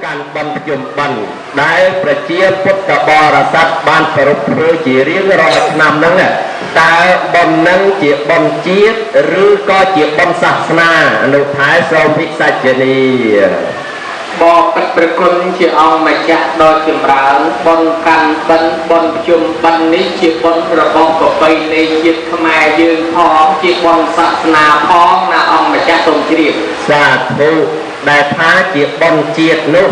การบรรยมบันได้ประเจียพุทธบริษัทบ้านประรุเพอจีเรียงรอยนำนั้นเนี่ยแต่บนนั้นเจียบนเจียหรือก็เจียบนศาสนาอนุท้ายทรงพิสัจนีบอกกับประคุณเจียเอามาจากโดยจิมรานบนกันบนจุมบันนี้เจียบนระบบกับไปในเจียขมายยืนพ้องเจียบนศาสนาพ้องนะเอามาจากตรงเจียสาธุได้พาเจียบบนเจียนุ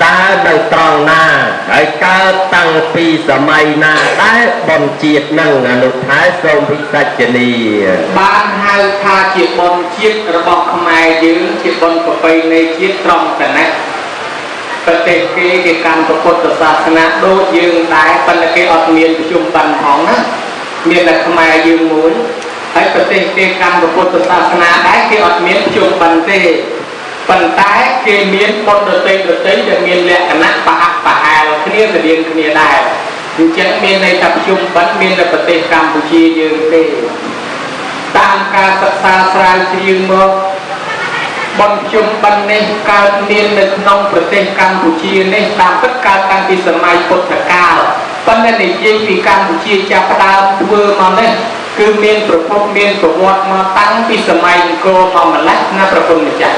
ตาดังตรองนาได้ก้าตั้งปีสมัยนาได้บนเจียนั่งอนุท้ายทรงพิสัจนีบ้านให้พาเจียบบนเจียระบบขมายยืนเจียบบนกับไปในเจียตรองแต่นะประเทศที่การประกวดศาสนาโดยยืนได้ปัญญาอดเมียนจุ่มบันของนะเมียนแต่ขมายยืนหมุนให้ประเทศที่การประกวดศาสนาได้ที่อดเมียนจุ่มบันเตปัญตายเกมีนบนดตจะมีแหละนักปะปะหายขึ้นเนี่ยจะเรียนขึ้นเนี่ยได้จึงจะมีในตับจุ่มบันมีในประเทศกัมพูชียืนเตตามการศึกษาสายยืนเมื่อบนจุ่มบันในการเรียนในนองประเทศกัมพูชีในตามพิการตั้งที่สมัยพุทธกาลปัญญาในยิ่งปีกัมพูชีจะพดามเมื่อมาเนี่ยคือเมียนประพบเมียนประวัติมาตั้งปีสมัยโกมามาแล้วน่าประพบเนี่ยจ้ะ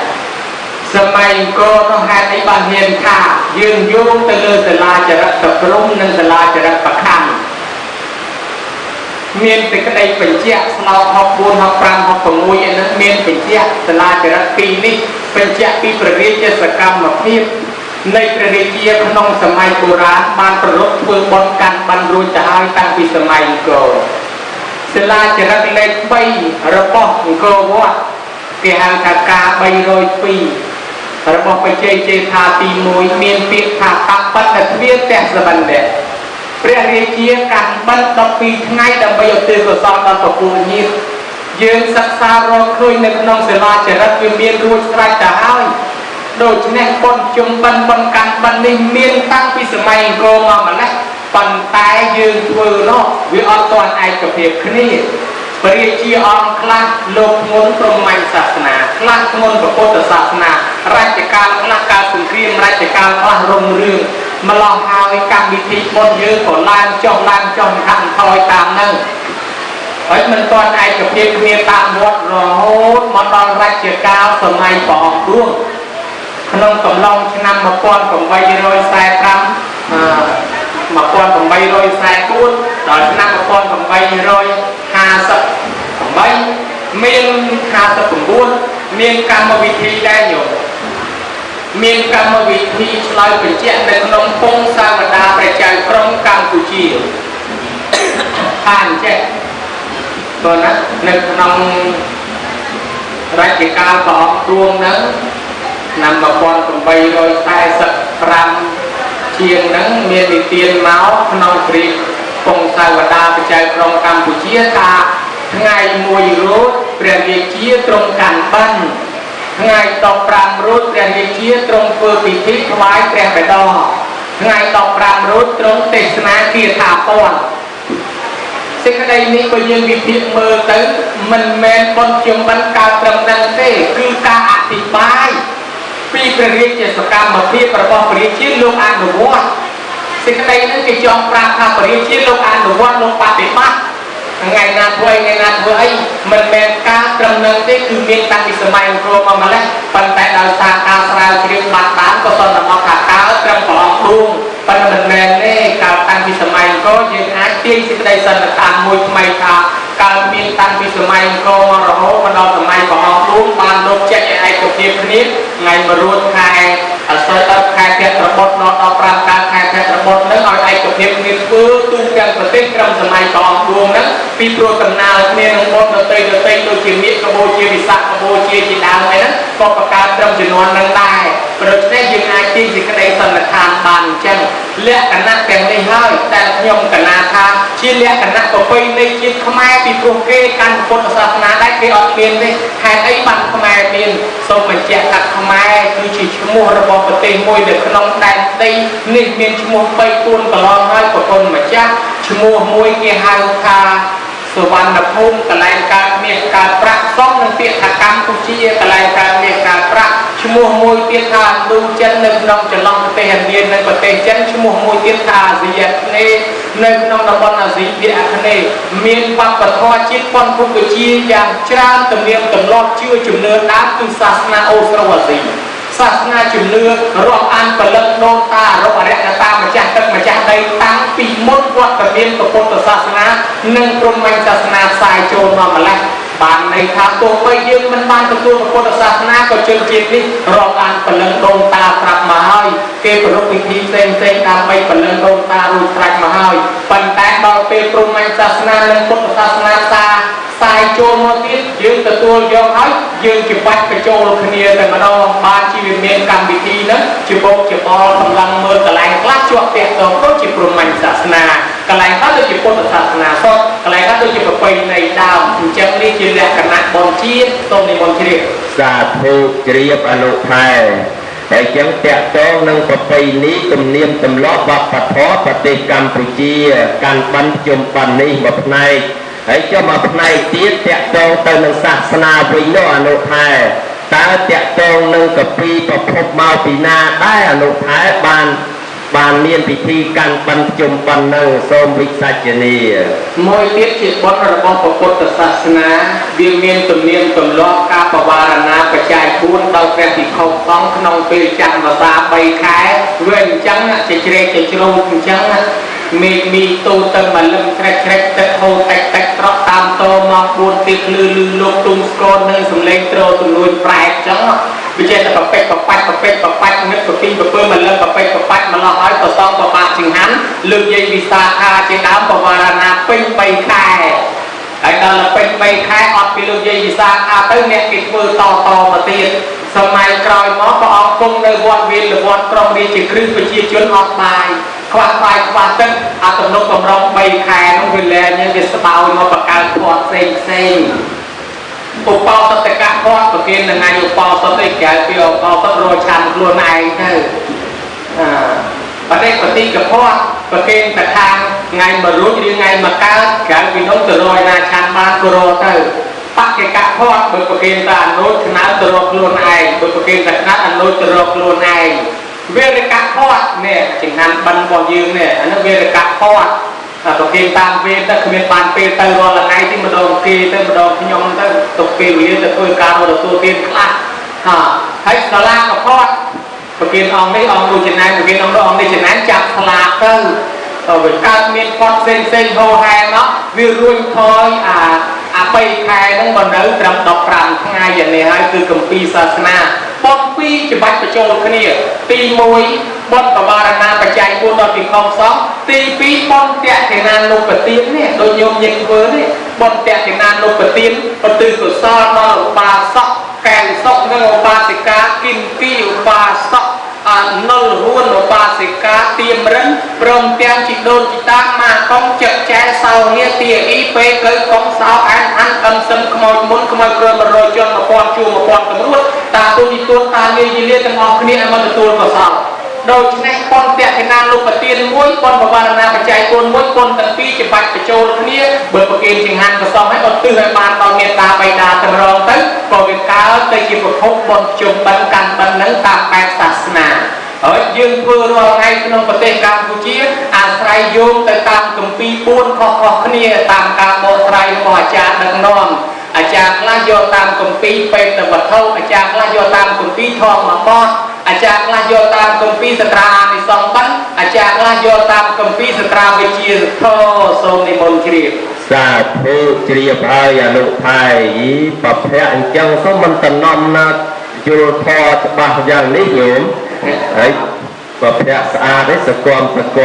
สมัยก็ต้องให้ในบ้านเฮียนข่ายืนโยงตะเลือตะลาจะรักตะพรุ่งนั่งตะลาจะรักประคันเมียนเป็นกระไดเป็นเจ้าเราหอบบุญหอบปรามหอบประมวยอันนั้นเมียนเป็นเจ้าตะลาจะรักปีนี้เป็นเจ้าปีประเรียเจสกรรมมาเพียบในประเรียเจียพนองสมัยโบราณบ้านประรบเพื่อบนการบรรลุจะให้ตั้งปีสมัยก็ตะลาจะรักเล็กใบระบบก็ว่าเกี่ยงกับกาใบโรยปีระบบไปเจทาตีมวยเมียนเปียทาปักปัดแต่เวียแต่สบันเดะเปรียเรียเชียกันบันต่อปีไงดังไปยกตัวก็สอนตอนตะปูนี้ยืนศึกษารอคุยในขนมเสลาจะรับเมียนรู้ใครจะให้โดยเฉพาะคนจุ่มบันบนกันบันในเมียนตั้งปีสมัยโกมามันนะปันตายยืนเวอร์นอกวิอตอนไอกับเพียบคณีปริจีอมคลาโลกงนพรหมศาสนาคลางนประพุทธศาสนาราชการคลาการสุนทรีมราชการคลารงเรื่องมาลองหาวิการวิธีบนยืนของลานจ้องทำทอยตามนั่งเฮ้ยมันตอนไอกับเพียงเมียตามวัดรอดมาตอนราชการสมัยปอกด้วงขนมกำลองชนะมาป้อนของใบโรยสายคำมาป้อนของใบโรยสายพูดตอนชนะมาป้อนของใบโรย50ของใบเมียน50ของบุญเมียนกรรมวิธีได้อยู่เมียนกรรมวิธีลอยเป็นเจ้าในขนมพงสามดาประจัยพร้อมกัมพูชีผ่านเจ้าตอนนั้นในขนมราชการต่อรวมนั้นนำมาป้อนของใบโรยสายสักพรำเชียงนั้นเมียนเตียนเมาส์ขนมปรีพงสาวดาประจัยพร้อมกัมพูชีตาไงมวยรูดเปลี่ยนเรียกเชี่ยตรงกันบ้านไงตอกปรามรูดเปลี่ยนเรียกเชี่ยตรงเปิดปิธิถวายเปลี่ยนไปดอไงตอกปรามรูดตรงเตสนาเกียรติป้อนสิ่งใดนี้ก็ยังวิธีเมื่อตึงมันแมนบนจุ่มบรรกาตรำนังเต้คือการอธิบายปีประเรียนเจสกรรมมาพี่ประกอบประเรียนชิ้นลงอนุวัตสิ่งใดนั้นกิจองปราคาประเรียนชิ้นลงอนุวัตลงปฏิบัติไงนาถวยมันแมนการตรำเนินที่คือเมียนตั้งที่สมัยโรมาแล้วปัญแต่ดาวสาการสลายเรียงบาดตานก็ตอนนำมาขาดก้าวตรำปลอกดุงปัญมันแมนนี่การตั้งที่สมัยก็ยืนอาเตียงสิ่งใดสันตามมวยไม่ขาดการเมียนตั้งที่สมัยก็มาเราโหมันเราสมัยของดุงบานโลกเจ็ดไอตัวเทียบนี้ไงมารู้ใครสอยตัดใครแค่ระบบนอนเอาปรามการใครแค่ระบบนั้นเอาไอตัวเทียบนี้เพื่อตู้กันประเทศกรมสมัยของดวงนั้นปีโปรตนาเนี่ยน้องบอลเตยโดยเชียงมิตรกโบเชียวิสักกโบเชียจิตาอะไรนั้นก็ประกาศจำจำนวนนั้นได้โดยใช้ยังไงที่สิ่งใดสำคัญบานจังเลี้ยกันนักแต่งได้ให้แต่ยมกันนาคาชี้เลี้ยกันนักก็ไปในจิตขมายปีโปรเกการพุทธศาสนาได้ไปออกเรียนได้แทนไอ้บันขมายเรียนสมัยเจ้าตักขมายคือชีชมูระบบปฏิมวยเด็กขนมแดงตีนี่เมียนชมูไปตูนกลองให้กับคนมาจ้าชมูมวยเกี่ยหาคา สวรรณภูมิกลายการเมียการประซ่องนั่งเตียกรรมกุชีกลายการเมียการประชั่วโมงมวยเตียทานดูเจนนึกน้องจะลองเตียนเดียนในประเทศเจนชั่วโมงมวยเตียทาเสียเนนึกน้องนบนาสีเดียคเนเมียนปักปะทอจิตปนภูกุชีอย่างชราตเมียมตำลอดชื่อจุ่มเนื้อน้ำตุศาสนาโอสรวสีศาสนาจุ่มเนื้อรอบอันปลักโนตารอบอะไรตามาจากตึกมาจากใดตั้งปีมดวัดตะเมียนตะพุทธศาสนาหนึ่งกรมวิศาสนาสายโจนมาแล้วบานในทางตัวไปยืมมันบานตัวพุทธศาสนาก็เชิญจิตนี้รอบอันปลักโนตาปรับมาให้เกี่ยวกับวิธีเซ็งตามไปปลักโนตารูปปรับมาให้ปัญแต่บางเป็นกรมวิศาสนาหนึ่งพุทธศาสนาสายโจมตียืนตัวยอมให้ยืนจิบวัดไปโจมคณีแต่มาดองบานชีวิตเมียนกรรมวิธีนั้นจิบจิบอลกำลังเมื่อกลายกล้าจวบเตะตัวก็จิบรวมมันศาสนากลายก็โดยจิบพุทธศาสนาสดกลายก็โดยจิบไปในดาวจังนี้จีเรียกนักบอลชีตตรงในบอลชีสาธุเจียบอนุไทยแต่จังแตะต้องนั่งประเพณีตุ่มเนียมตุ่มล้อบับปะท้อปฏิกรรมปุจีการบรรจมปันนี้แบบในให้เจ้ามาในเตี้ยแตะตรงเติมศาสนาวิญญาณอนุไทยตาแตะตรงนึงกับปีประพบมาปีนาได้อนุไทยบานเนียนพิธีการบรรจมปันนังสมวิสัจเนียมวยเตี้ยจิตบดระบบพุทธศาสนาเบียงเมียนตุ่มเนียมตุ่มล้อกาปวารณากระจายพูนเตาแกรติเขาต้องขนมเปรี้ยจังมาซาใบขายเว้นจังจะเจริญจะโจมจังมีตูเติมมาลุ่มแคร็กตะโฮแตกตรอกตามโตมาปูนติดลือลกตุ้งสกอนในสมเลงโตตุลุยแปลกจังวิจัยแต่เป็ดนึกปีเพิ่มมาเริ่มเป็ดมาละห้อยต่อซองต่อบาจิงหันลืมยัยวิสาขาเจดามปวารณาเป็นไปแค่ไอ้ตอนเราเป็นไปแค่อดไปลืมยัยวิสาขาตั้งเนี่ยกิดมือต่อมาตีสมัยกลอยหมอพอออกคงในวันเวียนหรือวันตรงนี้จะครึ่งไปชี้จนออกไปคว้าไปคว้าตึ้งอาตมนกตมร้องใบแค่น้องเวลาเนี่ยจะสบายมาประกาศพอเซ็งอุปสตกะพอดประเคนยังไงอุปสตแก่เปียวอุปสตโรชันล้วนไอเท่ประเด็นปฏิกับพอดประเคนแต่ทางไงมารู้ยังไงมาก้าวแก่พี่น้องตรอยนาชันบ้านโกรเตอร์ปักกะพอดเบิกประเคนตาโนชนะตรอกล้วนไอเบิกประเคนแต่ชนะโนตรอกล้วนไอเวรกะพอดเนี่ยจึงนั้นบันบอยืมเนี่ยอันนั้นเวรกะพอดตัวเกมตามเวรแต่คือเป็นปานเปเตอร์รอละไงที่มาดองเกเตอร์มาดองพิยองเตอร์ตกเปรี้ยแต่ตัวการเราตัวเตียนคลาดให้สลากกับพอดตัวเกมอองได้อองดูชนะตัวเกมอองได้อองได้ชนะจับสลากเตอร์เวรการเมียนพอดเซ็งโฮแฮเนาะวิรุณทอยไปแทนนั่งบนเรือตรำดอกปรางทั้งไงอย่างนี้ให้คือกัมปีศาสนาบนปีจะบัดประโจลขณีตีมวยบนประบารณาประจัยบุญตอนปีคองสองตีปีบนแตะเทนานลงปฏินเนี่ยโดยโยมยิงเวอร์เนี่ยบนแตะเทนานลงปฏินปฏิสุดซ้อนนอปลาซ็อกแกงซ็อกเนื้อปลาสิกากินกี้ปลาซ็อกนลหุ่นปลาสิกาเตรียมรันพร้อมเตรียมจิตโดนจิตตามมาต้องเจ็บแฉเศร้าเนี่ยเตียอีเปเกิดของสาวอันซึมขโมยมุนขโมยเกลือมาโรยจนมาปอนจูมาปอนตำรวจตาตัวนี้ตัวตาเนี่ยยีเลี้ยตั้งออกนี่ไอ้มันตัวก็สาวโดยเฉพาะปอนเตะที่นานลูกปฏินมวยปอนประวารณาปัจจัยปอนมวยปอนตั้งปีจะบัดไปโจลเนี่ยเบิดประเกณฑ์จิงหันก็ซ้อมให้อดตื้อให้บานตอนเมตตาไปดาตำรองตึ๊กปล่อยก้าวไปจีบพบบนจุ่มบันกันบันนั้นตามแปดศาสนายืนเพื่อรอไงขนมประเทศกัมพูชีอาศัยโยมแต่ตามกุมปีปูนขอเนี่ยตามการโมไตรหมออาจารย์ดังนอมอาจารย์ละโยตามกุมปีเป็นตะวันเท่าอาจารย์ละโยตามกุมปีทองมาป้อนอาจารย์ละโยตามกุมปีสตราในสองปันอาจารย์ละโยตามกุมปีสตราวิจิตรโทโซนิมนทรีสาธุเจียบอายอนุไทยประเพณจังสมันตนอมนะจุลทอดบาอย่างนิยมไอ้ประเพณสะอาดได้สก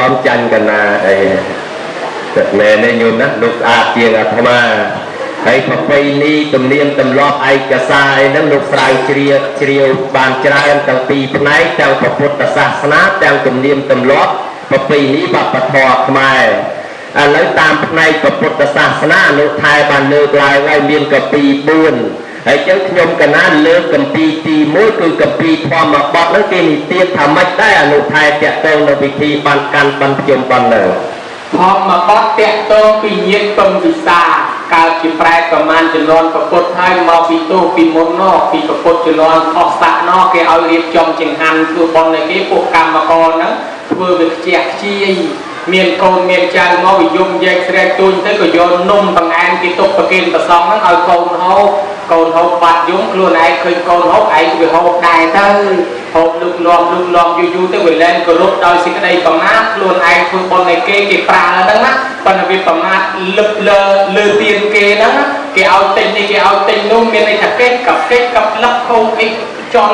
อมจันกันนะไอ้แต่แม่ในโยมนะลูกอาเตียงอาธมาไอ้ประเพณีตุ่มเนียมตุ่มลอบไอ้กระซายนั่งลูกสายเชียวบานจราอันตั้งปีพนัยตั้งพระพุทธศาสนาตั้งตุ่มเนียมตุ่มลอบประเพณีบัพปะทอขมายแล้วตามในพระพุทธศาสนาโนไทยบานเลือกลายไว้เมียนกับปีบุญไอ้เจ้าขยมกันนั้นเลือกกับปีตีมุ้ยคือกับปีทอมมาบอดแล้วเกณฑ์เตี้ยทำไม่ได้อนุไทยจะเติมในวิธีบันกันบันเทียมบันเลยพอมาบอดเตะโตปีเย็นปมวิสา cao chỉ phải cầm man chỉ lon và cột hai màu phi tô phi môn nó phi và cột chỉ lon thọ sạ nó cái ao liệp trong chừng hành cứ bon này cái bộ cam mà con đó vừa việc chẹt chi miền cồn miền trà ngõ bị dùng dây xe tuôn tới cái do nung bằng anh cái tục và kim và xong nó ở cồn hậu bạt giống luôn này khơi cồn hậu ấy bị hậu đài tới hậu lục lom du tới về lên cái lúc đôi xin cái đây còn mát luôn ai phương bon này cái pra là đắng mắt còn là việc còn mát lơ tiền kê đó cái ao tình luôn miền này thật kết cặp lấp không ấy cho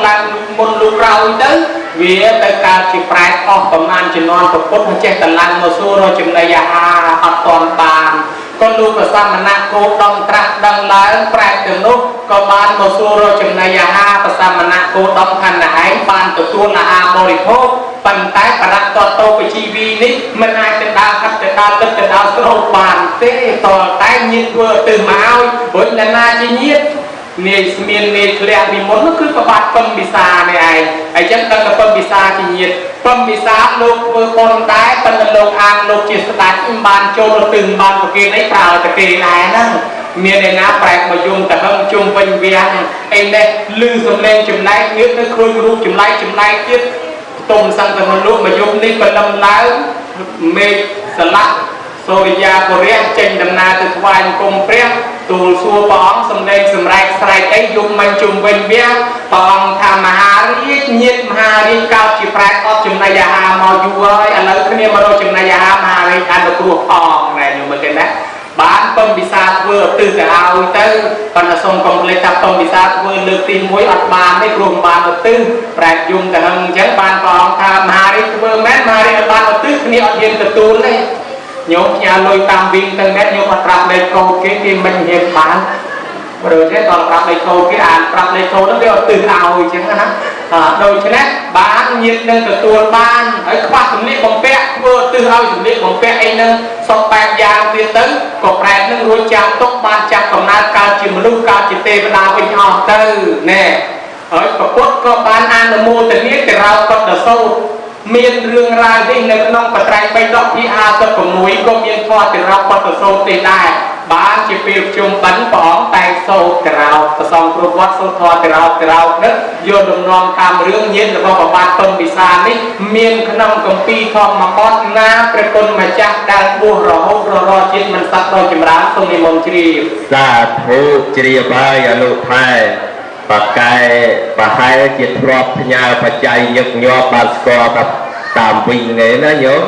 làm một lúc rau tới vì tới cả chỉ phải cóประมาณจะนอนกับพุทธเจ้าตะลังมาสู้เราจุ่มในยาอัดตอนบานก็ลูกกับสามณะโคดังตรักดังล้างแปลกถึงนุกก็บานมาสู้เราจุ่มในยากับสามณะโคดังทันหายบานตัวละอาบริโภคปัญไตประดับโตไปชีวีนี้มันอาจจะดาวคัดจะดาวลึกจะดาวสโลบานเต้ต่อใต้ยินเพื่อตื่นมาเอาบนนาจีเนียเนสเมียนเนสเลียมีมดก็คือประวัติปมบิซาในไอ้จังตั้งแต่ปมบิซาจีเนียปมบิซาโลกเวอร์ปนได้ปนโลกอ่างโลกจิตสตาร์อิมบานโจโลตึงบานปกีในข่าวตะเกียนายนั่งเมียในน้าแปลกมายุ่งแต่เพิ่งจุ่มเป็นเวียงไอ้เนี่ยลือสมเลงจุ่มไล่เนื้อเนื้อครุยรูปจุ่มไล่ยึดตุ่มสังแต่มันลูกมายุ่งนี่เป็นลำล้างเมฆสลักโซริยาโคเรียเจนดำนาตึกวานกลมเปรี้ยตูซัวปองสำเร็จสำไรใส่ไอ้ยุงมันจุ่มเป็นเบี้ยปองทำมหาริยnhiệtมหาริยเก้าจีแปรก็จุ่มนายามาอยู่เอ้ยอะไรขึ้นเนี่ยมาโดนจุ่มนายามหาริยอันตรวจปองอะไรอยู่เหมือนกันนะบ้านปมบิซาเวอร์ตื่นแต่เอาเต้ปนส่งกองเลยตับปมบิซาเวอร์เลือกตีมวยอัดบานไม่รวมบานตื้อแปรยุงแต่หังจังบานปองทำมหาริยเวอร์แม้มหาริยบานตื้อนี่อัดเย็นตะตูนเลยโยมยาลอยตามวิ่งตั้งแต่โยมปรับในโคเกมมันเห็นบ้านโดยใช้ตอนปรับในโคเกอ่านปรับในโคแล้วเดี๋ยวตื่นเอาจังนะโดยฉะนั้นบ้านเย็นนั่งกับตัวบ้านไอ้คว้าสมเด็จของแปะเพื่อตื่นเอาสมเด็จของแปะไอ้นั่งสอบแปดยางเตียนตึ้งกบแปดนั่งรู้จักตกบ้านจักของนาการจิมลูกการจิตเตเวลาไปหอบตื้อแน่ไอ้ประพฤติก็บ้านอันโมแต่นี้แต่เราก็จะสู้เมียนเรื่องราวที่ในน้องปัตไตรไปดอกที่อาสะผมมุ้ยก็เมียนพอแต่เราก็จะสู้ได้บ้านจะเปรียบจุ่มบันปองแต่สู้แต่เราประสองครูวัดสู้ทอแต่เราเนอะโยนนองตามเรื่องเย็นแล้วก็บ้านต้นบิซานี่เมียนขนมกัมปีทองมาบอสน้าประกนมาจากดังบัวรอจิตมันสักรอจิมร้านตรงในมณฑลีสาธุจริยบายอนุภาปากกายปะให้จิตรอบพญาปัจจัยยึกยอบาสกอกับตามวิ่งไงนะโยม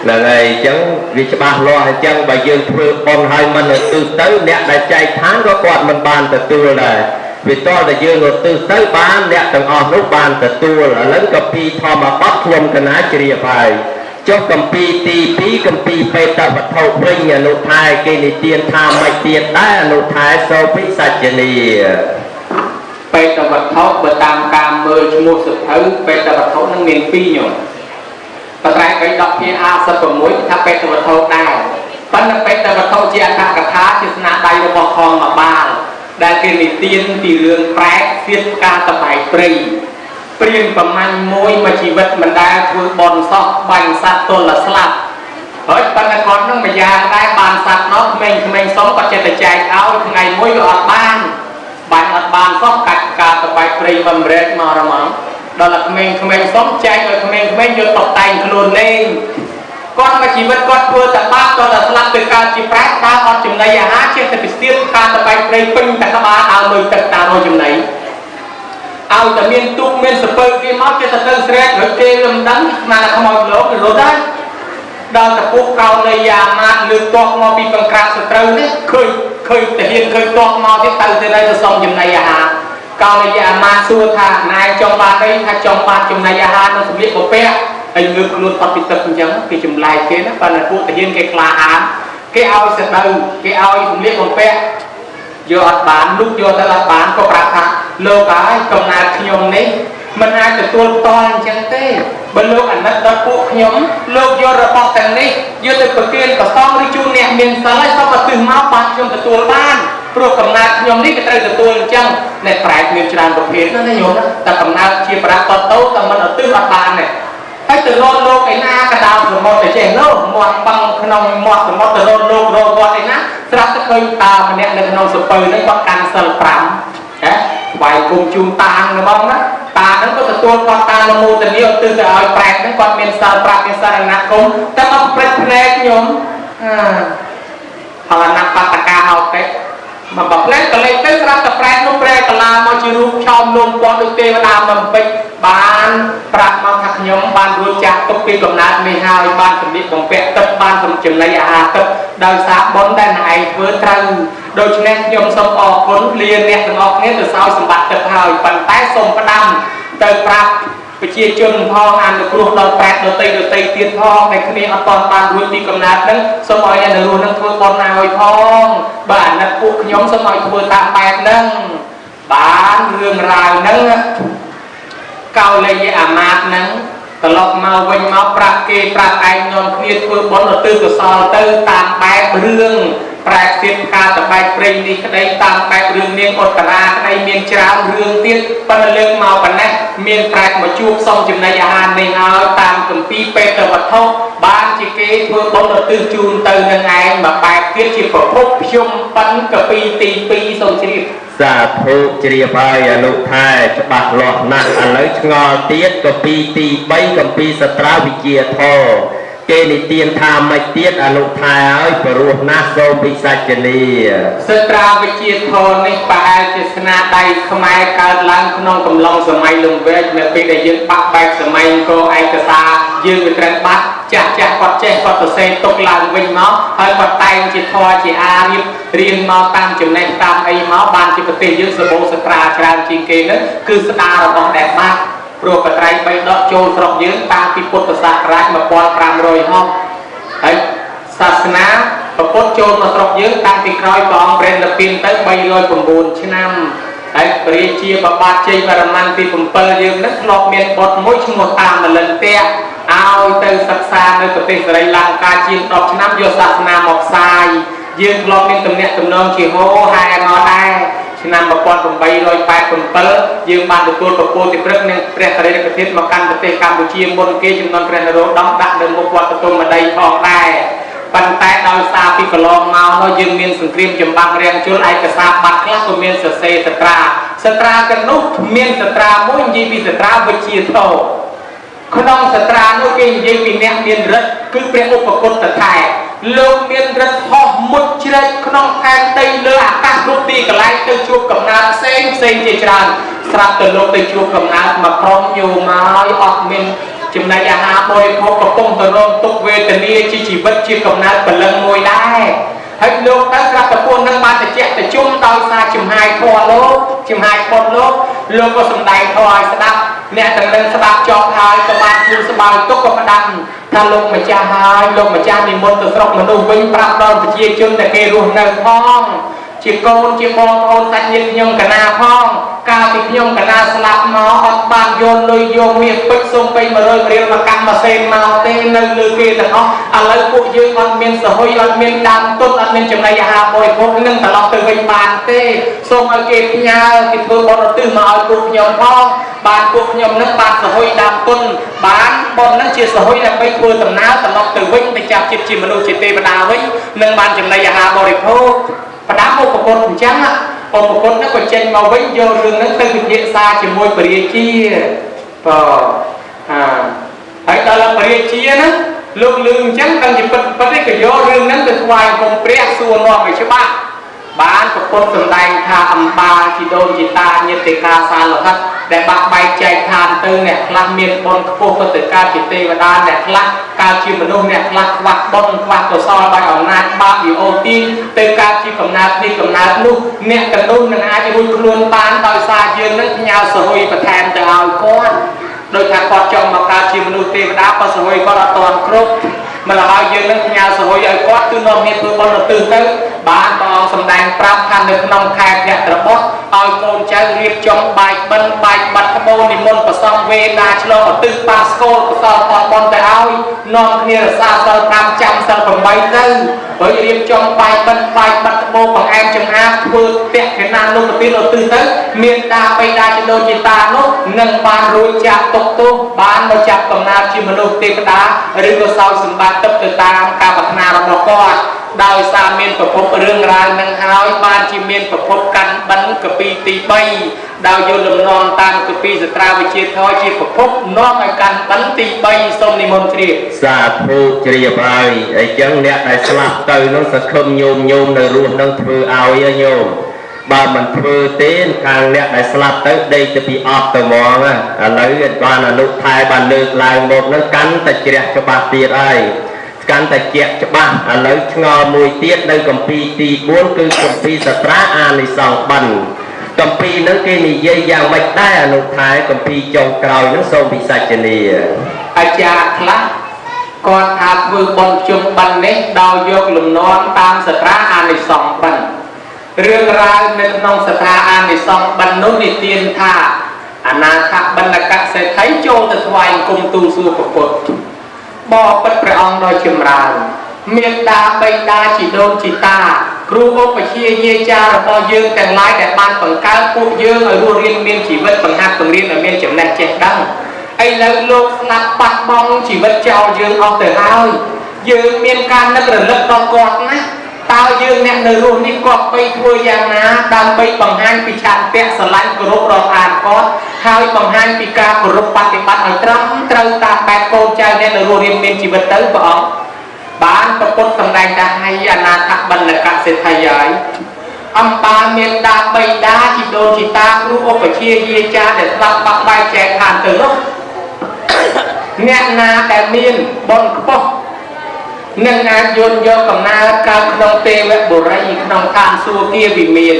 là ngày chẳng vì cho bà lo hay chẳng bà dương thưa con hai mình là từ tới nè đại chạy tháng có quạt mình bàn từ từ là vì to là dương là từ tới bán nè tầng ở lúc bàn từ từ là lớn cà pi thò mà bắt nhom cái ná chỉ địa bài cho cầm pi ti pi cầm pi pe ta vật thâu bring nhà nụ thai cây này tiền tham mày tiền đá nụ thai sau pi sạch này pe ta vật thâu bờ tam cam mơ mua sự thứ pe ta vật thâu nó miền pi nhởปัจจัยไปดอกที่อาสปมุ้ยถ้าเป็นตัวโทได้ปัญหาเป็นตัวโทที่อาคากระทาจิตนาใดระบบคองมาบ้างได้เกิดตีนตีเรื่องแปรเสียการสบายปรีเปลี่ยนประมาณมวยมาชีวิตมันได้คือบอลซอกบังสัตว์ตัวละสลับเฮ้ยปัญหาคนต้องมายาได้บานสัตว์เนาะเมงสองปัจจัยใจเอาไงมวยก็อดบ้านบังอดบ้านซอกกัดการสบายปรีมันเร็ดมาระมังđó là mình sống chạy rồi mình vô tập tay luôn lên con mà chỉ biết con vừa tập bát đó là làm từ cao chỉ phát ta con chừng này á trên tập tiếp ca tập bài play pin tại các bạn ao mười tập ta rồi chừng này ao tập miền trung miền super kia máu trên tập đơn stress rồi kêu lâm đắng mà là không một lỗ rồi đấy đó là cuộc cao này à mà lừa toạc mò bị bằng cát sợi trâu đấy khơi thể hiện khơi toạc mò cái tay từ đây là xong chừng này à cao này à mà xua thà này trong ba đây thà trong ba chừng này à nó cũng biết một phe anh ngược luôn tập tập chẳng thì chừng lại kia nó và là cuộc thể hiện cái là án cái ao sẽ đầu cái ao cũng biết một phe giờ bán lúc giờ ta là bán có bạc thà lâu cái cầm nát nhom đấy mình ai từ tuôn to chẳng thế bên lúc ảnh đó cuộc nhóm lúc giờ là bọc thành đấy giờ từ bậc kia có xong đi chung nè miền sáng lại xong mà từ máu bạc trong từ tuôn ban rồi cầm nát nhóm này cái từ tuôn chẳng này phải miền tràn bậc hết nó này nhôm đó ta cầm nát chia bạc to tấu cầm mình ở tư bạc bàn này hay từ lon lô cái na cái đào rồi một cái chèn lô một bằng nòng một từ lon lô rồi gọi cái na ស្រាប់តែឃើញតាម្នាក់នៅក្នុងសពើហ្នឹងគាត់កាន់សិល5វាយគុំជូនតាងហ្មងណាតាហ្នឹងក៏ទទួលគាត់តានមោទនីឧទ្ទិសទៅឲ្យប្រែតហ្នឹងគាត់មានសិល5មានសារណគមតែមកព្រឹកភ្នែកខ្ញុំផលណាបតកាហៅពេកមកបផ្លែកលេចទៅស្រាប់តែប្រែតនោះប្រែកលាមកជារូបឆោមលំពណ៌ដូចទេវតាមកពេជ្របានប្រាប់មកថាខ្ញុំបានរួចចាស់ទុកពីកំណើតនេះហើយបានសម្លៀកបំពាក់ទឹកបានសម្ចំណីអាហារទឹកដោយសារបុណ្យដែលអ្នកឯងធ្វើត្រូវដូច្នេះខ្ញុំសូមអរគុណលាអ្នកទាំងអស់គ្នាទៅសោយសម្បត្តិទឹកហើយប៉ុន្តែសូមផ្ដាំទៅប្រាប់ប្រជាជនផងអនុគ្រោះដល់ប្រែតដតីទៀតផងតែគ្នាអត់បានរួចពីកំណើតហ្នឹងសូមឲ្យអ្នកនរនឹងធ្វើបុណ្យឲ្យផងបើអាណិតពួកខ្ញុំសូមឲ្យធ្វើតាមបែបហ្នឹងបានរឿងរ៉ាវហ្នឹងកោលយអាមាត្យហ្នឹងត្រឡប់មកវិញមកប្រាប់គេប្រាប់ឯងនាំគ្នាធ្វើបុណ្យឧទ្ទិសកុសលទៅតាមបែបរឿងប្រែទៀតការតបែកព្រេងនេះក្តីតាមបែបរឿងនាងឧត្តរាក្តីមានច្រើនរឿងទៀតប៉ុន្តែលើកមកប៉ុណ្ណេះមានប្រែតមកជួបសុំចំណីអាហារនេះហើយតាមគម្ពីរបេតវត្ថុបានជាគេធ្វើបុណ្យឧទ្ទិសជូនទៅនឹងឯងមកបែបទៀតជាប្រភពខ្ញុំប៉ិនកពីទី2សូមជ្រាបសាធុជ្រាបហើយអនុថែច្បាស់លាស់ណាស់ឥឡូវឆ្ងល់ទៀតគម្ពីរទី3គម្ពីរសត្រាវិជ្ជាធម៌គេនិទានថាមិនទៀតអនុថែហើយព្រោះណាស់សូមពិសាចនីសត្រាវិជ្ជាធម៌នេះប្រហែលជាស្នាដៃខ្មែរកើតឡើងក្នុងកំឡុងសម័យលង្វែកនៅពេលដែលយើងបាក់បែកសម័យអង្គរឯកសារយើងវាត្រូវបាត់ចាស់គាត់ចេះគាត់សរសេរទុកឡើងវិញមកហើយគាត់តែងជាធម៌ជាអារៀនមកតាមចំណេះតាមអីមកបានជាប្រទេសយើងសបោសត្រាច្រើនជាងគេនោះគឺស្ដាររបស់ដែលបាត់ព្រោះបត្រៃបីដកចូលស្រុកយើងតាំងពីពុទ្ធសករាជ1500ហើយសាសនាពុទ្ធចូលមកស្រុកយើងតាំងពីក្រោយព្រះអង្គព្រះនិព្វានទៅ309ឆ្នាំហើយព្រះរាជាបបាទជ័យវរ្ម័នទី7យើងនឹងធ្លាប់មានបុត្រមួយឈ្មោះតាមលិន្ទៈឲ្យទៅសិក្សានៅប្រទេសស្រីលង្កាជាង10ឆ្នាំយកសាសនាមកផ្សាយយើងធ្លាប់មានទំនាក់ទំនងជាហោហែមកដែរឆ្នាំ1887យើងបានទទួលប្រពោតិព្រឹកនិងព្រះករិយធាតុមកកាន់ប្រទេសកម្ពុជាមុនគេចំនួនព្រះនរោត្តមដាក់នៅមុខវត្តទុំម្ដីផងដែរប៉ុន្តែដោយសារពីកន្លងមកនោះយើងមានសង្គ្រាមចម្បាំងរាំងជលឯកសារបាត់ខ្លះក៏មានសរសេរសត្រាកនោះមានសត្រាមួយនិយាយពីសត្រាវិជ្ជាធម៌ក្នុងសត្រានោះគេនិយាយពីអ្នកមានឫទ្ធិគឺព្រះឧបគុណតថែលោកមានឫទ្ធិហោះមុតជ្រែកក្នុងផែនដីលើអាកាសគ្រប់ទីកន្លែងទៅជួបកំណើតផ្សេងជាច្រើនស្រាប់តែលោកទៅជួបកំណើតមកក្រុមយោមកអត់មានចំណែកអាហារបរិភោគកំពុងទៅរងទុក្ខវេទនាជាជីវិតជាកំណើតបលឹងមួយដែរហើយលោកទៅស្រាប់តែពួកនឹងបានតិចទៅជុំដោយសារចំហាយធម៌លោកចំហាយពុតលោកក៏សំដែងធម៌ឲ្យស្ដាប់អ្នកទាំងនឹងស្ដាប់ចប់ហើយក៏បានជួបស្បើយទុកក៏ផ្ដាំថាលោកម្ចាស់ហើយលោកម្ចាស់និមន្តទៅស្រុកមនុស្សវិញប្រាប់ដល់ប្រជាជនតែគេរស់នៅផងជាកូនជាបងប្អូនសាច់ញាតិខ្ញុំកណាផងកាលពីខ្ញុំកណាស្លាប់មកអត់បានយកលុយយកមាសពេជ្រសូមពេញ100រៀលមកកាត់មកសេនមកទេនៅលើគេទាំងអស់ឥឡូវពួកយើងអត់មានសហុយអត់មានដើមទុនអត់មានចំណីអាហារបរិភោគនឹងត្រឡប់ទៅវិញបានទេសូមឲ្យគេផ្ញើគេធ្វើបុណ្យឧទ្ទិសមកឲ្យពួកខ្ញុំផងបានពួកខ្ញុំនឹងបានសហុយដើមទុនបានបុណ្យនឹងជាសហុយដើម្បីធ្វើដំណើរត្រឡប់ទៅវិញទៅចាប់ចិត្តជាមនុស្សជាទេវតាវិញនឹងបានចំណីអាហារបរិភោគផ្ដាំឧបគុណអញ្ចឹងឧបគុណហ្នឹងក៏ចេញមកវិញយករឿងហ្នឹងទៅពិភាក្សាជាមួយព្រះរាជាហើយដល់ព្រះរាជាហ្នឹងលោកលឺអញ្ចឹងដឹងជាពិតទេក៏យករឿងហ្នឹងទៅថ្វាយគុំព្រះសួរនាំឲ្យច្បាស់បានប្រពុតសម្ដែងថាអំបាលជីដូនជីតាញាតិកាសាលហិតដែលបាក់បែកចែកឋានទៅអ្នកខ្លះមានបុណ្យខ្ពស់ក៏ទៅកើតជាទេវតាអ្នកខ្លះកើតជាមនុស្សអ្នកខ្លះខ្វះបុណ្យខ្វះកុសលដោយអំណាចបាបវិអូទីទៅកើតជាកំណើតនេះកំណើតនោះអ្នកកណ្ដុះនឹងអាចរួចខ្លួនបានដោយសារយើងនឹងផ្ញើសហុយបន្ថែមទៅឲ្យគាត់ដោយថាគាត់ចង់មកកើតជាមនុស្សទេវតាក៏សហុយគាត់អត់ទាន់គ្រប់ម្ល៉េះហើយយើងនឹងផ្ញើសហុយឲ្យគាត់គឺនាំគ្នាធ្វើបុណ្យឧទ្ទិសទៅបានព្រះអង្គសម្ដែងប្រាប់ថានៅក្នុងខែភទ្របទឲ្យកូនចៅរៀបចំបាយបិណ្ឌបាយបាត់ក្បូរនិមន្តប្រសង់វេដាឆ្លងឧទ្ទិសបាស្កូលកសលផលបុណ្យទៅឲ្យនាំគ្នារក្សាសិល5ចាំសិល8ទៅហើយរៀបចំបាយបិណ្ឌបាយបាត់ក្បូរបង្អែមចំអាបធ្វើទក្ខិណានុប្រទានឧទ្ទិសទៅមានតាបិតាជាដូនជាតានោះនឹងបានរួចចាក់ទុកទោសបានមកចាប់កំណើតជាមនុស្សទេវតាឬក៏សោយសម្បត្តិទឹកទៅតាមការប្រាថ្នារបស់គាត់ ดาวสามีนประพบเรื่องราวนังหายบ้านจีเมียนประพบกันบันกะปีตีใบดาวโยลมนอนตามกะปีสตราวิเชียทอยจีประพบน้อมกันบันตีใบสมนิมนต์เรียสาธุเจียบายไอ้จังเนี่ยได้สลับเตยน้องสะคมโยมในรูปน้องเธอเอาโยมบ้านมันเธอเต้นทางเนี่ยได้สลับเตยได้จะปีออกตะมองอะไรกันบ้านอนุทายบ้านเลิกลายหมดนั้นกันแต่เจียจะบาดตีไรการแต่เจ็บจะบ้าอะไรงอมวยเตี้ยในกัมพีตีบ้วนคือกัมพีสตราอาในสองบันกัมพีนั้นเกนี่เยี่ยงไม่ได้อนุท้ายกัมพีจงกรอยนั้นทรงพิสัจเนียอาจารย์ครับก่อนอาบมือบนจุมบันนี้ดาวยกลุมนอนตามสตราอาในสองบันเรื่องราวในนองสตราอาในสองบันนู้นในเตียนท่าอนาคบรรณกะเสไทยโจตถวายกุมตูสูปปดบอกปัดพระองค์โดยชิมรานเมียดาใบดาจิโดนจิตาครูโอปเชียเยจาระบอยืงแต่งลายแต่บานปังก้าปูยืงรัวเรียนเมียนชีวิตปังหักปังเรียนเมียนจำแนกเจ็ดดังไอ้แล้วโลกนับปัดบองชีวิตเจ้ายืงเอาแต่เท้ายืงเมียนการนักเรียนเลิกตอนกอดนะตายืงเนี่ยในรูปนี้กอดไปทัวอย่างนะตามไปปังหันปิชาเตะสลันกรุบรออ่านกอดท้ายปังหันปิกากรุบปฏิบัติอันตรังตรังตาแปดโกใจเนี่ยในรูปเรียนเมียนชีวิตเต้บองบ้านประพฤติสังใดจะให้อนาคบรรณกะเสถยายอัมปาเมียนดาใบดาจิโดจิตาครูโอปเชียเยจาเด็ดรับปักใบแจกทานเตลุเนี่ยนาแต่เมียนบนปกเนื่องงานโยนโยกับนาการขนมเตวบุรีขนมทานสูเกียวิเมียน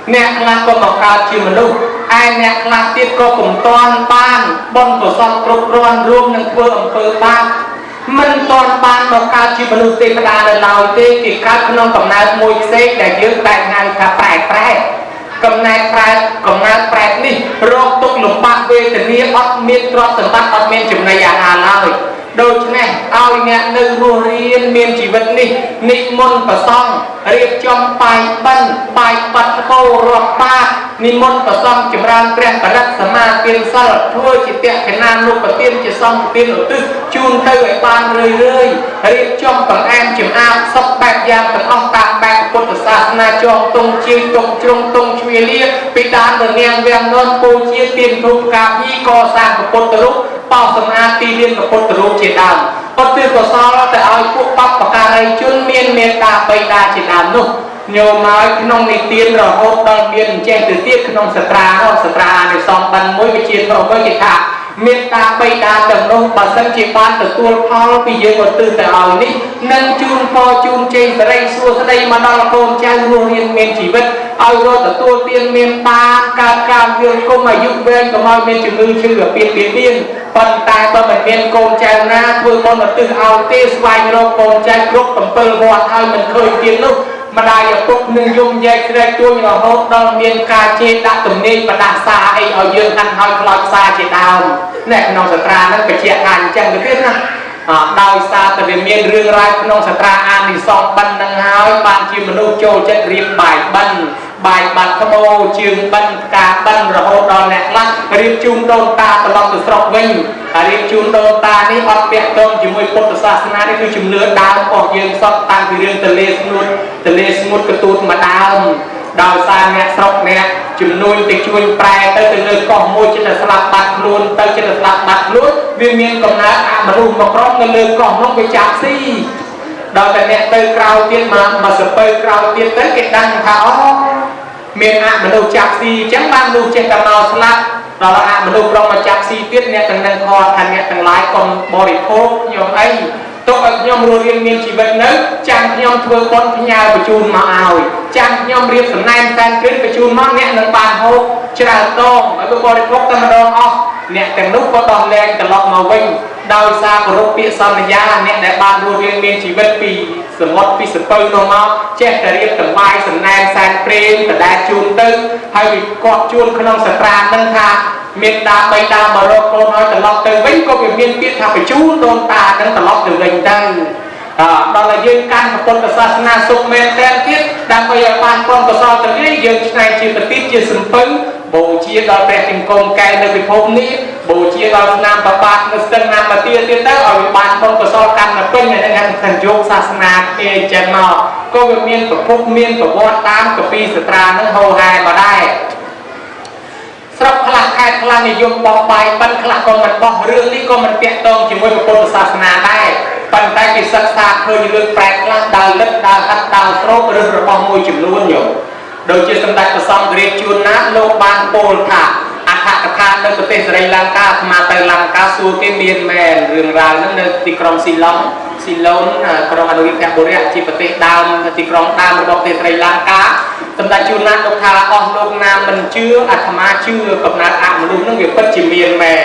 เนี่ยคลาก็มาการชิมนุษย์ไอเนี่ยคลาติดก็กลุ่มตอนบ้านบนตัวซองกรุบร้อนรวมหนึ่งเพื่ออำเภอบ้านมันตอนบ้านมาการชิมนุษย์เตปดาในเราเตกิการขนมกับนายมวยเซ็กแต่เยอะแต่งานขาแปลกกับนายแปลกกับนายแปลกนี่โรคตุกหลุมปากเวทนี้อดเมียนตรอสมบัติอดเมียนจุ่มในยาอาลาเลยโดยเฉพาะเอาเนี่ยในรูเรียนเมียนชีวิตนี่นิมนต์ประซองเรียบจอมไปบันไปปัดโครอบปากนิมนต์ประซองจำรานเปลี่ยนประดับสมาเปลี่ยนสลัดทั่วจิตเตะขนานลูกประเตียนจะซองเปลี่ยนอุตุจูนเตยบานเรื่อยเรียบจอมต่างแอมจิมอาซบแบบยามต่างองตาแบบพุทธศาสนาจอมตรงจีตรงจงตรงช่วยเลี้ยปิดานเนียงเวียงนนปูเชียเตียนทุกกาพี่ก่อสร้างกับพุทธรูปเป่าสมาตีเรียนกับพุทธรูปเจดามปฏิบัติสอนแต่เอาพวกปั๊บปากการัยจุนเมียนเมตตาไปดาเจดามนุโยมาขนมในเตียนเราโฮดอนเมียนแจ้งตื่นเตี้ยขนมสตราเราสตราในซองบันมวยวิเชียนเราก็จะขาเมตตาไปดาแต่นงปัสสังเจปานแต่ตัวพ่อปีเยอะตื่นแต่เอานี่นั่งจูนพอจูนเจงแต่ไรสัวสดายมาดอลโกนแจ้งรัวเรียนเมียนชีวิตเอาเราแต่ตัวเตียนเมียนตาการเรื่องก็มายุบเวงก็มาเมียนจุมือชื่อเปลี่ยนเปลี่ยนปันตายประมาณเมียนโกนแจ้งหน้าตัวคนมาตื่นเอาเตสไวเราโกนแจ้งครบตั้งเปิลหัวไทยมันเคยเปลี่ยนลูกมาได้อย่างพวกหนึ่งยมแยกแรกตัวอย่างเราดอนเมียนกาเจตตุ่มเนยประดาซาไอเอาเยอะทันหอยคลอยซาเจดาวเนี่ยน้องสตรานั้นไปเชียร์งานจังเลยพี่นะดาวซาแต่เมียนเรื่องไรน้องสตราอ่านในซองบันนังหายบางทีมนุษย์โจจะเรียบบ่ายบันขโมจึงบันกาบันระโหดอนแหลกลักเรียบจุ่มโดนตาตลอดสุดสอบวิ่งเรียบจุ่มโดนตานี่อดเปียกต้มอยู่มวยพุทธศาสนานี่คือจุ่มเลือดดาวออกยืนซอกตามคือเรื่องทะเลสมุดกระตูดมาดาวซาเนี่ยสอบเนี่ยจุ่มนุยติดช่วยแปรเตอร์เลยกองมวยจะสลับบัดลุนเตอร์จะสลับบัดลุนวิเมียนกับน้ามารุมมาพร้อมกันเลยกองน้องไปจับซี่ดาวแต่เนี่ยเตอร์กราวเตี้ยมาสเปอร์กราวเตี้ยเตอร์เก็บดังเขาเมียนมนุษย์จับซีจังบ้านลูกเจตนาสลัดเรามนุษย์เรามาจับซีเตี้ยเนี่ยตั้งนังคอทันเนี่ยตั้งหลายกองบริโภคยอมไอ้ตัวยอมรู้เรียนเมียนชีวิตนึกจังยอมทัวร์บนพญาประจุมาเอาจังยอมเรียนสำนักแฟนคลิปประจุมาเนี่ยนังบานโฮชราโต้งแล้วก็บริโภคตั้งมาดองออกเนี่ยแต่นุ๊กก็ตอนแรงแต่ล็อกมาวิ่งดาวซากรุปปีสัญญาเนี่ยในบ้านรู้เรียนเมียนชีวิตปีสมมติปีสเปิลโนมาเจ็ดแต่เรียนแต่ใบสำนักแฟนเพลงแต่ได้จูนตึ้งให้กอดจูนขนมสตรานั่งทาเมียนดาไปดาบารโกน้อยแต่ล็อกตึ้งวิ่งก็เป็นเมียนเปียทำไปจูนโดนตานั่งแต่ล็อกตึ้งวิ่งได้ตอนเรายืนกันกับคนศาสนาสุขเมตเตนทิศดังไปบ้านคนก็สอนตรงนี้ยืนในชีวิตติดยืนสมพึงบ បូជាដល់ព្រះចង្គមកែនៅពិភពនេះបូជាដល់ឆ្នាំប្របាទនៅស្ទឹងណាមទៀតទៅឲ្យបានបុណ្យកុសលកម្មទៅពេញហើយនឹងថាយកសាសនាគេអញ្ចឹងមកក៏វាមានប្រភពមានប្រវត្តិតាមកពីសត្រានឹងហោហែមកដែរស្រុកខ្លះខេត្តខ្លះនិយមបោះបាយប៉ិនខ្លះក៏មិនបោះរឿងនេះក៏មិនពាក់តងជាមួយពុទ្ធសាសនាដែរប៉ុន្តែគេសិក្សាឃើញរឿងប្រែកខ្លះដើរលិតដើរហាត់ដើរស្រោបឬរបស់មួយចំនួនយោដូចជាសម្ដេចព្រះសង្ឃរាជជួនណាលោកបានពោលថាអដ្ឋកថានៅប្រទេសស្រីលង្កាស្មាទៅលង្កាសួរគេមានមែនរឿងរ៉ាវហ្នឹងនៅទីក្រុងស៊ីឡុងក្រុងអនុរាធបុរៈជាប្រទេសដើមទីក្រុងដើមរបស់ប្រទេសស្រីលង្កាសម្ដេចជួនណាលោកថាអស់លោកណាមិនជឿអាត្មាជឿកំណត់អមនុស្សហ្នឹងវាពិតជាមានមែន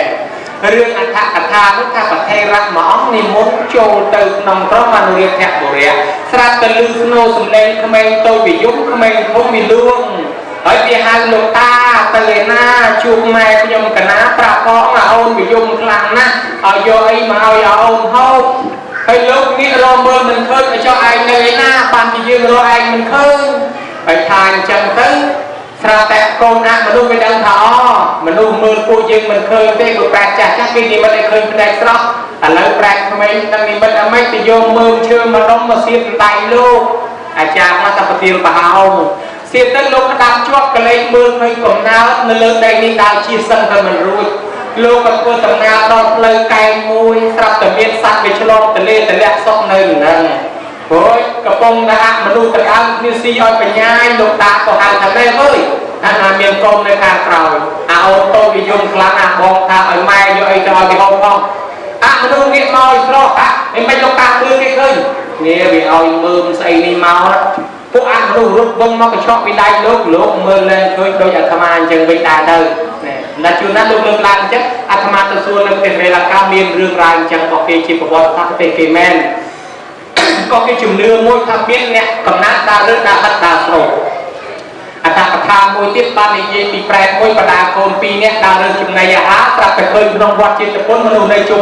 រឿងអដ្ឋកថានោះថាប្រទេសរៈមួយអង្គនិមន្តចូលទៅក្នុងក្រុងអនុរាធបុរៈស្រាប់តែឮស្នូរសំឡេងក្មេងតូចវិយមក្មេងធំវិលួងហើយវាហៅលោកតាទៅឯណាជួបម៉ែខ្ញុំកណាប្រាប់ផងអូនវិយមខ្លាំងណាស់ឲ្យយកអីមកឲ្យអូនហូបហើយលោកនេះរមើលមិនឃើញឲ្យចុះឯងនៅឯណាបានជាយើងរកឯងមិនឃើញហើយថាអញ្ចឹងទៅស្រាប់តែកូនណាមនុស្សវាដឹងថាមនុស្សមើលពួកយើងមិនឃើញទេព្រោះប្រាជ្ញចាស់គេនិមិត្តឲ្យឃើញផ្នែកស្រស់ឥឡូវប្រាជ្ញក្មេងដឹងនិមិត្តអ្មេចទៅយកមើលឈើមកដុំមកសៀតដៃលោកអាចារ្យមកតែប្រទាលបហោសៀតទៅលោកក្តាប់ជាប់កលេចមើលឃើញកំណើតនៅលើដីនេះដើរជាសឹងតែមិនរួចលោកក៏ធ្វើដំណើរដល់ផ្លូវកែងមួយស្រាប់តែមានសត្វវាឆ្លងទលេទលាក់សុកនៅនឹងព្រោះកំពុងតែមនុស្សទាំងអស់គ្នាស៊ីឲ្យបញ្ញាយលោកតាក៏ហៅថាម៉ែអើយថាមានកូននៅខាងក្រោយអូនតូចវិយមខ្លាំងបងថាឲ្យម៉ែយកអីទៅឲ្យគេហូបផងមនុស្សងាកមកឲ្យស្រស់មិនមិនលោកតាមើលគេឃើញនេះវាឲ្យមើលស្អីនេះមកពួកមនុស្សរត់វងមកកញ្ចក់ពីដៃលោកមើលlênឃើញដូចអាត្មាអញ្ចឹងវិញដែរទៅណាជួនណាលោកលើកឡើងអញ្ចឹងអាត្មាទៅសួរនៅប្រទេសស្រីលង្កាមានរឿងរ៉ាវអញ្ចឹងរបស់គេជាប្រវត្តិសាស្ត្រប្រទេសគេមែនក៏គេជំនឿមួយថាមានអ្នកកំណាត់ដើរលើដើរហិតដើរស្រោបអត្តកថាមួយទៀតបាននិយាយពីប្រែតមួយបដាកូនពីរនាក់ដើរលើចំណីអាហារប្រាប់តែឃើញក្នុងវត្តជាតពុនមនុស្សនៅជុំ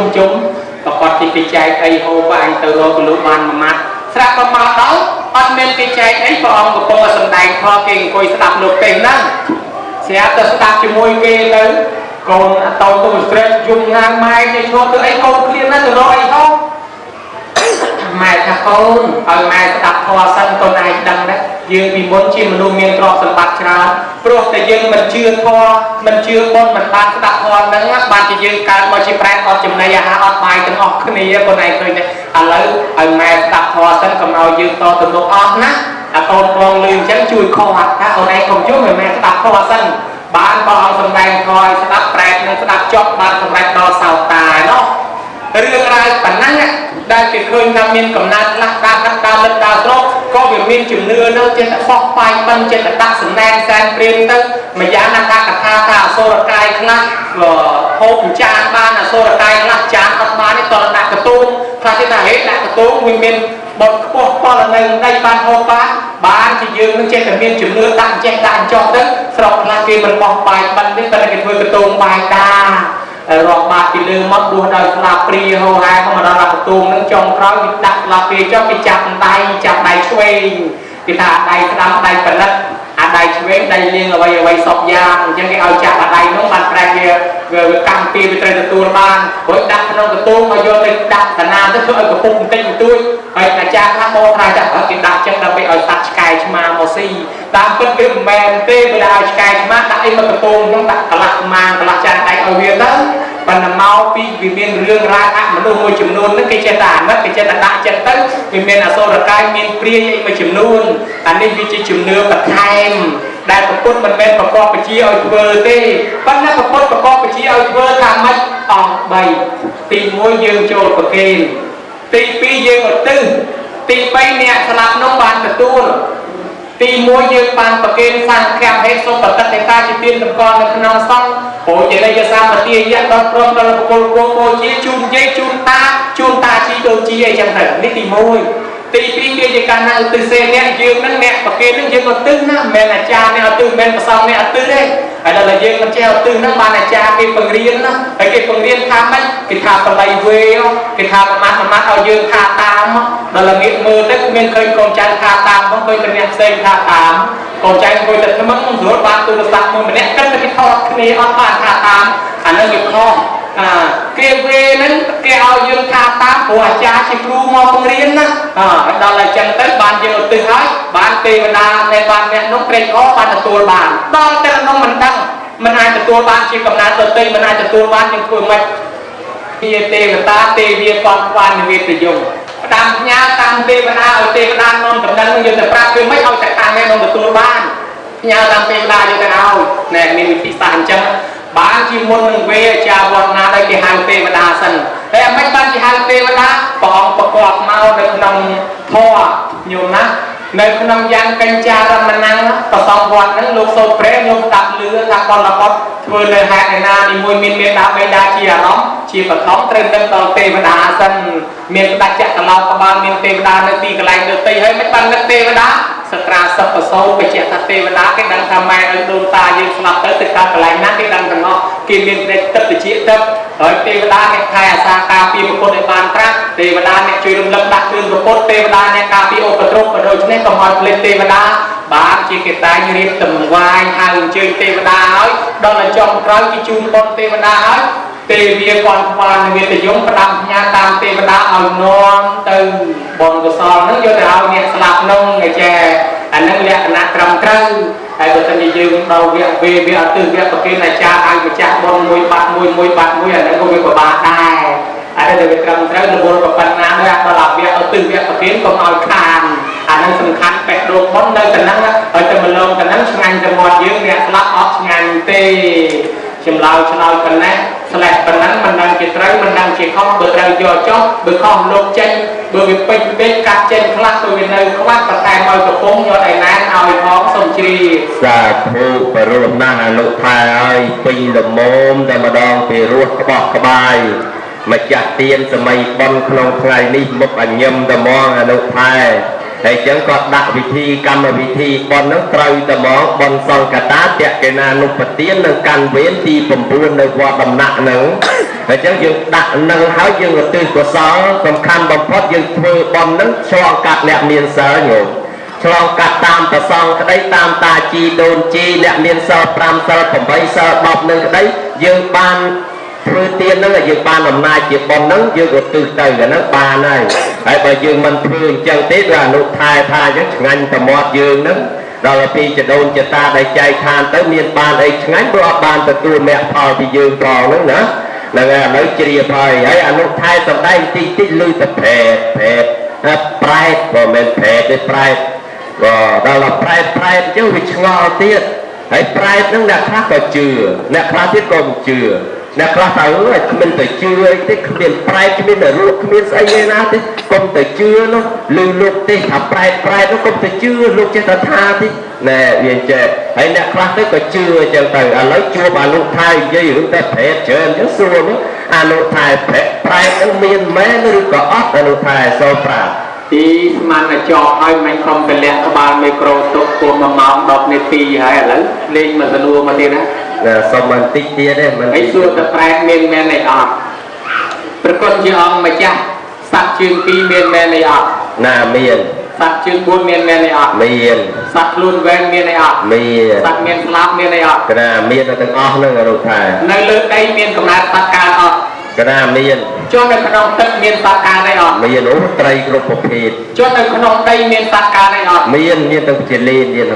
ក៏គាត់ទីចែកអីហូបអញទៅរកលោកបានមួយម៉ាត់ស្រាប់មកដល់អត់មានគេចែកអីព្រះអង្គកំពុងតែសំដែងធម៌គេអង្គុយស្ដាប់លោកទេហ្នឹងស្រាប់តែស្ដាប់ជាមួយគេទៅកូនអត់ទៅស្រេចយំងាងម៉ែគេឈ្មោះទៅអីកូនឃ្លានណាស់ទៅរកអីហូបម៉ែថាកូនឲ្យម៉ែស្ដាប់ធម៌សិនកូនឯងដឹងដែរយើងពីមុនជាមនុស្សមានទ្រព្យសម្បត្តិច្រើនព្រោះតែយើងមិនជឿធម៌មិនជឿបុណ្យមិនបានស្ដាប់ធម៌ហ្នឹងបានជាយើងកើតមកជាប្រែតអត់ចំណីអាហារអត់បាយទាំងអស់គ្នាកូនឯងឃើញទេឥឡូវឲ្យម៉ែស្ដាប់ធម៌សិនកុំឲ្យយើងតទៅមុខអស់ណាអាកូនប្រុងលឺអញ្ចឹងជួយខកថាអូនឯងកុំជួយឲ្យម៉ែស្ដាប់ធម៌សិនបានព្រះអង្គសម្ដែងធម៌ឲ្យស្ដាប់ប្រែតនិងស្ដាប់ចប់បានសម្រេចដល់សោតាណោះរឿងរ៉ាវប៉ុណ្ណឹងដែលគេឃើញថាមានកំណត់ខ្លះការកាត់ដើរលិតដើរស្រោបក៏វាមានជំនឿនៅចិត្តបោះបាយបិណ្ឌចិត្តដាក់សំណែនសែនព្រាមទៅម្យ៉ាងណាថាកថាថាអសុរកាយខ្លះហូបចានបានអសុរកាយខ្លះចានអត់បាននេះតរដាក់កទូងខ្លះទៀតថាហេតុដាក់កទូងវាមានបុតខ្ពស់បលនៅដីបានហូបបានជាយើងនឹងចេះតែមានជំនឿដាក់ចេះដាក់ចោះទៅស្រុកខ្លះគេមិនបោះបាយបិណ្ឌទេតែគេធ្វើកទូងបាយតារកបាតពីលើមកដួសដោយស្លាបព្រាហូហែមកដល់ដាក់កទូងនឹងចុងក្រោយគេដាក់ស្លាបព្រាចុះគេចាប់ដៃឆ្វេងគេថាដៃស្ដាំដៃផលិតអាដៃឆ្វេងដៃលៀងអ្វីសពយ៉ាងអញ្ចឹងគេឲ្យចាប់អាដៃនោះបានប្រែវាកម្មពីវាត្រូវទទួលបានព្រោះដាក់ក្នុងកទូងឲ្យយកទៅដាក់តាណាទៅធ្វើឲ្យកំពុះបន្តិចបន្តួចហើយអាចារ្យខ្លះបោថាចាគេដាក់ចឹងដើម្បីឲ្យសត្វឆ្កែឆ្មាមកស៊ីតាមពិតវាមិនមែនទេវាដាក់ឲ្យឆ្កែឆ្មាដាក់អីមកកទូងហ្នឹងដាក់កន្លះម៉ាងកន្លះចានដៃឲ្យវាទៅប៉ុន្តែមកពីវាមានរឿងរ៉ាវមនុស្សមួយចំនួនហ្នឹងគេចេះតែអាណិតគេចេះតែដាក់ចិត្តទៅវាមានអសុរកាយមានព្រាយអីមួយចំនួនអានេះវាជាជំនឿបន្ថែមដែលប្រពុតមិនមែនប្រកបវិជ្ជាឲ្យធ្វើទេប៉ុន្តែប្រពុតប្រកបវិជ្ជាឲ្យធ្វើថាម៉េចអង្គ3ទី1យើងចូលប្រគេនទី2យើងឧទ្ទិសទី3អ្នកស្លាប់នោះបានទទួលទី1យើងបានប្រគេនសង្ឃហេតុសុបតិទេតាជាទានតម្កល់នៅក្នុងសង្ឃព្រោះជាលេខសម្បទាយៈដល់ព្រមដល់បុគ្គលគោជាជូនយាយជូនតាជីដូចជាអីចឹងទៅនេះទី1 ตีปีเกี่ยการนั่งตื่นเซนเนี่ยยืมนั่งเนี่ยปากเกนั่งยืมก็ตื่นนะแม่อาจารย์เนี่ยตื่นแม่ประสองเนี่ยตื่นเลยไอ้เราเลยยืมมันเจ้าตื่นนั่งบ้านอาจารย์เกี่ยปังเรียนนะไอ้เกี่ยปังเรียนทำไหมเกี่ยทำอะไรเว้ยเกี่ยทำมาเอายืมทาตามเราเลยมีมือเล็กเมียนเคยกองใจทาตามต้องเคยเป็นเนี่ยเซนทาตามกองใจเคยแต่ถ้ามันหัวบ้านตัวสักมือมันเนี่ยก็จะไปทอดนี่ออนบ้านทาตามอันนั้นอยู่ข้อเกเวนั้นแกเอายืมทาตามหัวจ่าชิครูมอปังเรียนนะเราเลยจังเต้บ้านยืมตื่นให้บ้านเตวดาในบ้านเนี่ยน้องเกรงก็บ้านตัวบ้านตอนแต่น้องมันดังมันอาจจะตัวบ้านชีกำนันตัวเตยมันอาจจะตัวบ้านยังคุยไม่เวียเตวตาเตเวียกองวานเวียตยงตามญาตามเตวดาเอาเตวดานอนกำนันมันยืมแต่ปลาคือไม่เอาจากทางแม่นอนตัวบ้านญาตามเตวดาอยู่แต่เอาเนี่ยมีวิธีสารจังบ้านที่มุนเวจาวันนาได้กี่หางเทวดาสันแต่ไม่บ้านกี่หางเทวดาปองประกอบเมาในขนมพ่ออยู่นะในขนมยังกัญจารมันนังต่อสองวันนั้นลูกโซเปรย์ยมตัดเรือทางกอลกอดเพื่อเลยหาในนาในมวยมินเมียดาไม่ได้เชียร์น้องชีพท้องเตรียมตอนเทวดาสันเมียดักจักรลาวกบาลเมียเทวดาในตีกลายเดือดตีให้ไม่บ้านนักเทวดาสตราสัพโซไปเจตเทวดาแค่ดังทำไมดวงตายืนสลับเตติการกลายนั้นแค่ดังทั้งนอกกินเมียนเตติไปเจตเทวดาเนี่ยใครอาสาคาปีมงคลในบานพระเทวดาเนี่ยช่วยลำดับเรื่องประพฤติเทวดาเนี่ยกาปีโอปตรกโดยเฉพาะกมลเพลเทวดาบ้านจีเกตายเรียบต่ำวายหางเจอเทวดาเอ้ยดอนละจอมร้อยกิจูนบนเทวดาเอ้ยเทวีกรวานเวทยมประดับญาตามเทวดาเอานอนตึงบนกระสอบนึกโยนเอาเนี่ยสลับนงไอ้แจอันนั้นเรียกนักกรำกรังไอ้บุตรนิยมเราเวียตื่นเวียประเคนอาจารย์ไอ้ประจักษ์บนมวยบัดมวยอันนั้นก็เวียกว่าบาได้อันนั้นเรียกกรำกรังระบบกับปัญหาเนี่ยตลาดเวียตื่นเวียประเคนก็เอาคานอันนั้นสำคัญแปดโรคบนได้แต่นั้นเราจะมาลงแต่นั้นงานจะหมดเยอะเนี่ยสลับออกงานเตะชิมเรากันนะสลับกันนั้นมันดังเกตไรมันดังเกตข้อเบอร์เราย่อจ๊อบเบอร์ข้อโลกเจนเบอร์วิปเป็นกัดเจนคลาสตัวเป็นในคลาสประแตงเอาตะพงยอดไอ้นั้นเอาไอ้ท้องสมชีสาธุปรมนาลุทายปีละโมมแต่มาดองไปรวดกระบอกกระบายมาจัดเตียนสมัยบอลคลองไงนี่มุกอันยมแต่มองอนุทายแต่จังก็ดักวิธีกรรมวิธีบอลนั้นไตรแต่มองบอลซองกระตาเตะเกนานุปเตียนในการเว้นที่ผมพูดในว่าดำหนักหนึ่งแต่จังยังดักหนึ่งเขายังตื่นกว่าสองสำคัญบำพดยังเพื่อบอลนั้นชองกัดแหลมเมียนเสืออยู่ชองกัดตามแต่ซองก็ได้ตามตาจีโดนจีแหลมเมียนเสือปรามเสือผมไปเสือบอบหนึ่งก็ได้ยังบานเพื่อเตียนนั่นแหละยังบานอำนาจจีบอลนั้นยังก็ตื่นใจกันนั้นบานได้ไอ้ใบยืนมันเพื่อจังเตี้ยนุทายยังงันแต่หมดยืนนั้นเราปีจะโดนจะตาได้ใจทานแต่เมียนบานไอ้งันบอบบานแต่ตัวแม่พอที่ยืนพอนั้นนะนั่นไงเราเจียพายไอ้อนุทายสำได้ที่ลุยแต่แผลปลายก็เป็นแผลได้ปลายก็เราปลายเจ้าวิชงอเตี้ยไอ้ปลายนั่นแหละพระก็เชื่อและพระที่ก็เชื่อนักข่าวมันแต่เชื่อที่เขียนปลายที่มันแต่รู้ที่มันใส่เงินนะที่ก็แต่เชื่อเนาะลืมลูกที่ขับปลายแล้วก็แต่เชื่อลูกเจตนาที่แน่เวียนเจไอ้นักข่าวที่ก็เชื่อจังแต่อะไรชั่วบาลุไทยยังอยู่แต่แผลเชิญยังส่วนนี้อนุไทยแผลปลายต้องมีแม่หรือก็ออนุไทยโซปราที่มันจอบให้มันคอมเป็นแหลกบาลไมโครตกตัวมาเมาดอกในปีให้แล้วเล่นมันจะรัวมาดีนะสมันติเตี้ยได้มันไอ้ส่วนแต่แปลงเมียนแมนในออกปรากฏจีอองมาจ้ะสัตว์จึงปีเมียนแมนในออกหน้าเมียนสัตว์จึงบุญเมียนแมนในออกเมียนสัตว์ลุนแวนเมียนในออกเมียนสัตว์เมียนสลับเมียนในออกกระเมียนตั้งออกนั่งอรุณไทยในเลือดได้เมียนกำนัดตัดการออกกระเมียนจนในขนมตัดเมียนตัดการในออกเมียนโอ้ไตรกรบประเภทจนในขนมได้เมียนตัดการในออกเมียนต้องเจริญเมียน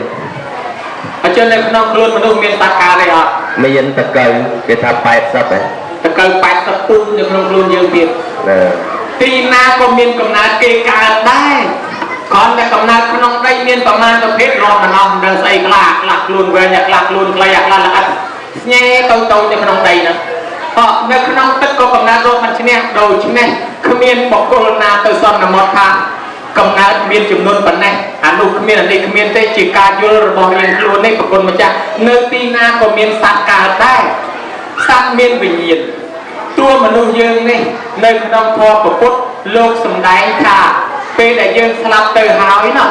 จนในขนมกลุ่มมนุษย์เมียนตัดการในออกเมียนตะเกียงเกิดทำไปซับไปตะเกียงไปสับปุ้นในขนมกลุ่มยังเดียวตีนาก็เมียนกำนัดเกการได้ก่อนแต่กำนัดขนมได้เมียนประมาณประเภทรอมันน้องเดินใส่กลากหลักลุนเวรอยากหลักลุนใครอยากหลักแง่โตในขนมใดนะเพราะในขนมตึกก็กำนัดรถมันชนะโดยชนะคือเมียนบอกโคลนาตัวซ้อนนำมอดค่ะกำนัดเมียนจุ่มนุ่นปันแน่อันลูกเมียนอันนี้เมียนได้จีการยุระบอบเมียนครูในปรากฏมาจากเนื้อตีนาก็เมียนสักการได้สักเมียนวิญญาณตัวมนุษย์ยืนนี่ในขนมพอปรากฏโลกสมได้ค่ะป ពេលដែលយើងស្លាប់ទៅហើយណោះ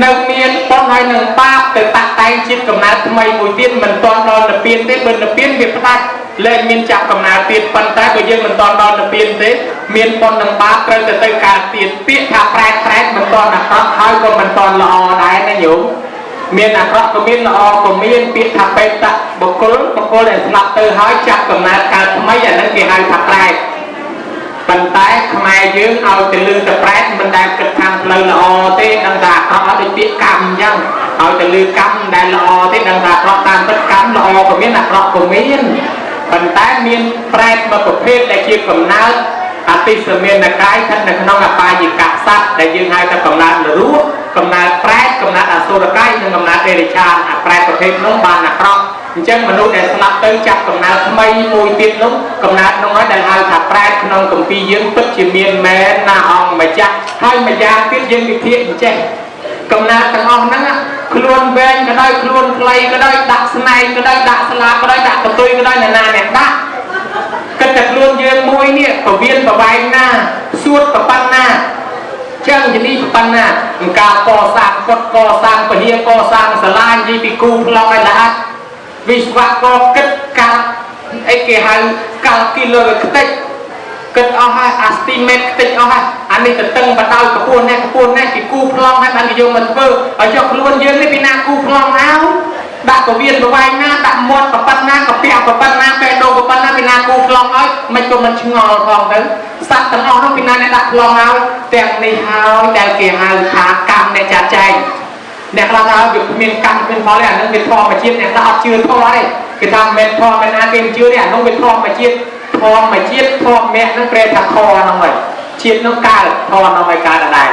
នៅមានប៉ុនហើយនឹងបាបទៅតាក់តែងជាតិកំណើតថ្មីមួយទៀតមិនទាន់ដល់និព្វានទេបើនិព្វានវាផ្ដាច់លែងមានចាប់កំណើតទៀតប៉ុន្តែបើយើងមិនទាន់ដល់និព្វានទេមានប៉ុននឹងបាបត្រូវទៅកើតទៀតពាក្យថាប្រែតមិនទាន់អាក្រក់ហើយក៏មិនទាន់ល្អដែរណាញោមមានអាក្រក់ក៏មានល្អក៏មានពាក្យថាបេតបុគ្គលដែលស្លាប់ទៅហើយចាប់កំណើតកើតថ្មីអាហ្នឹងគេហៅថាប្រែតប៉ុន្តែខ្មែរយើងឲ្យទៅលឺតែប្រែតមិនដែលគិតខាងផ្លូវល្អទេដឹងថាអាក្រក់ដូចពាក្យកម្មអញ្ចឹងឲ្យទៅលឺកម្មដែលល្អទេដឹងថាអាក្រក់តាមពិតកម្មល្អក៏មានអាក្រក់ក៏មានប៉ុន្តែមានប្រែតមួយប្រភេទដែលជាកំណើតអតិសមានកាយស្ថិតនៅក្នុងអបាយិកសត្វដែលយើងហៅថាកំណើតនរោកំណើតប្រែតកំណើតអសុរកាយនិងកំណើតទេរិឆានអាប្រែតប្រភេទនោះបានអាក្រក់អញ្ចឹងមនុស្សដែលស្លាប់ទៅចាប់កំណើតថ្មីមួយទៀតនោះកំណើតនោះហើយដែលហៅថាប្រែតក្នុងគម្ពីរយើងពិតជាមានមែនណាអង្គម្ចាស់ហើយម្យ៉ាងទៀតយើងវិភាគអញ្ចេះកំណើតទាំងអស់ហ្នឹងខ្លួនវែងក៏ដោយខ្លួនខ្លីក៏ដោយដាក់ស្នែងក៏ដោយដាក់ស្លាបក៏ដោយដាក់កតុយក៏ដោយណាអ្នកដាក់គិតតែខ្លួនយើងមួយនេះពវៀនប្រវែងណាសួតប្រប៉ុណ្ណាចឹងជានេះប្រប៉ុណ្ណាការកសាងកត់កសាងពហិកសាងសាលានិយាយពីគូប្លង់ឲ្យល្អវិស្វករគិតកាលអីគេហៅកាលគីឡូខ្ទេចគិតអស់ហើយអាស្ទីមេតខ្ទេចអស់ហើយអានេះទៅតឹងបដោយកពស់នេះគេគូប្លង់ហើយបានគេយកមកធ្វើឲ្យចុះខ្លួនយើងនេះពីណាគូប្លង់ហើយដាក់កវៀនប្រវែងណាដាក់មាត់ប្រប៉ុណ្ណាកាពះប្រប៉ុណ្ណាពេលដូរប្រប៉ុណ្ណាពីណាគូប្លង់ឲ្យមិនក៏មិនឆ្ងល់ផងទៅសត្វទាំងអស់នោះពីណាអ្នកដាក់ប្លង់ឲ្យទាំងនេះហើយដែលគេហៅថាកម្មអ្នកចាត់ចែងអ្នកខ្លះថាវាមានកម្មមានផលទេអានឹងវាធម្មជាតិអ្នកខ្លះអត់ជឿធម៌ទេគេថាមិនធម៌មិនណាគេមិនជឿទេអានោះវាធម្មជាតិធម្មនឹងប្រែថាធម៌ហ្នឹងហើយជាតិនោះកើតធម៌នោះឲ្យកើតដែរ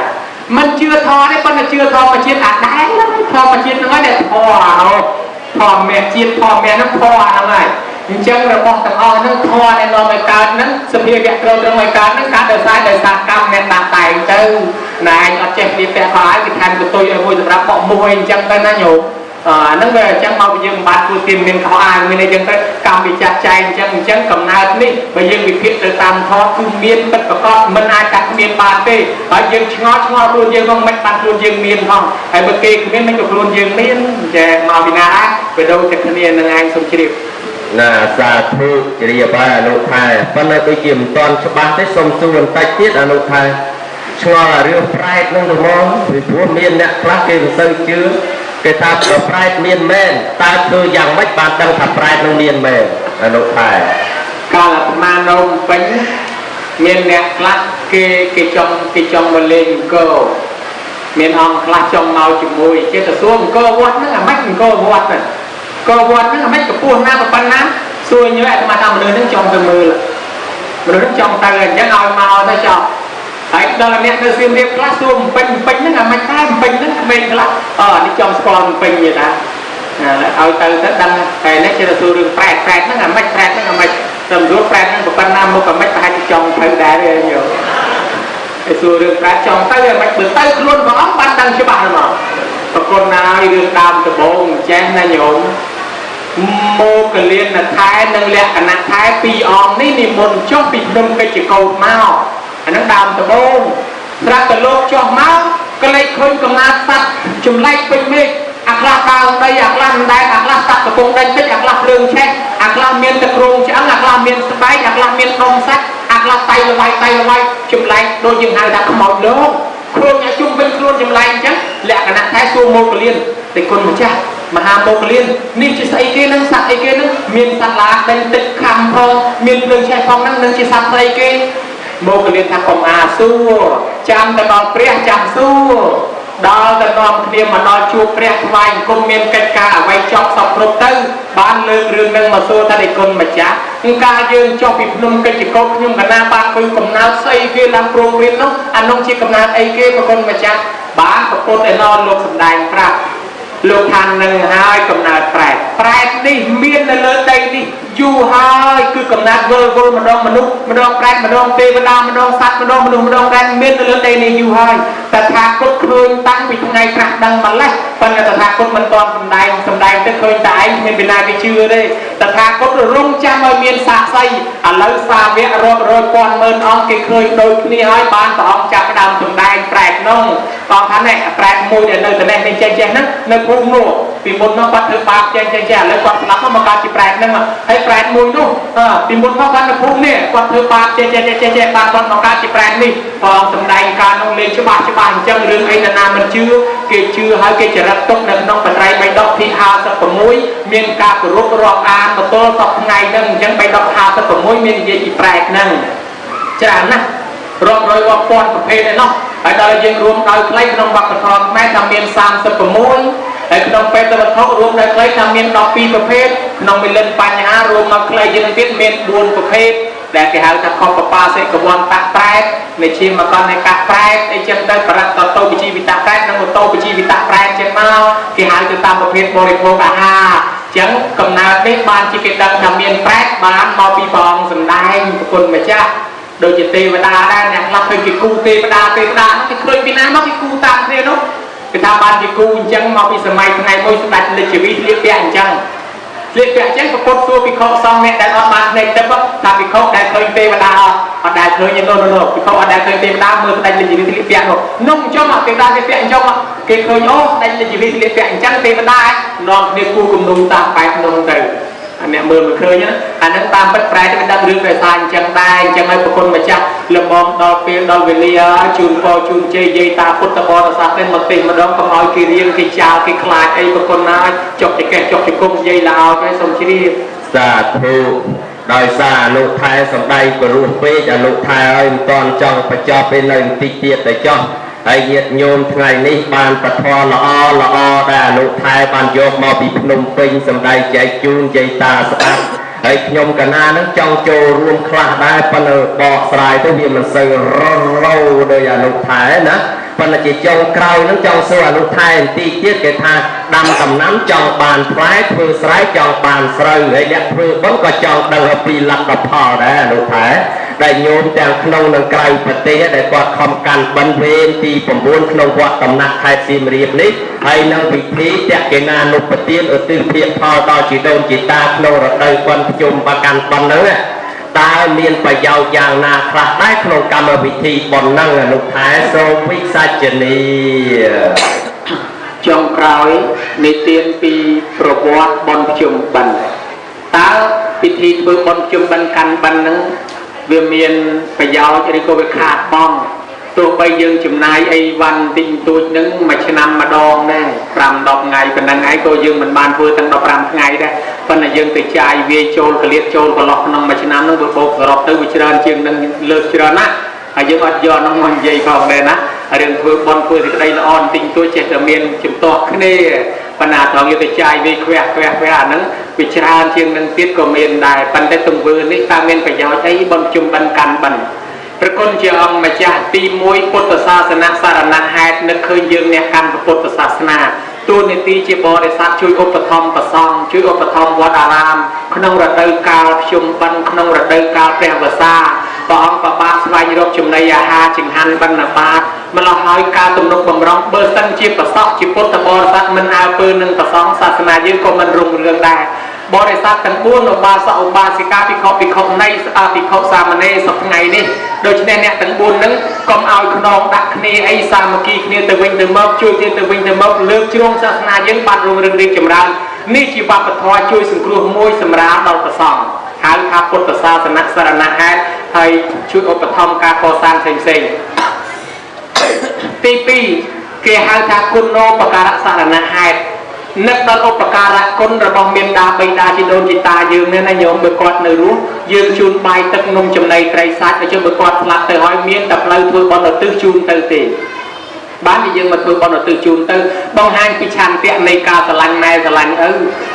មិនជឿធម៌ទេប៉ុន្តែជឿធម្មជាតិអាដែរហ្នឹងធម្មជាតិហ្នឹងហើយដែលធម៌ធម្មជាតិធម៌ហ្នឹងធម៌ហ្នឹងហើយអញ្ចឹងរបស់ទាំងអស់ហ្នឹងធម៌ដែលនាំឲ្យកើតហ្នឹងសភាវៈត្រូវឲ្យកើតហ្នឹងកើតដោយសារកម្មអ្នកតាតែងទៅណែឯងអត់ចេះនិយាយពាក់ខោឲ្យគេថែមកតុយឲ្យមួយសម្រាប់បកមួយអញ្ចឹងទៅណាញោមហ្នឹងវាអញ្ចឹងមកពីយើងមិនបានធ្វើទានមានខោអាវមានអីចឹងទៅកម្មវិចាត់ចែងអញ្ចឹងកំណើតនេះបើយើងវិភាគទៅតាមធម៌គឺមានពិតប្រកបមិនអាចកាត់គ្មានបានទេហើយយើងឆ្ងល់ខ្លួនយើងផងមិនបានខ្លួនយើងមានផងហើយបើគេគ្មានមិនក៏ខ្លួនយើងមានចាមកពីណាដែរបេដូរតែគ្នានឹងឯងសូមជ្រាបណាសាធុជ្រាបហើយអនុថែប៉ុន្តែដូចជាមិនទាន់ច្បាស់ទេសូមសួរបន្តិចទៀតអនុថែឆ្ងល់អារឿងប្រែតនឹងទៅមកពីព្រោះមានអ្នកខ្លះគេមិនសូវជឿគេថាប្រែតមានមែនតើធ្វើយ៉ាងម៉េចបានដឹងថាប្រែតនឹងមានមែនអនុថែកាលអាត្មានៅពេញមានអ្នកខ្លះគេចង់មកលេងអង្គរមានអង្គខ្លះចង់មកជាមួយចេះតែសួរអង្គរវត្តហ្នឹងអាម៉េចអង្គរវត្តហ្នឹងអាម៉េចកម្ពស់ណាប៉ុណ្ណាសួរញើអាត្មាថាមនុស្សហ្នឹងចង់ទៅមើលមនុស្សហ្នឹងចង់ទៅអញ្ចឹងឲ្យមកទៅចោលហើយដល់អ្នកទៅសៀមរាបខ្លះសួរពេញហ្នឹងអាម៉េចដែរពេញហ្នឹងក្មេងខ្លះនេះចង់ស្គាល់ពេញទេតាឲ្យទៅដឹងតែនេះចេះតែសួររឿងប្រែតហ្នឹងអាម៉េចហ្នឹងអាម៉េចទៅរួចប្រែតហ្នឹងប៉ុណ្ណាមុខអាម៉េចប្រហែលជាចង់ទៅដែរទេញោមឯសួររឿងប្រែតចង់ទៅអាម៉េចបើទៅខ្លួនព្រះអង្គបានដឹងច្បាស់ហ្មងប្រគុណណាឲ្យរឿងដើមដំបូងចេះណាញោមមកលៀនថែនិងលក្ខណៈថែពីរអង្គនេះនិមន្តចុះពីភ្នំកិច្ចកោតមកអានឹងដើមដំបូងស្រាប់តែលោកចុះមកក៏លេចឃើញកំណើតសត្វចម្លែកពេញមេឃអាខ្លះដើមដីអាខ្លះមិនដែរអាខ្លះសត្វកំពុងដេញតិចអាខ្លះភ្លើងឆេះអាខ្លះមានទឹកគ្រងឆ្អឹងអាខ្លះមានស្បែកអាខ្លះមានដុំសត្វអាខ្លះតៃល្បាយចម្លែកដូចយើងហៅថាខ្មោចលោកខ្លួនអ្នកជុំវិញខ្លួនចម្លែកអញ្ចឹងលក្ខណៈថែសួរមកលៀនតែគុណម្ចាស់មហាមកលៀននេះជាស្អីគេនឹងសត្វអីគេនឹងមានសត្វឡាដេញទឹកខំផងមានភ្លើងឆេះផងហ្នឹងនឹងជាសត្វស្អីគេមកលៀនថាកុំអាសួរចាំទៅដល់ព្រះចាំសួរដល់ទៅនាំគ្នាមកដល់ជួបព្រះថ្វាយអង្គមមានកិច្ចការអ្វីចប់សពគ្រប់ទៅបានលើករឿងនឹងមកសួរថាឯគុណម្ចាស់ការយើងចុះពីភ្នំកិច្ចកោតខ្ញុំកណាបានគឺកំណើតស្អីគេឡើងព្រមព្រៀងនោះអានោះជាកំណើតអីគេប្រគុណម្ចាស់បានប្រពុតឯណលោកសំដែងប្រាប់លោកថានឹងហើយកំណើតប្រែតនេះមាននៅលើដីនេះយូរហើយគឺកំណើតវិលម្ដងមនុស្សម្ដងប្រែតម្ដងទេវតាម្ដងសត្វម្ដងមនុស្សម្ដងប្រែតមាននៅលើដីនេះយូរហើយ แต่ถ้าก็เคยตั้งวิธีไงกระดังมันละปัญญาแต่ถ้าก็มันตอนสำได้แต่เคยตายมันเป็นนายไปเชื่อได้แต่ถ้าก็รุ่งจำเอาเมียนสาไซแล้วซาเวะรถปอนเมินอองเคยโดยนี่ให้บ้านต่อจับดำสำได้แปลกน้องตอนท่านเนี่ยแปลกมวยเนี่ยในแต่ในเจนนั้นในภูมิโน่ปีมดน้องปัดเธอปากเจนแล้วก่อนรับมาการจีแปลกนั่นมาให้แปลกมวยนู่นปีมดน้องปัดในภูมิเนี่ยก่อนเธอปากเจนบางตอนมาการจีแปลกนี่พอสำได้การน้องเลี้ยงฉบับจังเรื่องไอ้นามันชื่อเกชื่อให้เกจรัตตกนั่นน้องปัดไรใบดอกที่หาสักมุ้ยเมียนกาบรุกรอกอ่านมาโตตอกไงนั่งยังใบดอกหาสักมุ้ยเมียนเยี่ยแปลกนั่งจะนะรอบร้อยว่าปอนประเภทเนี่ยเนาะไอ้ดาวยังรวมดาวใกล้ขนมบักกระทองแม่ทำเมียน3สักมุ้ยไอ้ขนมเป็ดตะวันตกรวมดาวใกล้ทำเมียนดอกปีประเภทขนมเป็นเล่นปัญหารวมมาใกล้ยังติดเมียนบุญประเภทแต่ที่หาจะขอบปลาเสกกระบวนตะแปรในชีมาก่อนในกะแปรไอ้เจ้าได้ประดับโตปิจีวิตาแปรนั่งโตปิจีวิตาแปรเจ้าเมาที่หาจะตามประเภทบริโภคอาหารจังกำนาได้บานจีเกดังทำเมียนแปรบานมาปีบองสันได้คนมาจ้าโดยจะเทวดาได้เนี่ยเราเคยกิกูเทวดาที่เคยปีนั้นมากิกูตามเนี่ยเนาะคือทำบานกิกูจังมาปีสมัยไงมวยสมัยในชีวิตเรียบเรียงจังเรียกแบบเช่นกับคนตัวปีเขาซองเนี่ยได้ออกมาในแต่ว่าถ้าปีเขาได้เคยเทวดาได้เคยยังโน่นปีเขาได้เคยเทวดาเมื่อได้เลยชีวิตเรียบเรียงหรอกนุ่งจ้องมาเทวดาเรียบเรียงจ้องมาเกิดเคยโอ้ได้เลยชีวิตเรียบเรียงจังเทวดานอนในกูกุมนุ่งตามไปนุ่งเตยอันนี้มือมันเคยเนี่ยอันนั้นตามปัจจัยที่เป็นดังเรื่องไปสานจังได้จังไม่ปรากฏมาจากละมองดอลเปียดอลเวลียจูนพอจูนเจยตาพุทธบริษัทเป็นมาติมาดองกำลังกีเรียงกีจากีคลายไอ้ปรากฏน่าจบจะแก่จบจะกุมเยลาวจะสมชีวิตสาธุโดยสาลูกไทยสำได้กรูปเป้จะลูกไทยตอนจ้องประจอบเป็นหนึ่งติเตียแต่จ้องไอเยียดโยมไงนี้บานปะทอละอได้ลูกไทยบานโยกมาปีพนมเปิงสำได้ใจจูนใจตาสะอาดไอขยมกันนานั้นจ้องโจรวมคลาได้ปนบอกสลายตัวเวียนมันเสือเราโดยลูกไทยนะปนจิจงเกลานั้นจ้องสวรรค์ไทยตีเทียดเกทาดำกับน้ำจ้องบานพลายเพื่อสลายจ้องบานเสือไอเด็กเพื่อบ้องก็จ้องดังปีหลักกับพ่อได้ลูกไทยได้โยมแต่ขนมนังไกลปฏิได้กอดคำกันบรรเวณตีผมบุญขนมวัดตำหนักไทยซีมเรียบนี้ให้นังวิธีแจกเกนานุปเตียนตื่นเพียงพอต่อจิตโดนจิตตาขนมระดับวันจุมประกันตอนนั้นตาเมียนไปยาวอย่างนาคราได้ขนมกรรมวิธีบนนั่งนุท้ายโซวิสัจนีจงกล่าวในเตียนปีประวัติบนจุมบันตาพิธีเปิดบนจุมบันกันบันนั้นเวียนเมียนไปยาวจะได้ก็ไปขาดบ้องตัวไปยังจุ่มนายไอ้วันติงตัวนึงมาชนะมาดองได้ปรำดอกไงเป็นนังไงก็ยังมันบานเพื่อตั้งดอกปรำไงได้เพราะนั่นยังติดใจเวียโจลกระเลียดโจลกระหลอกน้องมาชนะน้องบุบกระหลอกตัววิจารณ์เชียงนั่งเลิกเชียร์นะยังอดยอน้องมันใหญ่พอเลยนะเรื่องเพื่อบอลเพื่อที่ได้อ่อนติงตัวเจตเมียนจุ่มตอกขึ้นนี่ปัญหาทองยังติดใจเวียแควนั้นวิจารณ์เชียงนั่งติดก็เมียนได้ปันได้ตรงเวอร์นี่ตามเมียนไปยาวใช้บอลจุ่มบันกันบันพระคนเจ้าองค์มาจากตีมวยพุทธศาสนาสารณะแห่นึกเคยยืนในการพุทธศาสนาตัวในตีเจบริษัทช่วยอุปธรรมประซองช่วยอุปธรรมวัดอารามขนมระดับกาลชุมบันขนมระดับกาลแปลภาษาปองปะบาสวายรบชุมในยาฮาจึงหันบรรณบาตมาละหอยกาตุนกบำร้องเบอร์สันจีประซอกจีพุทธบริษัทมันอาเปิลหนึ่งประซองศาสนายืนก็มันรุ่งเรืองได้บริษัททั้งบุญอบาสอบาสิกาปิเขาในปิเขาสามเณรสักไงนี่โดยเฉพาะเนี่ยทั้งบุญนั้นก็เอาขนมดักนี่ไอ้สามัคคีนี่ตะวิงตะมอกช่วยตะวิงตะมอกเลือกช่วงศาสนายังบัดรุ่งเรืองดีจำรันนี่จีบปะทอช่วยสังคมมวยสำราญเราประสองหางทัพพุทธศาสนาสารณะแห่ไทยช่วยอุปธรรมการก่อสร้างเซ็งตีปีเกี่ยหางทัพคุณโนปการสารณะแห่นักดนอุปการะคนระบำเมียนดาใบดาจิโดนจิตายืมเนี่ยนายโยมเบิกกอดเนื้อรู้ยืมชูนใบตึกนมจำในไตรสัตว์ไปจนเบิกกอดหลักเตยหอยเมียนตับเลยทัวบอลตื้อชูนเตยตีบ้านที่ยืมมาทัวบอลตื้อชูนเตยบางแห่งพิชันเตะในกาสลังในสลัง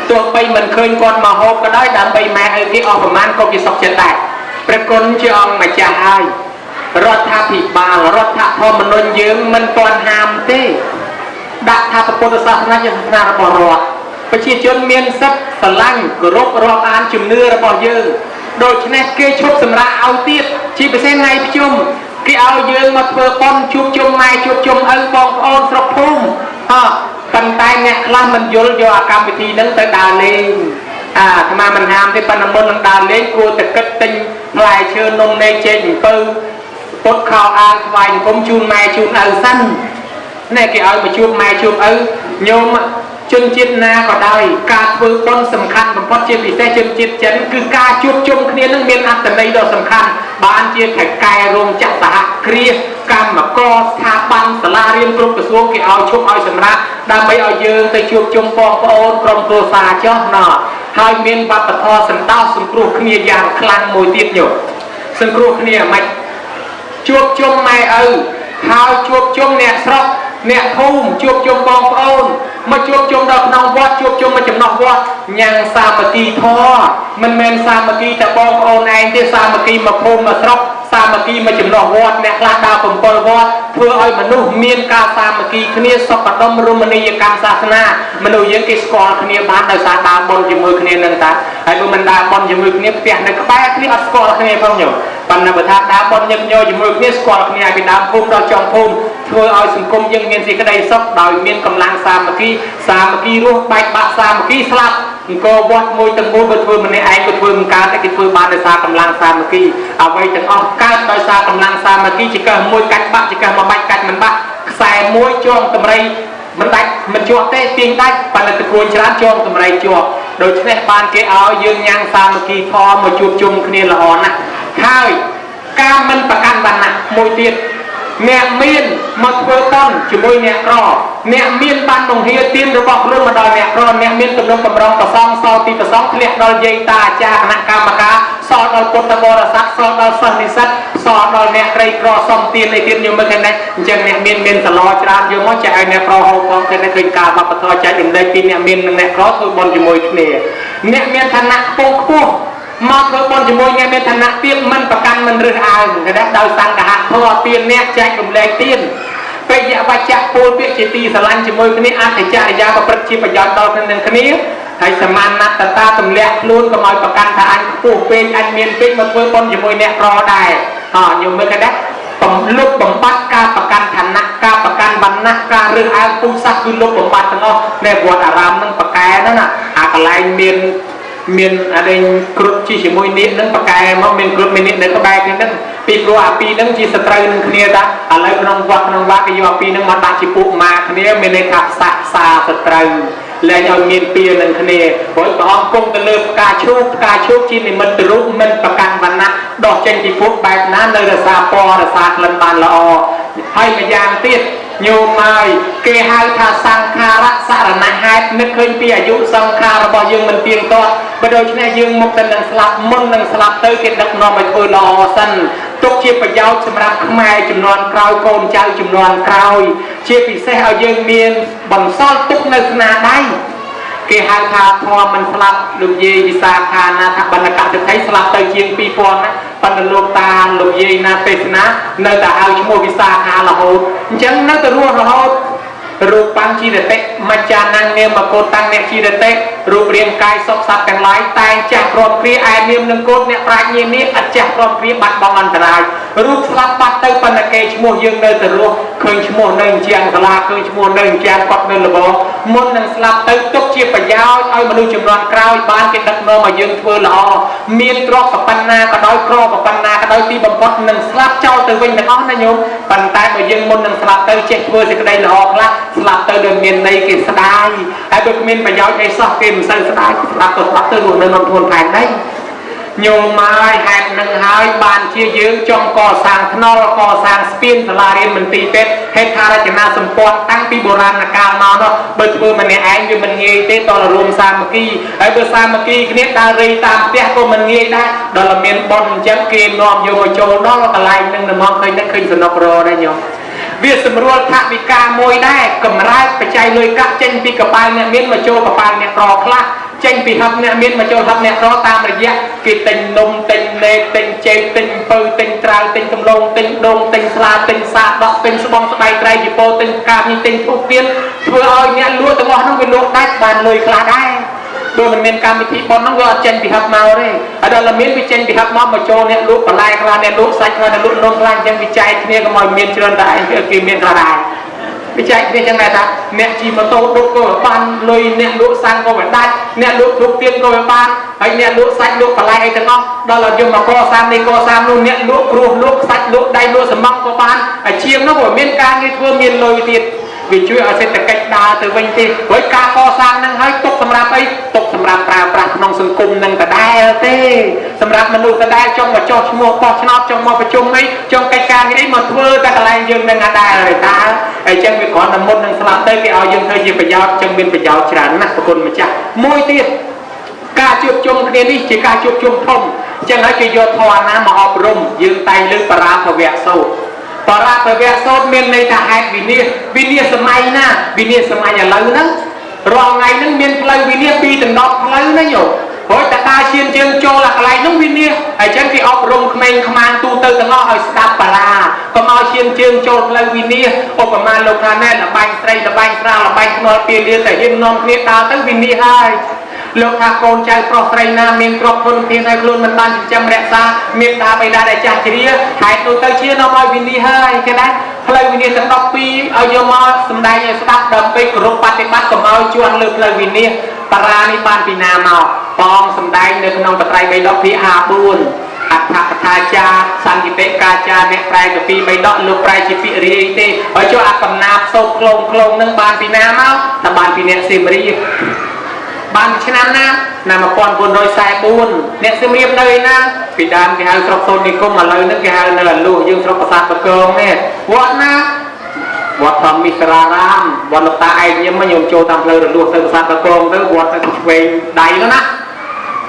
ตัวไปมันเคยกอดมาหกก็ได้ดำใบแม่ที่ออกประมาณก็จะสกจะแตกประกนจองมาจะให้รถท่าผิดบาลรถท่าพอมันนนยืมมันตอนหามเต้ดักทาพุทธศาสนาอย่างศาสนาระบรอประชาชนเมียนซับสลังกรบรออ่านจุ่มเนื้อระบอเยอะโดยชนะเกยชกสำราเอาเตี้ยชีไปเส้นไงพิจุมเกย ao dương mà vừa con chụp chung mai chụp chung ân bong ôn sọc phum phần tay nè là mình vô do cam vị thi nâng tới đà lên mà mình ham thì phần môn nâng đà lên cô tự kết tinh lại chưa nông nê trên tư tốt khao an vài cũng chun mai chun ân xanh này cái ơi mà chụp mai chụp ân nhưng mà chân chết na có đây ca vừa con sầm khăn bằng phát chia vì xe chân chết chấn cứ ca chụp chung kia nâng miền ăn từ đây đó sầm khăn bạn chia thạch cài rong chặt xã kia cam mà co tha băng sả la riêng group cái xuống cái ao chụp ao sầm ra đam mấy ao dương tay chụp chung phong ôn trong pro xa cho nọ hai miền bắc bờ thò sầm tao sầm cruộc kia dạng khăn mùi tiết nhiều sầm cruộc kia mạch chụp chung mai hai chụp chung nè sọc nè thum chụp chung phong ôn mà chụp chung đợt nòng vót chụp chung mà chụp nòng vót nhang sa mà kỳ thò mình men sa mà kỳแต่បងប្អូនឯងទេសាមគ្គីមកភូមិមកស្រុកសាមគ្គីមកចំណោះវត្តអ្នកខ្លះដើរ7វត្តធ្វើឲ្យមនុស្សមានការសាមគ្គីគ្នាសុខដុមរមណីយកម្មសាសនាមនុស្សយើងគេស្គាល់គ្នាបានដោយសារដើរបុណ្យជាមួយគ្នានឹងតាហើយបើមិនដើរបុណ្យជាមួយគ្នាផ្ទះនៅក្បែរគ្នាអត់ស្គាល់គ្នាផងញោមប៉ុន្តែបើថាដើរបុណ្យញឹកញយជាមួយគ្នាស្គាល់គ្នាពីដើមភូមិដល់ចុងភូមិធ្វើឲ្យសង្គមយើងមានសេចក្តីសុខដោយមានកម្លាំងសាមគ្គីរស់បែកបាក់សាមគ្គីស្លាប់អង្គវត្តមួយទាំងមូលបើធ្វើម្នាក់ឯងក៏ធ្វើមិនកើតតែគេធ្វើបានដោយសារកម្លាំងសាមគ្គីអ្វីទាំងអស់កើតដោយសារកម្លាំងសាមគ្គីជាកេះមួយកាច់បាក់ជាកេះមួយបាច់កាច់មិនបាក់ខ្សែមួយជាប់តម្រៃមិនដាច់មិនជាប់ទេទាញដាច់ប៉ុន្តែតគួនច្រើនជាប់តម្រៃជាប់ដូច្នេះបានគេឲ្យយើងញ៉ាំងសាមគ្គីធម៌មកជួបជុំគ្នាល្អណាស់ហើយការមិនប្រកាន់វណ្ណៈមួយទៀតអ្នកមានមកធ្វើបុណ្យជាមួយអ្នកក្រអ្នកមានបានបង្ហាទានរបស់ខ្លួនមកដល់អ្នកក្រអ្នកមានទំនុកបំរុងប្រសងសល់ពីប្រសងធ្លាក់ដល់យាយតាអាចារ្យគណៈកម្មការសល់ដល់ពុទ្ធបរិស័ទសល់ដល់សិស្សនិស្សិតសល់ដល់អ្នកក្រីក្រសុំទានឲ្យទានយកមើលឃើញដែរអញ្ចឹងអ្នកមានសឡច្រើនយកមកចែកឲ្យអ្នកក្រហូបផងឃើញឃើញការវប្បធម៌ចែករំលែកពីអ្នកមាននិងអ្នកក្រធ្វើបុណ្យជាមួយគ្នាអ្នកមានឋានៈខ្ពង់ខ្ពស់មកធ្វើបុណ្យជាមួយអ្នកមានឋានៈទាបមិនប្រកាន់មិនរើសអើងដោយសង្ឃហធម៌ទានអ្នកចែករំលែកទានពេលយវច្ចៈពលពាក្យជាទីស្រឡាញ់ជាមួយគ្នាអត្ថចរិយាប្រព្រឹត្តជាប្រយោជន៍ដល់គ្នាហើយសមានណតតាទម្លាក់ខ្លួនកុំឲ្យប្រកាន់ថាអញខ្ពស់ពេកអញមានពេកមកធ្វើបុណ្យជាមួយអ្នកក្រដែរខ្ញុំមើលឃើញដែរលុបបំបត្តិការប្រកាន់ឋានៈការប្រកាន់វណ្ណៈការរើសអើងពូជសាសន៍គឺលុបបំបត្តិទាំងអស់នៅវត្តអារាមនឹងប្រកែហ្នឹងណាអាកន្លែងមានអីគ្រុឌជាជាមួយនេះនឹងប្រកែមកមានគ្រុឌមាននេះនៅក្បែរគ្នាហ្នឹងពីព្រោះអាពីរហ្នឹងជាសត្រូវនឹងគ្នាតាឥឡូវក្នុងវត្តគេយកអាពីរហ្នឹងមកដាក់ជាពួកម៉ាគ្នាមានន័យថាសាសត្រូវលែងឲ្យមានពៀនឹងគ្នាព្រោះព្រះអង្គគង់ទៅលើផ្កាឈូកជានិមិត្តរូបមិនប្រកាន់វណ្ណៈដោះចេញពីពួកបែបណានៅរសាពណ៌រសាក្លិនបានល្អហើយម្យ៉ាងទៀតញោមហើយគេហៅថាសង្ខារៈសារណហេតុនឹកឃើញពីអាយុសង្ខាររបស់យើងមិនទៀងទាត់បើដូច្នេះយើងមុខទៅនឹងស្លាប់មុននឹងស្លាប់ទៅគេដឹកនាំឲ្យធ្វើល្អសិនទុកជាប្រយោជន៍សម្រាប់ខ្មែរចំនួនក្រោយកូនចៅចំនួនក្រោយជាពិសេសឲ្យយើងមានបន្សល់ទុកនៅស្នាដៃគេហៅថាធម៌មិនស្លាប់លោកយាយវិសាខាណាថាបណ្ឌកសិទ្ធិស្លាប់ទៅជាង 2000 ណាប៉ុន្តែលោកតាលោកយាយណាទេសនានៅតែហៅឈ្មោះវិសាខារហូតអញ្ចឹងនៅតែរស់រហូតរូបបញ្ជីរតិមច្ចានាងនាមកោតតាំងអ្នកជីរតិរូបរាងកាយសុខសត្វទាំងឡាយតែងចាស់ព្រមព្រៀឯនាមនឹងកូនអ្នកប្រាជ្ញានេះអត់ចាស់ព្រមព្រៀបាត់បង់អន្តរាយរូបស្លាប់បាត់ទៅប៉ុន្តែគេឈ្មោះយើងនៅតែរស់ឃើញឈ្មោះនៅជាងសាលាឃើញឈ្មោះនៅជាងគាត់នៅល្បងមុននឹងស្លាប់ទៅទុកជាប្រយោជន៍ឲ្យមនុស្សចំនួនក្រោយបានគេដឹកនាំឲ្យយើងធ្វើល្អមានទ្រព្យប៉ុណ្ណាក៏ដោយក្រប៉ុណ្ណាក៏ដោយទីបំផុតនឹងស្លាប់ចោលទៅវិញទាំងអស់ណាញោមប៉ុន្តែបើយើងមុននឹងស្លាប់ទៅចេះធ្វើសេចក្តីល្អខ្លះស្លាប់ទៅដោយមានន័យគេស្ដាយហើយបើគ្មានប្រយោជន៍អីសោះគេមិនសូវស្ដាយស្លាប់ទៅរស់នៅក្នុងខ្លួនផែនដីញោមមកហេតុនឹងហើយបានជាយើងចង់កសាងថ្នល់កសាងស្ពានសាលារៀនមន្ទីរពេទ្យហេដ្ឋារចនាសម្ព័ន្ធតាំងពីបុរាណកាលមកនោះបើធ្វើម្នាក់ឯងវាមិនងាយទេតើរួមសាមគ្គីហើយបើសាមគ្គីគ្នាដើររីតាមផ្ទះក៏មិនងាយដែរដល់មានបុណ្យអញ្ចឹងគេនាំយកមកចូលដល់កន្លែងនឹងមកឃើញសនុករដែរញោមវាសម្រួលថាវិការមួយដែរកម្រើកបច្ច័យលុយកាក់ចេញពីកប៉ាល់អ្នកមានមកចូលកប៉ាល់អ្នកក្រខ្លះចេញពីហឹបអ្នកមានមកចូលហឹបអ្នកក្រតាមរយៈគេទិញនំទិញលេទិញចេកទិញពៅទិញត្រាវទិញកំឡុងទិញដូងទិញស្លាទិញសាដកទិញស្បង់ស្បែកត្រៃជីពោទិញកាបនេះទិញធូបទៀនធ្វើឲ្យអ្នកលក់ទាំងអស់នោះវាលក់ដាច់បានលុយខ្លះដែរ โดยมันเป็นการวิธีบอลน้องว่าเจนปีหักมาเลยอันนั้นเราเมียนวิจัยปีหักมาโจเนี่ยลูกปลายคลาเนี่ยลูกไซคลาเนี่ยลูกนงคลายังวิจัยเนี่ยก็มาเมียนเชิญได้คือเมียนกระดาษวิจัยเนี่ยจังไรครับเนี่ยจีมาโตลูกก็บ้านเลยเนี่ยลูกสังก็แบบได้เนี่ยลูกเตียนก็แบบบ้านไอเนี่ยลูกไซลูกปลายไอ้ทั้งนั้นเราเราจะมาก่อสร้างในก่อสร้างนู่นเนี่ยลูกครูลูกไซลูกได้ลูกสมังก็บ้านไอเชียงนั่นว่าเมียนการนี่ทั่วเมียนเลยติดวิช่วยเอาเศรษฐกิจดาtừ bênที่ไว้การก่อสร้างนั่งให้ตกสำหรับไอ้ตกสำหรับปราบปรามน้องสังคมนั่งแต่ได้เต้สำหรับมนุษย์แต่ได้จงมาจอชโมกปอกชนอบจงมาประชุมไอ้จงกิจการนี้มาทั่วแต่อะไรยังนั่งได้เลยตาไอ้จังมีขอนำมนต์นั่งสลับเต้ที่เอายังเคยยืมประโยชน์จังเป็นประโยชน์ฉลาดนักประคุณมาจ้ะมวยตีการจุดจงเรียนนี่จะการจุดจงทมจังให้กิโยธวานะมาอบรมยืนไตลึกปราภเวะโซปราภเวะโซเมียนในทหารวิเนียสมัยนะวิเนียสมัยอย่างไรนั้นรองไงนั้นเมียนพลายวิเนียปีถึงดอกพลายนั่นอยู่โอยตาตาเชียนเชียงโจหลักอะไรน้องวิเนียไอ้ฉันที่อบรมเมงขมานตูเตอร์ตั้งนอกไอ้สตาร์ปลาก็มาเชียนเชียงโจพลายวิเนียอุปมาโลกาแน่ละใบไตรละใบตราละใบขนอเปียเรียแต่เห็นนอมเนี่ยตาตั้งวิเนียให้โลกาโกนใจปลอกไตรนาเมียนกรอบคนเพียงให้คลุนมันบานจำแรกซาเมียตาไปได้จ่าเชียหายตูเตอร์เชียนอมวิเนียให้แค่นั้นพลายวิเนียตั้งดอกปีเอาโยมาสมัยสตาร์ดำไปกรุปฏิบัติก็มาชวนเลือกพลายวิเนียปราณิบานปีนามาปองสมัยในขนมปไตรใบดอกพีอาบุญอัฐกถาจาสันติเตกาจาเนปลายกับปีใบดอกลูกปลายจิปิรีเตเอาโจอักำนาบโซโคลงนั่งบานปีนามาแต่บานปีเนสิมรีบานชนะนะนำมาปอนบนโดยสายบุญเนี่ยสิมรีเลยนะปีดานที่หาสระโซนิคมมาเลยนึกที่หาเนื้อลูกยืมสระประสาทประเกิงเนี่ยวัดนะวัดธรรมิสรารามวัดลูกตาไอ้ยังไม่ยอมโจตามเลยหรือลูกเสือประสาทประเกิงแล้ววัดเวงใดแล้วนะ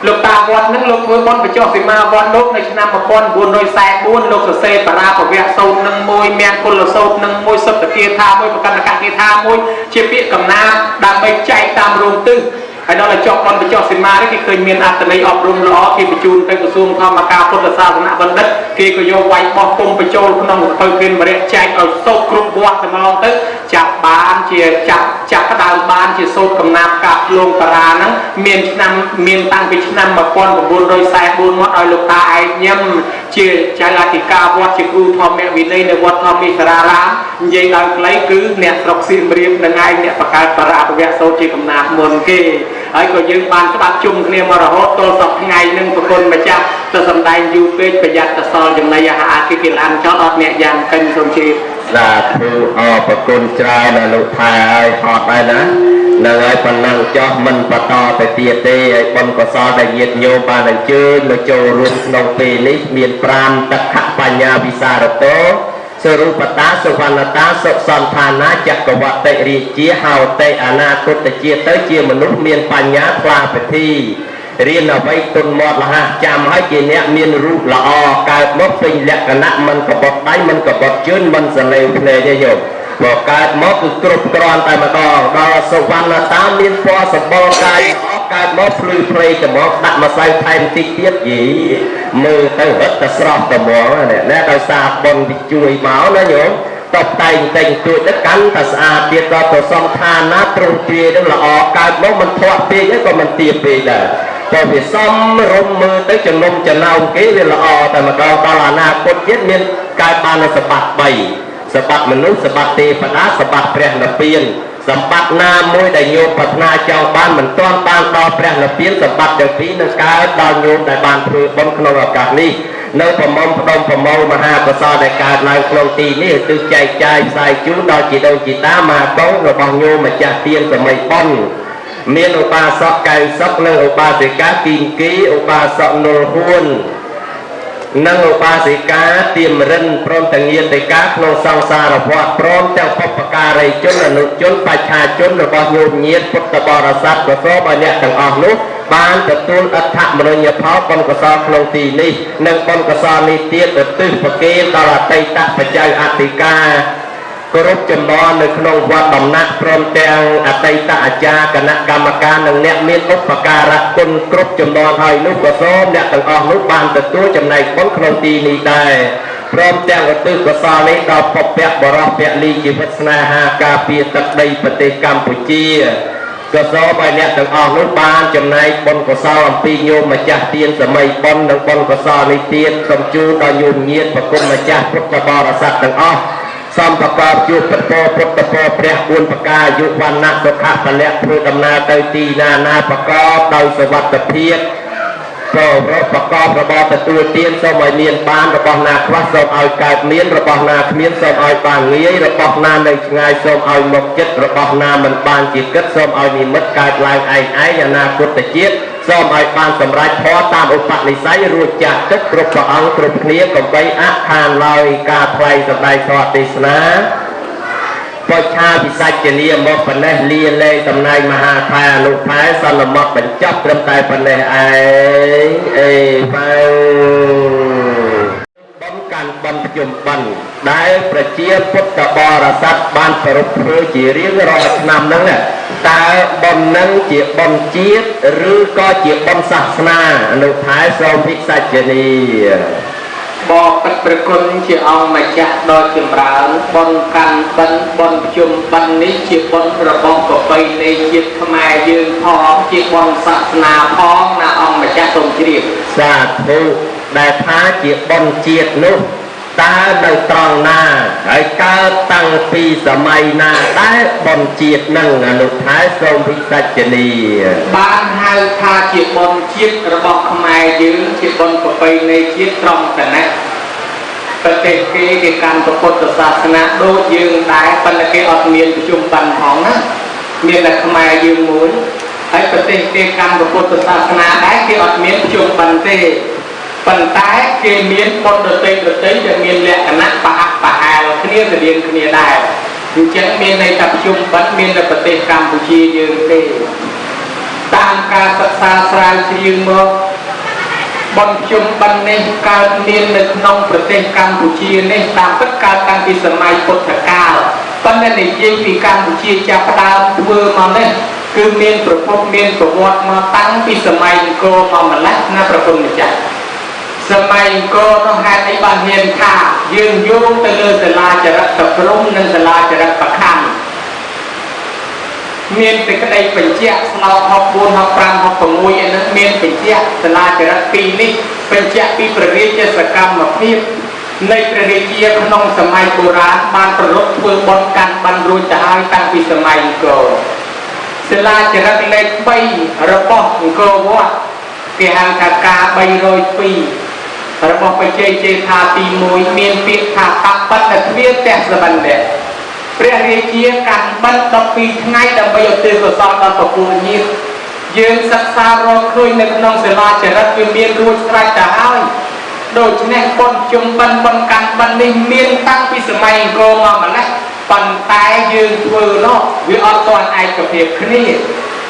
ลูกตาวัดนึกลูกเพื่อบอลไปโจสิมาวัดลูกในชนะมาปอนบนโดยสายบุญลูกเสพปราปเวะโซนนังมวยแมงคนละโซนนังมวยสับตะเกียร์ท่ามวยประกันตะการเกียร์ท่ามวยเชี่ยเปียกับน้ำดำไปใจตามรูตึ้งไอ้นั่นแหละจอกมันไปจอกสิมาได้ที่เคยมีอัตในอบรมล้อที่ไปจูนไปกระทรวงธรรมการพุทธศาสนาบัณฑิตที่ก็โยวัยบอกกลมไปโจลขนมเคยเป็นบริจาคเอาโซ่กรุบวัวแต่มาลองตึ๊จับบานเชี่ยจับกระดาษบานเชี่ยโซ่กำนับกับลงปรานั้นเมียนนำเมียนตั้งไปนำมาปนกับบุญโดยสายบุญวัดเอาลูกตาไอ้ย่ำเชี่ยใจลาติกาวัดเชี่ยครูทอมแม่วินัยในวัดทอมมิสรารามยังเอาไกลคือเนี่ยตรกสิมเรียบในไงเนี่ยประกาศปราปเวะโซ่เชี่ยกำนับมนเกไอ้ก็ยืมบานสบัดจุ่มเคลียมรหดตัวสอบไงนึงประคนมาจับจะสำได้ยูเปประหยัดจะซออย่างไรหากิจลันชอดเนี่ยยังเป็นสมชีสาธุประคุณเจ้านะลูกพายหอดไปนะนางไอ้ปนังจอมันปะตอแต่เตียเตไอ้บนก็ซอได้เย็ดโยบานเชิญมาโจรุนนองปีนี้เมียนปรามตะขะปัญญาวิสารโตสรุปตาสุวรรณตาสุสันธานาจักรวรรดิริเจียหาวเตอนาคตเจียเตเจียมนุษย์เมียนปัญญาพลาปทีเรียนเอาไว้ตุนหมดละฮะจำให้เจเนี้ยเมียนรูปละอการมดเป็นลักษณะมันกบฏได้มันกบฏจืนมันเสลวเพลย์โยมบอกการมดคือกรุบกรอนแต่มาดองดอสุวรรณตาเมียนพอสบอการมดพลือเพลย์จะมดดักมาใส่ไทม์ติเทียบยีมือตั้งหัดตะสรอบตะมองเนี่ยและเราสาบบนวิจุยเมานะโยมตบแต่งตัวด้วยกันแต่สะอาดเดียดตัวสองทานนะตรงเปียนั่นละออกการมดมันทอดเปียก็มันเตียเปียได้พอไปซ้อมรมมือตั้งจะนมจะเน่าเกลี่ยละอแต่มาดองตลาดนาคนเย็ดเมียนกายบานสะบัดใบสะบัดมนุษย์สะบัดเตปนาสะบัดแปรนเปียนสะบัดนามวยได้โยปัฒนาเจ้าบ้านมันต้อนบ้านดอแปรนเปียนสะบัดเจ้าปีนักการดาวโยมได้บ้านเพื่อบนขนมอากาศนี้ในพมพดมพมมหาประสาในการนายคลองตีนี่ตึกใจใจใส่จูดอจิตจิตามาต้องระบองโยมาจากเตียนสมัยป้อนเมียนอุปาสกไก่สกนังอุปาสิกากินกีอุปาสกโนหุนนังอุปาสิกาเตรียมเรนพร้อมแต่งเยียนแต่กาขนมสังสารวัฏพร้อมแต่พบประการในจนอนุจนประชาชนระบอบโยมเยียนพุทธบริษัทก็โซบะเนี่ยต่างออกนุบานตะตุนอัฐมโนญพาวปนกษาขนมตีนี้นังปนกษานิเตียตตึกประเกณตลาดไตตะปัจจัยอติกากรุบจำนวนในขนมวัดบำนักพร้อมแต่งอัตตาอาจารย์คณะกรรมการหนึ่งเนี่ยมีอุปการะคนกรุบจำนวนให้นุกโซมเนี่ยต่างออกนุบานแต่ตัวจำในคนขนมตีนี้ได้พร้อมแต่งตึกกษาในดาวพบแปะบรอแปะลีจิพัฒนาหากาเปียตักใดปฏิกรรมปุจีส ก็สอบไปเนี่ยต้องออกนู้นบานจำในบนก็สอบปีโยมมาจัดเตียนสมัยบนหนึ่งบนก็สอบในเตียนสมจูดอยโยมเงียบประกุมมาจัดพุทธบริษัทต้องออกซ้ำประกอบยุปโปพุทธโปเปรียบุญประกายุวันนักสุขะพละพูดำนาเตยตีนาประกอบโดยสวัสดิเพียรก็รถประกอบระบอบตัวเตียนสมัยเมียนบ้านระบอบนาควัดสมเอากายเมียนระบอบนาเมียนสมเอาบางเงี้ยระบอบนาในไงสมเอาหมกจิตระบอบนามันบานจิตกัดสมเอามีมัดกายลายไอ้ยานาพุทธจิตสมเอาบานสำรัยพอตามอุปนิสัยรู้จักตึกกรุบประอังกรุบเนี้ยกับใบอาคารลอยกาไพรสบายสวัสดิสนาพอชาพิสัยเจริญมกปนเนเลียเลยตำนายมหาทายลูกท้ายสลมกเป็นจับเริ่มตายปนเนฟังบนการบรรจุบันได้ประเจียพุทธบริษัทบ้านประพฤติจีเรียงรอยนำนั้นแหละแต่บนนั้นเจียบนจีดหรือก็เจียบนศาสนาลูกท้ายสมพิสัยเจริญบอกปัจจุบันที่เอามาจากดอยจิมราลบนกันบนจุมบันนี้จีบนระบบกับไปในจีบขมายยืนพร้อมจีบนศาสนาพร้อมนะเอามาจากตรงจีบสาธุได้ท้าจีบบนจีบนุตาในตรองหน้าไอ้ก้าตั้งปีสมัยนาได้บนจีบนั่งอนุท้ายทรงพิสัจนีบ้านไฮทาจีบบนจีบระบบขมายยืนจีบบนกับไปในจีบตรองแต่นะประเทศเกี่ยวกับการประกอบศาสนาโดยยืนได้ปัญญาเกี่ยวกับเมียนประชุมบันของนะเมียนแต่ขมายยืนมุ้นไอ้ประเทศเกี่ยวกับการประกอบศาสนาได้เกี่ยวกับเมียนประชุมบันเตปัญไตเกี่ยวเมียนปนดเตยจะเมียนแหลกนักปะปะหายขึ้นเรียนเรียนขึ้นได้อยู่เช่นเมียนในตับชุมบันเมียนในประเทศกัมพูชียืนเตตามการศึกษาสายยืนมบนชุมบันในการเรียนในนองประเทศกัมพูชีในตามพัฒการตั้งที่สมัยพุทธกาลปัญญาในยิ่งที่กัมพูชีจะประดามเมื่อมาเนี่ยคือเมียนประพบเมียนประวัติมาตั้งที่สมัยโกมาแล้วนะประคุณจักสมัยก็ต้องหาในบ้านเฮียนค่ะยืนโยงตะเลตะลาจะรักตะพรุ่งนั่งตะลาจะรักประคันเมียนเป็นกระไดเป็นเจ้าสลาวหอกบูนหอกปรางหอกปงวยอันนั้นเมียนเป็นเจ้าตะลาจะรักปีนี้เป็นเจ้าปีประเรียเจสกรรมมาเพียบในประเรียเจียขนมสมัยโบราณบานประลบเพื่อบนกันบรรลุจะให้ตั้งปีสมัยก็ตะลาจะรักเล็กใบระบอบก็ว่าเกี่ยงกับกาใบโรยปีระบบไปเจทาปีมวยเมียนปีทาตักบันแต่เวียนแต่สบันเดเปรียเรียเชียกันบันดอกปีไงดังไปอยู่ตื่นกับซอนดอกปูนียืนสักซาโรคุยในขนมเสลาจะรักเมียนรู้สไตร์จะให้โดยเฉพาะคนจุ่มบันบนกันบันในเมียนตั้งปีสมัยโกมามาแล้วปันตายยืนเวอร์โลวิออนตอนไอกับเพียบคณี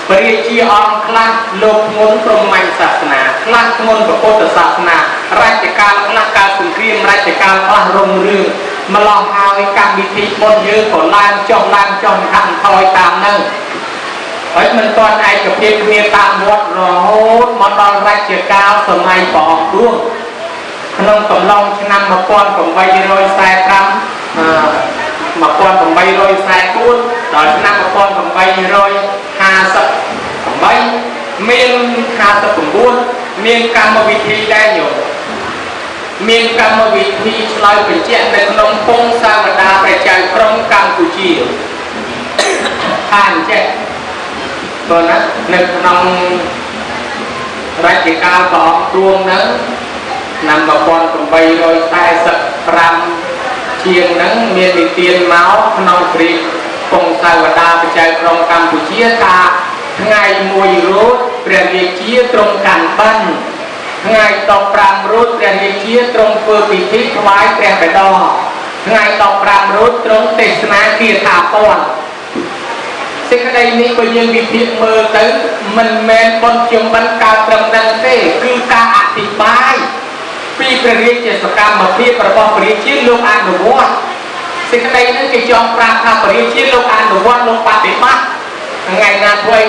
ปริจีออนคลาโลกงนตรงไมศาสนาคลาดงนประโคตศาสนาราชการคลาการสุนทรีมราชการคลารงเรื่องมาลองหาในการวิธีบนเยอะของล้านจอมทำทอยตามนั่งเฮ้ยมันตอนไอกับเพียงเมียตามวัดรอโหดมาตอนราชการสมัยปอกด้วงขนมกำลองชนะมาป้อนของใบรอยสายคำมาป้อนของใบรอยสายพูดตอนชนะมาป้อนของใบรอย50ของใบเมียน50ของบุญเมียนกรรมวิธีได้อยู่เมียนกรรมวิธีลอยเป็นเจ้าในขนมพงสาวดาประจัยพร้อมกัมพูชีผ่านเจ้าตอนนั้นในขนมราชการของดวงนั้นนำมาป้อนของใบรอยสายสักรำเชียงนั้นเมียนเตียนเมาส์ขนมกรีพงสาวดาประจัยพร้อมกัมพูชีตาไงมวยรูดเปลี่ยนเรียกเชี่ยตรงกันปั้นไงตอกปรามรูดเปลี่ยนเรียกเชี่ยตรงเฟื่อปีทิพย์ไว้เปลี่ยนไปดอไงตอกปรามรูดตรงเตสนาเกียร์ถาปอนสิ่งใดนี้ก็ยังวิธีมือตึงมันแมนบนจมบันกาตรำนังเต้คือการอธิบายปีประเรียกเจสกรรมมาพี่ประกอบประเรียกเชี่ยลงอ่านหนูว่าสิ่งใดนั้นก็จอมปรามทำประเรียกเชี่ยลงอ่านหนูว่าลงปฏิบัติไงนาถวย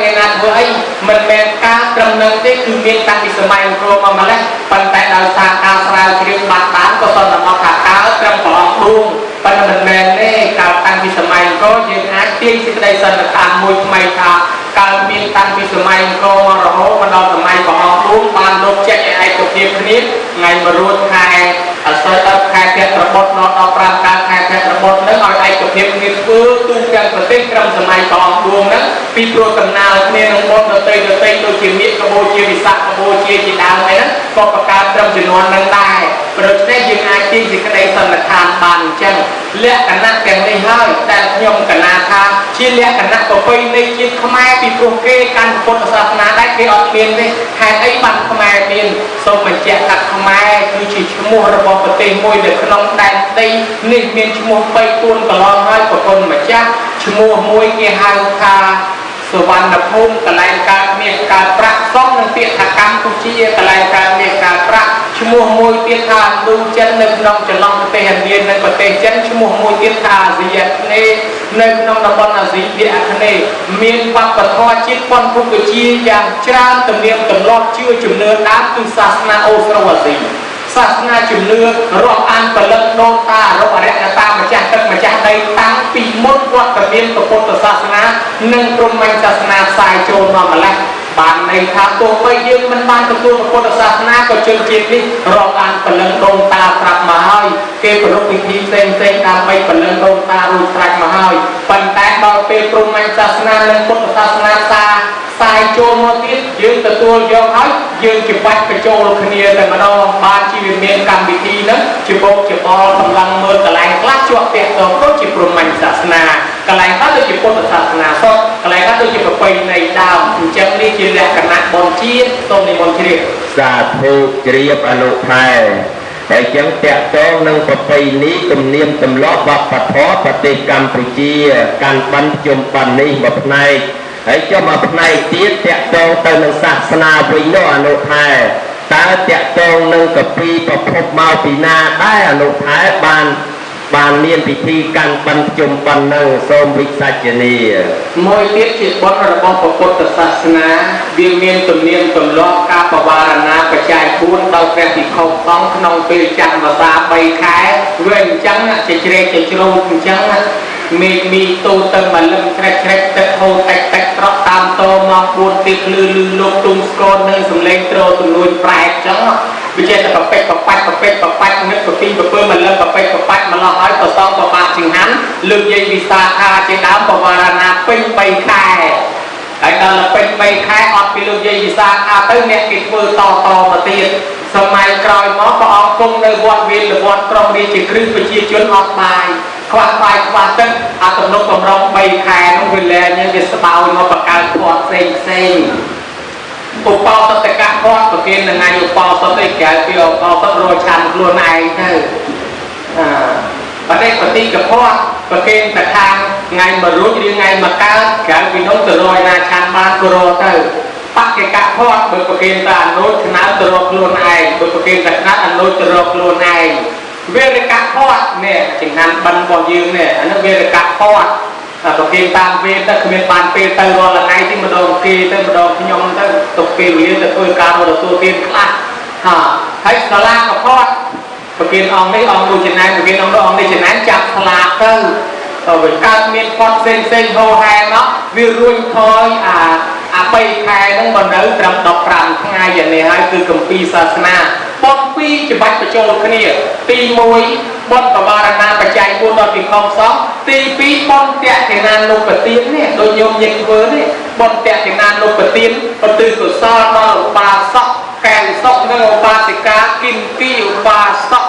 มันแมนกาตรำนังเต้คือเมียนตั้งที่สมัยโครมาแล้วปันแต่ดาวซาคาสราเรียกบาดตานก็ตอนนั้นมาขาดกาตรำปองดุงปันมันแมนเน่การตั้งที่สมัยก็ยังอาเตียงสิ่งใดสันตามมวยไม่ทา การมีตังมีสมัยก็มารโหมาดอสมัยก็ออกรุ่งบานลบแจ็คไอ้ตัวเพียบนี้ไงมารูดใครสอยตับใครเพียระบบนอตอปรามการใครเพียระบบนั้นเอาไอ้ตัวเพียบนี้ฟื้นตู้กันประเทศกรรมสมัยก็ออกดวงนั้นปีโปรตำนานเนี่ยน้องบอลเราเตยโดยเชียร์มิกระโบเชียร์วิสักระโบเชียร์จีดาวนั้นก็ประกาศกรรมจำนวนนั้นได้โปรดได้ยังไงที่สิกระไดสันนิษฐานบานจังเลี้ยกันนักแต่งได้ให้แต่ยมกันนาคาชี้เลี้ยกันนักต่อไปในจิตขมายปีโปรเกการพุทธศาสนาได้เกี่ยวกับเมียนได้ใครไอ้บันขมายเมียนสมัยเจ้าตักขมายคือชีชมัวระบบปฏิมวยเด็กขนมแดงตีนี่เมียนชมัวไปตูนตลอดให้กับคนมาจ้าชมัวมวยเกี่ยหายคาสวรรค์ภูมิกลายการเมียการประซ่อมนั่งเตียกรรมกุชีกลายการเมียการประชมัวมวยเตียทานดูจันนึกน้องจะลองเตะเรียนในประเทศจันชมัวมวยเตียทาสิยนี่ในน้องนบอนอาศิเดียคเนเมียนปัปปะทอจิตปนภูกุชีอย่างจานตะเมียมตลอดเชื่อจุดเนื้อน้ำคือศาสนาโอสรวสีศาสนาจุดเนื้อรอบอันเปลือกโนตารอบอะไรตามาจากตึกมาจากใดตั้งปีมดวัดตะเมียมตะพุทธศาสนาหนึ่งกรมมันศาสนาสายโจรมาแล้วบานในทางตัวไปยืมมันบานตัวพุทธศาสนาก็เชิงจิตนี่รอบอันเปลือกโนตาปรับมาให้เก็บรบวิธีเซ็งตามไปเปลือกโนตารูปปรับมาให้ปัญแต่บางเป็นกรมมันศาสนาหนึ่งพุทธศาสนาสายโจรมาติดยืมตัวโยมให้ยืมจิบบัตรไปโจรคเนียแต่มาดองบานชีวิตเมียนกรรมวิธีนั้นจิบจิบอลกำลังเมื่อกลายกล้าจวบเปียกตัวก็จิบรมันศาสนากลายก็จะจิบพุทธศาสนาสดกลายก็จะจิบไปในดาวจังนี้จิแหลกกันนักบอลชีตตรงในบอลชีสาธุเจียบอนุภัยแต่ยังแตะต้องนั่งประเพณีตุ่มเนียมตุ่มล้อบักปัดท้อปฏิกรรมปุจีการบรรจงปันนี้แบบในให้เจ้ามาในตีแตะตองเติมศาสนาวิโนอนุทัยตาแตะตองนึงกับปีประพบมาปีนาได้อนุทัยบานเนียนพิธีการบรรจงปันนังสมวิสัจนีมวยเทียบจิตบนระบบพุทธศาสนาเบียงเมียนตุ่มเนียมตุ่มล้อกาปวารณาประจายพูนเราแปลติเขาต้องขนมเปลือกจังภาษาใบขายเว้นจังเจเจเรเจโรจังมีตูเติมมาเริ่มแคร็กตะโคแตกตรอกตามโตมองบุญติดลือลงตุ้งสกอนในสำเร็จโตตุนุยแปลกจังวิจัยแต่ปะเป็ดนึกปะปีปะเปิ้ลมันเริ่มปะเป็ดมันละห้อยต่อซองต่อปากจึงหันลืมยัยวิสาขาเจดามปวารณาเป็นใบแค่ไอ้ตอนเราเป็นใบแค่ออกไปลืมยัยวิสาขาเต้เนี่ยกิดมือต่อมาตีสมัยกลอยมอก็ออกกงในวัดเวียนหรือวัดกรองดีจิตครึ่งไปชี้ชวนออกไปคว้าไปคว้าตึ้งอาตมนกตมร้องใบแค่น้องเวลาเนี่ยจะสบายมาประกาศพอดเซ็งอุปสตกะพอดประเกณฑ์ยังไงอุปสตกะเกี่ยวอุปสตโรชันกลัวในเธอประเด็นปฏิกับพอดประเกณฑ์แต่ทางไงมารู้ยังไงมาก้าวการวินน้องตะโรยนาชันบ้านกลัวเธอปักเกะพอดเบิกประเกณฑ์ตาโน้ตชนะตะโรกลัวในเบิกประเกณฑ์แต่ชนะอันโน้ตตะโรกลัวในเวรกะพอดเนี่ยจึงนั้นบรรบยืมเนี่ยอันนั้นเวรกะพอดตัวเกมตามเวรแต่คือเป็นปานเปย์เตอร์รอละไงที่มาโดนเกย์เตอร์มาโดนที่ยมเตอร์ตกเกย์เรียนแต่ตัวการเราตัวเกมคลาสให้สลากกับพอดตัวเกมอองได้อองดูเช่นนั้นตัวเกมอองได้อองได้เช่นนั้นจับสลากเตอร์เป็นการเมียนพอดเซ็งโฮแฮเนาะวิรุณทอยไปแค่ต้องบรรลุตรำดอกปรำทั้งไงอย่างนี้ให้คือกัมปีศาสนาปนปีจะบัดประโจลขณีตีมวยบนประบารณาประจัยบุญดอกปีคองสองตีปีปนเตะเทนานลงปะตีนเนี่ยโดยโยมยังเวอร์เนี่ยบนเตะเทนานลงปะตีนปะตือกุศลนอปาซอกแกงซอกนอปาสิกากินกี้ปาซอก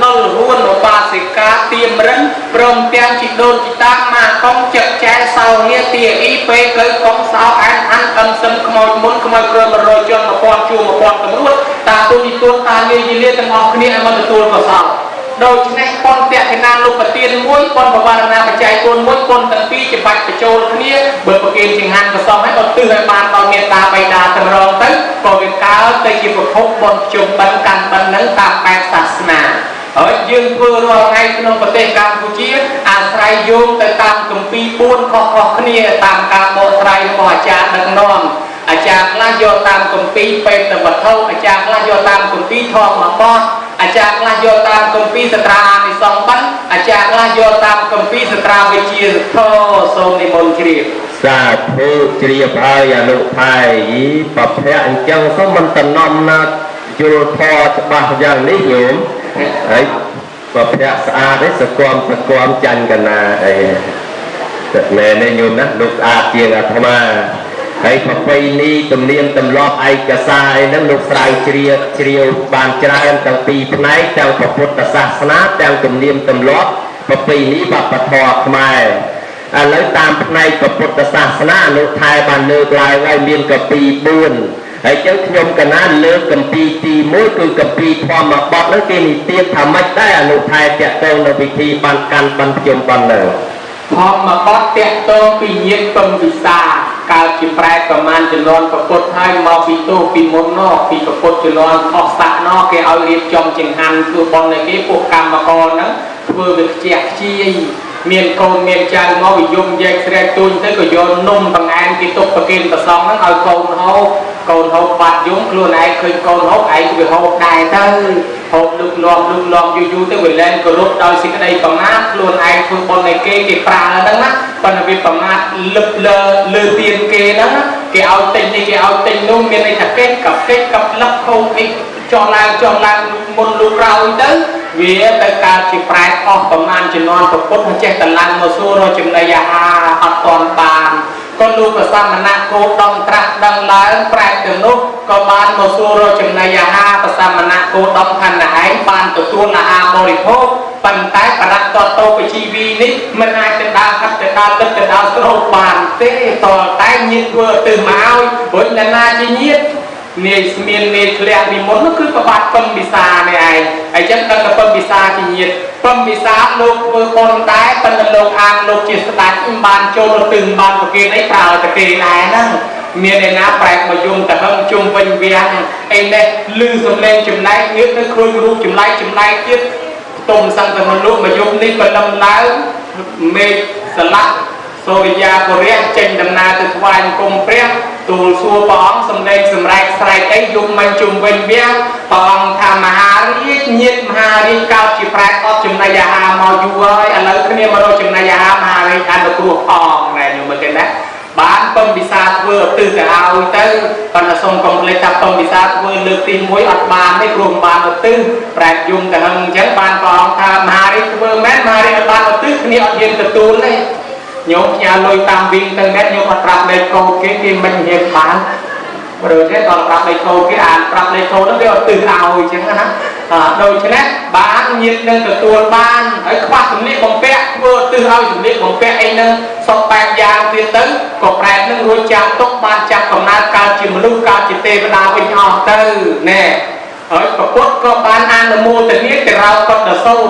นอหุ่นปาสิกาเตรียมรันพร้อมเตรียมจิตโดนจิตตามมาคงจับแจเสาเนี่ยเตียอีเปเกิดของสาวอันอันซึมขโมยมุนขโมยกระมารอยจนมาปอนจูมาปอนตำรวจตาตัวนี้ตัวตาเนี่ยยีเลี้ยตั้งออกนี่มันตัวก็สาวโดยในปนเตะที่นานลูกปะเตียนมวยปนประวารณาปัจจัยปนมวยปนตั้งปีจะบัดประโจลนี้เบิดประเกณฑ์จึงหันกระสอบให้อดตื้อให้บานตอนเมตตาใบดาตำรองตึ้งก่อเป็นก้าวได้ยิบประพบบนจุ่มบันกันบันนั้นตามแปลศาสนายืนเพื่อรอไงขนมประเทศกัมพูชีอาศัยโยมแต่ตามกัมปีปูนขอเนี่ยตามการโบไตรหมอจาดังน้อมอาจารย์ละโยตามกัมปีเป็นตะวัดเท่าอาจารย์ละโยตามกัมปีทองมาป้อนอาจารย์ละโยตามกัมปีสตราในสองบันอาจารย์ละโยตามกัมปีสตราวิจิตรโทโซนิมนทรีส សាធុជ្រាបហើយអនុថៃប្រភៈអញ្ចឹងក៏មិនតំណំណាយល់ធរច្បាស់យ៉ាងនេះញោមហើយប្រភៈស្អាតឯងសគមចាញ់កណាអីតែមែនទេញោមណាលោកស្អាតជាងអាត្មាហើយប្រពៃណីទំនៀមទម្លាប់ឯកសារអីហ្នឹងលោកស្រាវជ្រាវបានច្រើនទាំងពីរផ្នែកទាំងពុទ្ធសាសនាទាំងទំនៀមទម្លាប់ប្រពៃណីវប្បធម៌ខ្មែរឥឡូវតាមផ្នែកពុទ្ធសាសនាលោកថែបានលើកឡើងហើយមានកពី4ហើយចឹងខ្ញុំកណាលើកកម្ពីទី1គឺកម្ពីធម្មបទនោះគេនិទានថាម៉េចដែរអនុថែតាក់ទងនៅពិធីបានកាន់បានភ្ជុំបាននៅធម្មបទតាក់ទងពីញាតិពំវិសាកើតជាប្រែប្រមាណចំនួនប្រពុតហើយមកពីទូពីមុននោះពីប្រពុតចំនួនអស់សាក់នោះគេឲ្យរៀបចំចង្ហាន់ធ្វើបន់ឲ្យគេពួកកម្មករហ្នឹងធ្វើវាខ្ជះខ្ជាយមានកូនមានចៅមកវិយមយែកស្រែកទូចទៅក៏យកនំបង្អែមគេទុកប្រគេនប្រសងហ្នឹងឲ្យកូនហូបបាត់យំខ្លួនឯងឃើញកូនហូបឯងវាហូបដែរទៅហូបលឹកលាំយូរទៅវាលែងគោរពដោយសេចក្តីប្រមាទខ្លួនឯងធ្វើបុណ្យឲ្យគេប្រើហ្នឹងណាប៉ុន្តែវាប្រមាទលឹកលើទៀនគេហ្នឹងគេឲ្យទិញនេះគេឲ្យទិញនោះមានន័យថាគេកັບលឹកខោអីចោះឡើងមុនលូក្រោយទៅវាទៅកើតជាប្រែអស់ប្រមាណជំនាន់ប្រពុតមិនចេះតឡើងមកសួររកចំណីអាហារអត់ទាន់បានក៏លោកប្រសាមណៈគោដំត្រាស់ដឹងឡើងប្រែទៅនោះក៏បានមកសួររកចំណីអាហារប្រសាមណៈគោដំថាណែឯងបានទទួលអាហារបរិភោគប៉ុន្តែបរិបទតោបជីវីនេះមិនអាចទៅដើរហាត់ទៅដើរទឹកទៅដើរស្រោបបានទេតតែញាតិធ្វើទៅមកឲ្យព្រោះអ្នកណាជាញាតិនាយស្មាននាយធ្លាក់ពីមុននោះគឺប្របាទពំវិសានេះឯងហើយចឹងដឹងតែពំវិសាជាញាតិពំវិសាលោកធ្វើបុណ្យដែរប៉ុន្តែលោកអាងលោកជាស្ដេចបានចូលទៅបានប្រគេនអីប្រើតែគេដែរហ្នឹងមានឯណាប្រែកមកយំទៅហឹងជុំវិញវាំងអីនេះលឺសំឡេងចំណែកងឿតទៅគ្រួយរូបចំណែកទៀតទុំសង្ឃមលោកមកយប់នេះក៏លំឡើងមេឃស្លាក់សូរិយាករិយចេញដំណើរទៅថ្វាយអង្គមព្រះទូលសួរព្រះអង្គសម្ដែងសម្រែកស្រែកអីយំមិនជុំវិញវាព្រះអង្គថាមហារាជញាតិមហារាជកើតជាប្រែអត់ចំណីអាហារមកយូរហើយឥឡូវគ្នាមករកចំណីអាហារមហារាជអនុគ្រោះផងណែខ្ញុំមើលឃើញណាបានពំវិសាធ្វើទិសទៅឲ្យទៅប៉ុន្តែសូមកុំភ្លេចថាពំវិសាធ្វើលើកទី1អត់បានទេព្រោះមិនបានទៅទិសប្រែយំទៅហឹងអញ្ចឹងបានព្រះអង្គថាមហារាជធ្វើមែនមហារាជអត់បានទៅទិសគ្នាអត់ហ៊ានទទួលទេញោមផ្ញើលុយតាមវិញទៅមែនញោមអត់ប្រាប់លេខកូដគេមិនហ៊ានបានព្រោះទេដល់ប្រាប់លេខកូដគេអានប្រាប់លេខកូដនោះគេអត់ទិសឲ្យអញ្ចឹងណាដូច្នេះបានញាតិនឹងទទួលបានហើយខ្វះសម្លៀកបំពាក់ធ្វើទិសឲ្យសម្លៀកបំពាក់អីនឹងសពបែបយ៉ាងទៀតទៅក៏ប្រែតនឹងរួចចាំទុកបានចាប់កំណើតកើតជាមនុស្សកើតជាទេវតាវិញអស់ទៅណែហើយប្រពុតក៏បានអនុមោទនាទៅរោកតសោត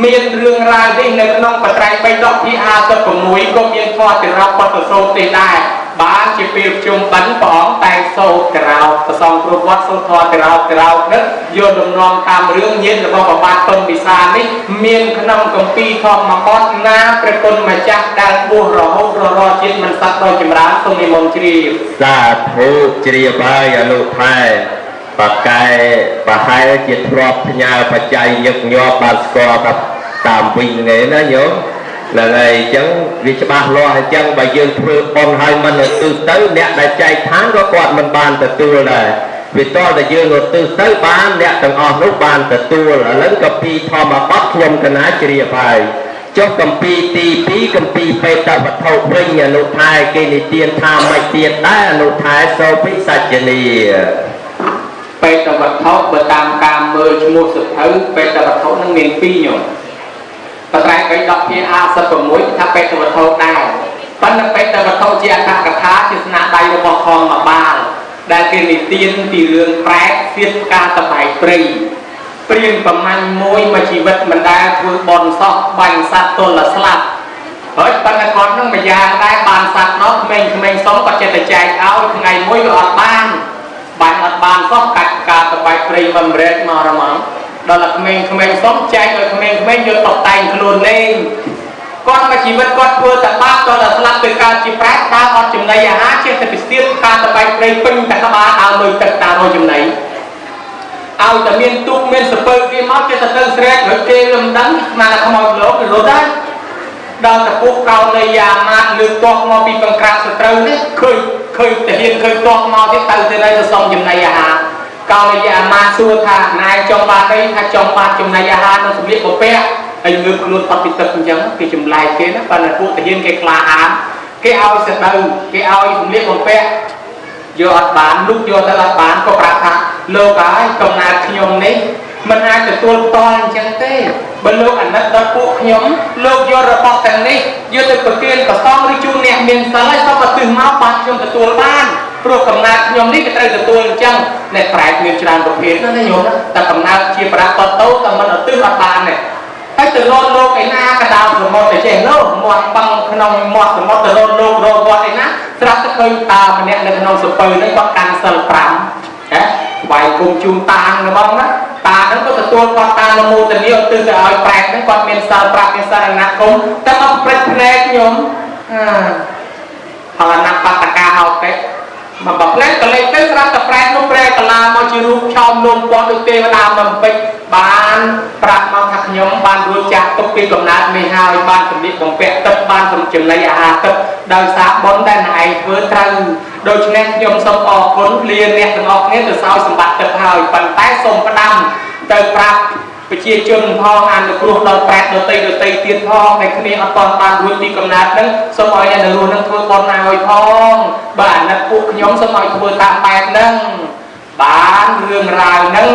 មានរឿងរ៉ាវនេះនៅក្នុងបត្រៃ3ដកទី56ក៏មានធម៌ទៅរោកតសោតទេដែរបានជាពេលជុំបិណ្ឌព្រះអង្គតែងសូត្រក្រោកប្រសងគ្រប់វត្តសូត្រធម៌ក្រោកនេះយកដំណំតាមរឿងញាតិរបស់ប្របាទពំវិសានេះមានក្នុងកម្ពីធម្មបទណាព្រះគុណម្ចាស់ដែលបួសរហូតរកជាតិមិនសត្វដោយចម្រើនសូមនិមន្តជ្រាបសាធុជ្រាបហើយអនុថែបកែប្រហែលជាធ្លាប់ផ្ញើបច្ច័យញឹកញាប់បានស្គាល់ថាតាមវិញនេះណាញោមឡើងហើយអញ្ចឹងវាច្បាស់លាស់អញ្ចឹងបើយើងធ្វើបុណ្យឲ្យមិនឧទ្ទិសទៅអ្នកដែលចែកឋានក៏គាត់មិនបានទទួលដែរវាតតែយើងឧទ្ទិសទៅបានអ្នកទាំងអស់នោះបានទទួលឥឡូវកម្ពីធម្មបទខ្ញុំកណាជ្រាបហើយចុះកម្ពីទី2កម្ពីបេតវត្ថុវិញអនុថែគេនិទានថាមិនទៀតដែរអនុថែសូពិសច្ចនីបេតវត្ថុបើតាមការមើលឈ្មោះសភៅបេតវត្ថុនឹងមាន2ញោមបត្រៃ3ដកទី56ថាបេតវត្ថុដែរប៉ុន្តែបេតវត្ថុជាអត្ថកថាជាស្នាដៃរបស់ធម្មបាលដែលគេនិទានពីរឿងប្រែតសៀតផ្កាតបៃព្រៃព្រៀងប្រមាណមួយជីវិតមិនដែលធ្វើបន់សោះបាញ់សត្វទល់ស្លាប់ហើយប៉ុន្តែគាត់នឹងម្យ៉ាងដែរបានសត្វនោះក្មេងៗសុំក៏ចិត្តតែចែកឲ្យថ្ងៃមួយក៏អត់បានបាញ់អត់បានសោះកាច់ផ្កាតបៃព្រៃមិនរែកមករមងដល់តែក្មេងៗសុំចែកឲ្យក្មេងៗយកតបតែងខ្លួនលេងគាត់មកជីវិតគាត់ធ្វើតែបាបដល់តែស្លាប់ទៅកើតជាប្រែតដើរអត់ចំណីអាហារចេះតែពីស្ទាបការតបៃព្រៃពេញតែក្បាលឲ្យលុយទឹកតាមរយចំណីឲ្យតែមានទូកមានសពើគេមកចេះតែទៅស្រែកហើយគេមិនដឹងស្មានតែខ្មោចលោករត់ដែរ ដល់តពុះកោនៃយ៉ាម៉ាតលើកតបមកពីបង្ក្រាបសត្រូវនេះឃើញតាហ៊ានឃើញតបមកទៀតទៅទៅសុំចំណីអាហារកោនៃយ៉ាម៉ាតសួរថាណែចង់បានអីថាចង់បានចំណីអាហារនៅសម្លៀកបំពាក់ហើយងើបខ្លួនអត់ពីទឹកអញ្ចឹងគេចម្លែកគេណាបើពួកតាហ៊ានគេក្លាហានគេឲ្យសត្រូវគេឲ្យសម្លៀកបំពាក់យកអត់បានលុកយកទៅអត់បានក៏ប្រាប់ថាលោកហើយកំណត់ខ្ញុំនេះមិនអាចទទួលផ្ទាល់អញ្ចឹងទេបើលោកអាណិតដល់ពួកខ្ញុំលោកយករបស់ទាំងនេះយកទៅប្រទានប្រសងឬជូនអ្នកមានសិលហើយសូមឲ្យទិសមកបានខ្ញុំទទួលបានព្រោះកំណត់ខ្ញុំនេះក៏ត្រូវទទួលអញ្ចឹងអ្នកប្រែកមានច្រើនប្រភេទណាញោមតែកំណត់ជាប្រាក់តតោតែមិនឲ្យទិសអត់បានទេហើយទៅរត់លោកឯណាកដោសមុទ្រទៅចេះនោះមាត់បឹងក្នុងមាត់សមុទ្រទៅរត់លោករវត្តឯណាស្រាប់តែឃើញតាម្នាក់នៅក្នុងសពើនឹងគាត់កាន់សិល5ហ៎វាយគុំជូនតានៅបងណាតាហ្នឹងក៏ទទួលគាត់តាមនមោទនីឲ្យទៅឲ្យប្រែកហ្នឹងគាត់មានសិល5មានសិលអនាគមតែមកព្រឹកភ្នែកខ្ញុំផលអនាបតកាហៅពេកមកបផ្លែកលេចទៅស្រាប់តែប្រែកនោះប្រែកលាមកជារូបឆោមលំពាត់ដូចទេវតាមិនពេចបានប្រាប់មកថាខ្ញុំបានរួចចាស់ទុកពីកំណើតនេះហើយបានសម្លៀកបំពាក់ទឹកបានសំចំណីអាហារទឹកដោយសារបុណ្យដែលឯងធ្វើត្រូវដូច្នេះខ្ញុំសូមអរគុណលាអ្នកទាំងអស់គ្នាទៅសោយសម្បត្តិទឹកហើយប៉ុន្តែសូមផ្ដាំទៅប្រាប់ប្រជាជនផងអនុគ្រោះដល់ប្រែតដតីទៀតផងតែគ្នាអត់ទាន់បានរួចពីកំណើតហ្នឹងសូមឲ្យអ្នកនរនឹងធ្វើបុណ្យឲ្យផងបើអាណិតពួកខ្ញុំសូមឲ្យធ្វើតាមបែបហ្នឹងបានរឿងរ៉ាវហ្នឹង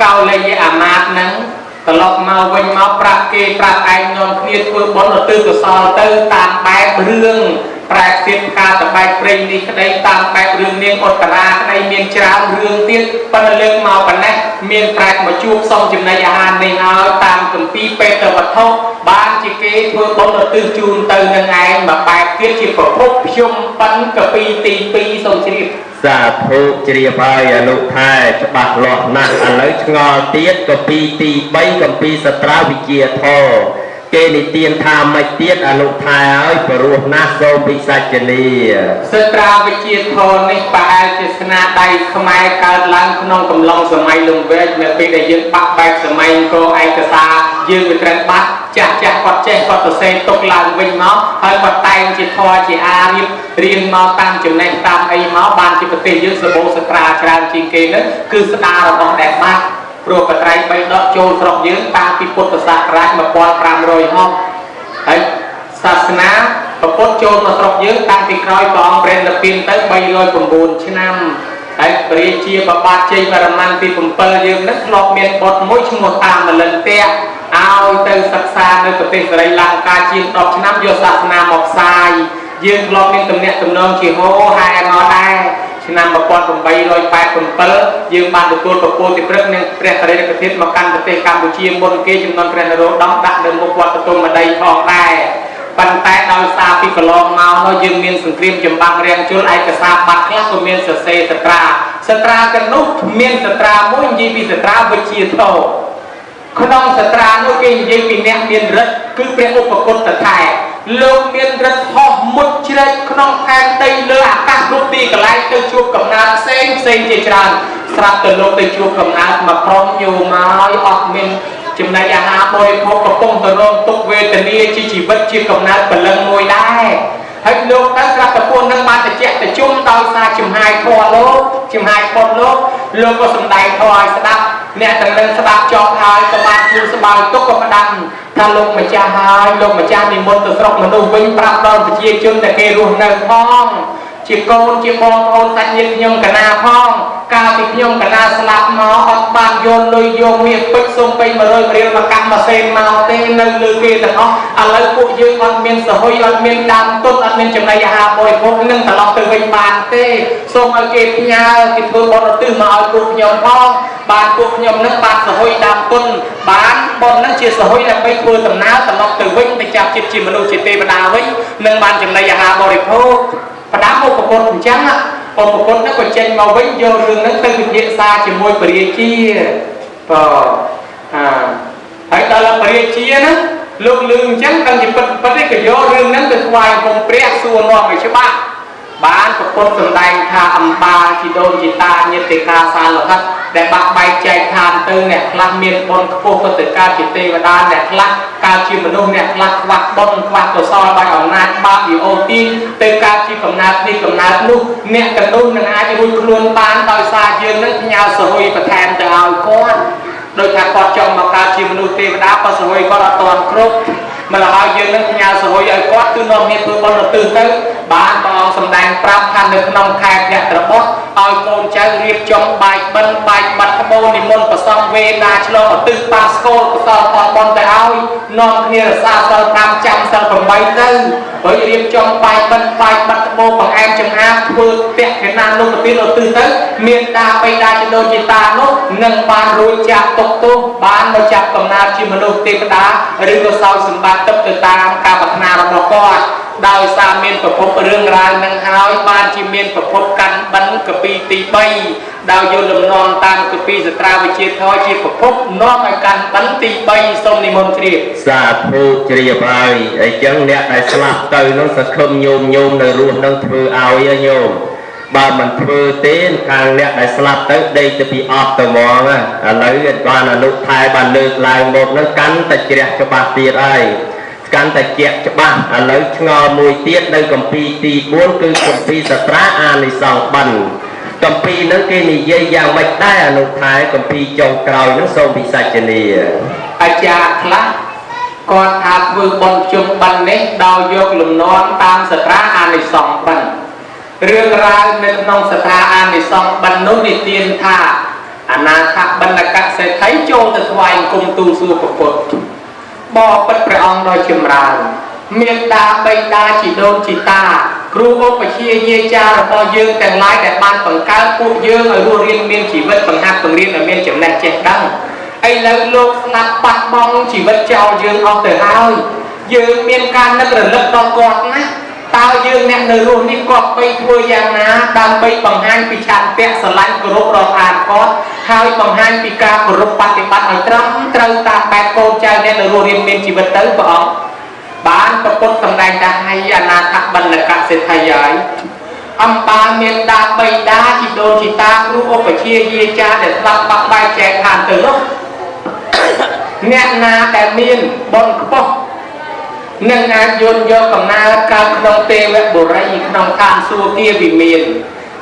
កោលយាអាមាត្យហ្នឹងត្រឡប់មកវិញមកប្រាប់គេប្រាប់ឯងនាំគ្នាធ្វើបុណ្យទៅកុសលទៅតាមបែបរឿងប្រែកទៀតការតបែកព្រេងនេះក្តីតាមបែបរឿងនាងឧត្តរាក្តីមានច្រើនរឿងទៀតប៉ុន្តែលើកមកប៉ុណ្ណេះមានប្រែកមកជួបសុំចំណីអាហារនេះហើយតាមគម្ពីរបេតវត្ថុបានជាគេធ្វើបុណ្យទៅជូនទៅនឹងឯងមកបែបទៀតជាប្រភពខ្ញុំប៉ិនកពីទី2សូមជ្រាបសាធុជ្រាបហើយអនុថែច្បាស់លាស់ណាស់ឥឡូវឆ្ងល់ទៀតកពីទី3កំពីសត្រាវិជាធរគេនិទានថាមិនទៀតអនុថែហើយព្រោះណាស់សូមពិសាចនីសត្រាវិជាធរនេះប្រហែលជាស្នាដៃខ្មែរកើតឡើងក្នុងកំឡុងសម័យលង្វែកនៅពេលដែលយើងបាក់បែកសម័យអង្គរឯកសារយើងវាត្រូវបាត់ចាស់គាត់ចេះគាត់សរសេរទុកឡើងវិញមកហើយគាត់តែងជាធរជាអារៀនមកតាមចំណេះតាមអីមកបានជាប្រទេសយើងសបោសត្រាច្រើនជាងគេនោះគឺស្ដាររបស់ដែលបាត់ព្រោះកត្រៃ3ដកចូលស្រុកយើងតាំងពីពុទ្ធសករាជ1500ហើយសាសនាពុទ្ធចូលមកស្រុកយើងតាំងពីក្រោយព្រះអង្គព្រះនិព្វានទៅ309ឆ្នាំហើយព្រះរាជាបបាទជ័យវរ្ម័នទី7យើងនឹងធ្លាប់មានបុត្រមួយឈ្មោះតាមលិន្ទៈឲ្យទៅសិក្សានៅប្រទេសស្រីលង្កាជាង10ឆ្នាំយកសាសនាមកផ្សាយយើងធ្លាប់មានទំនាក់ទំនងជាហោហែមកដែរឆ្នាំ1887យើងបានទទួលប្រពោតិព្រឹកនិងព្រះបរិយាកាសមកកាន់ប្រទេសកម្ពុជាមុនគេចំនួនព្រះនរោត្តមដាក់នៅមុខវត្តទុំម្ដីផងដែរប៉ុន្តែដោយសារពីកន្លងមកនោះយើងមានសង្គ្រាមចម្បាំងរាំងជលឯកសារបាត់ខ្លះក៏មានសរសេរសត្រាទាំងនោះមានសត្រាមួយនិយាយពីសត្រាវិជាធម៌ក្នុងសត្រានោះគេនិយាយពីអ្នកមានឫទ្ធិគឺព្រះឧបគុតថែលោកមានឫទ្ធិហោះមុជជ្រែកក្នុងខែដីលើអាកាសគ្រប់ទីកន្លែងទៅជួបកំណើតផ្សេងជាច្រើនស្រាប់តែលោកទៅជួបកំណើតមកក្រុមញោមហើយអត់មានចំណីអាហារបរិភោគកំពុងទៅរងទុក្ខវេទនាជាជីវិតជាកំណើតព្រលឹងមួយដែរហើយលោកទៅស្រាប់តែពួកនឹងបានតិចទៅជុំដោយសារចំហាយធម៌លោកចំហាយពុតលោកក៏សំដែងធម៌ឲ្យស្ដាប់អ្នកទាំងនឹងស្ដាប់ចប់ហើយក៏បានជួស្បើយទុកក៏ផ្ដាំថាលោកម្ចាស់ហើយលោកម្ចាស់និមន្តទៅស្រុកមនុស្សវិញប្រាប់ដល់ប្រជាជនតែគេរស់នៅផងជាកូនជាបងប្អូនសាច់ញាតិខ្ញុំកណាផងកាលពីខ្ញុំកណាស្លាប់មកអត់បានយកលុយយកមាសពេជ្រសូមពេញ100រៀលមកកម្មសេនមកទេនៅលើគេទាំងអស់ឥឡូវពួកយើងអត់មានសហុយអត់មានដើមទុនអត់មានចំណីអាហារបរិភោគនឹងត្រឡប់ទៅវិញបានទេសូមឲ្យគេផ្ញើគេធ្វើបុណ្យឧទ្ទិសមកឲ្យពួកខ្ញុំផងបានពួកខ្ញុំនឹងបានសហុយដើមទុនបានបុណ្យនឹងជាសហុយដើម្បីធ្វើដំណើរត្រឡប់ទៅវិញទៅចាប់ចិត្តជាមនុស្សជាទេវតាវិញនឹងបានចំណីអាហារបរិភោគផ្ដាំឧបគុតអញ្ចឹងឧបគុតហ្នឹងក៏ចេញមកវិញយករឿងហ្នឹងទៅពិភាក្សាជាមួយព្រះរាជាហើយដល់ព្រះរាជាហ្នឹងលោកលឺអញ្ចឹងដឹងជាពិតទេក៏យករឿងហ្នឹងទៅថ្វាយគុំព្រះសួរនាំឲ្យច្បាស់បានប្រពុតសម្ដែងថាអំបាលជីដូនជីតាញាតិកាសាលហិត ដែលបាក់បែកចែកឋានទៅអ្នកខ្លះមានបុណ្យខ្ពស់ក៏ទៅកើតជាទេវតាអ្នកខ្លះកើតជាមនុស្សអ្នកខ្លះខ្វះបុណ្យខ្វះកុសលដោយអំណាចបាបវិអូទីទៅកើតជាកំណើតនេះកំណើតនោះអ្នកកណ្ដុះនឹងអាចរួចខ្លួនបានដោយសារយើងនឹងផ្ញើសហួយបន្ថែមទៅឲ្យគាត់ដោយថាគាត់ចង់មកកើតជាមនុស្សទេវតាក៏សហួយគាត់អត់ទាន់គ្រប់ម្ល៉េះហើយយើងនឹងផ្ញើសហួយឲ្យគាត់គឺនាំគ្នាធ្វើបុណ្យទៅទៅបានព្រះអង្គសម្ដែងប្រាប់ថានៅក្នុងខែភទ្របទឲ្យកូនចៅរៀបចំបាយបិណ្ឌបាយបាត់ក្បូរនិមន្តប្រសងវេលាឆ្លងឧទ្ទិសបាស្កូលកុសលផលបុណ្យទៅឲ្យនាំគ្នារក្សាសិល5ចាំសិល8ទៅហើយរៀបចំបាយបិណ្ឌបាយបាត់ក្បូរបង្អែមចំអាបធ្វើផ្ទះកេណានុប្រទានឧទ្ទិសទៅមានតាបិតាជាដូនជាតានោះនឹងបានរួចចាក់ទុកទោសបានមកចាប់កំណើតជាមនុស្សទេវតាឬក៏សោយសម្បត្តិទឹកទៅតាមការប្រាថ្នារបស់គាត់ដោយសារមានប្រភពរឿងរ៉ាវនឹងហើយបានជាមានប្រភពកាន់បិណ្ឌកពីទី3ដោយយកលំនាំតាមកពីសត្រាវិជាធរជាប្រភពនាំឲ្យកាន់បិណ្ឌទី3សូមនិមន្តជ្រាបសាធុជ្រាបហើយអញ្ចឹងអ្នកដែលស្លាប់ទៅនឹងសង្ឃឹមញោមនៅរស់នឹងធ្វើឲ្យញោមបើមិនធ្វើទេខាងអ្នកដែលស្លាប់ទៅដេកទៅពីអត់ទៅហ្មងឥឡូវបានអនុថែបានលើកឡើងមកនឹងកាន់តែជ្រះច្បាស់ទៀតហើយកាន់តែជាក់ច្បាស់ឥឡូវឆ្ងល់មួយទៀតនៅគម្ពីរទី4គឺគម្ពីរសត្រាអានិសង្សបិណ្ឌគម្ពីរហ្នឹងគេនិយាយយ៉ាងម៉េចដែរអនុថែគម្ពីរចុងក្រោយហ្នឹងសូមពិសាចនាអាចារ្យខ្លះគាត់ថាធ្វើបុណ្យជុំបិណ្ឌនេះដោយយកលំនាំតាមសត្រាអានិសង្សបិណ្ឌរឿងរ៉ាវនៅក្នុងសត្រាអានិសង្សបិណ្ឌនោះនិទានថាអនាថបណ្ឌកសេដ្ឋីចូលទៅថ្វាយអង្គមទូលសួរព្រះពុទ្ធបបិទ្ធព្រះអង្គដោយចម្រើនមេត្តាបិតាជីដូនជីតាគ្រូឧបជាយាចារបស់យើងទាំងឡាយដែលបានបង្កើតពួកយើងឲ្យរស់រានមានជីវិតបង្ហាត់បង្រៀនឲ្យមានចំណេះចេះដឹងឥឡូវលោកស្លាប់បាត់បង់ជីវិតចោលយើងអស់ទៅហើយយើងមានការនឹករលឹកដល់គាត់ណាតើយើងអ្នកនៅរស់នេះគាត់បីធ្វើយ៉ាងណាដើម្បីបង្ហាញពីឆន្ទៈស្រឡាញ់គោរពរាប់អានគាត់ហើយបង្ហាញពីការគោរពបប្រតិបត្តិឲ្យត្រឹមត្រូវតាមបែបកូនចៅអ្នកនៅរស់រៀនមានជីវិតទៅព្រះអង្គបានប្រពុតសម្ដែងថាឲ្យអនាថបណ្ឌកសេដ្ឋីហើយអំបាលមានតាបិតាជីដូនជីតាគ្រូឧបជាយាចាដែលស្លាប់បាក់បែកចែកឋានទៅនោះអ្នកណាដែលមានបុណ្យខ្ពស់នឹងអាចយល់យកកំណើតកើតក្នុងទេវបុរីក្នុងឋានសួគ៌វិមាន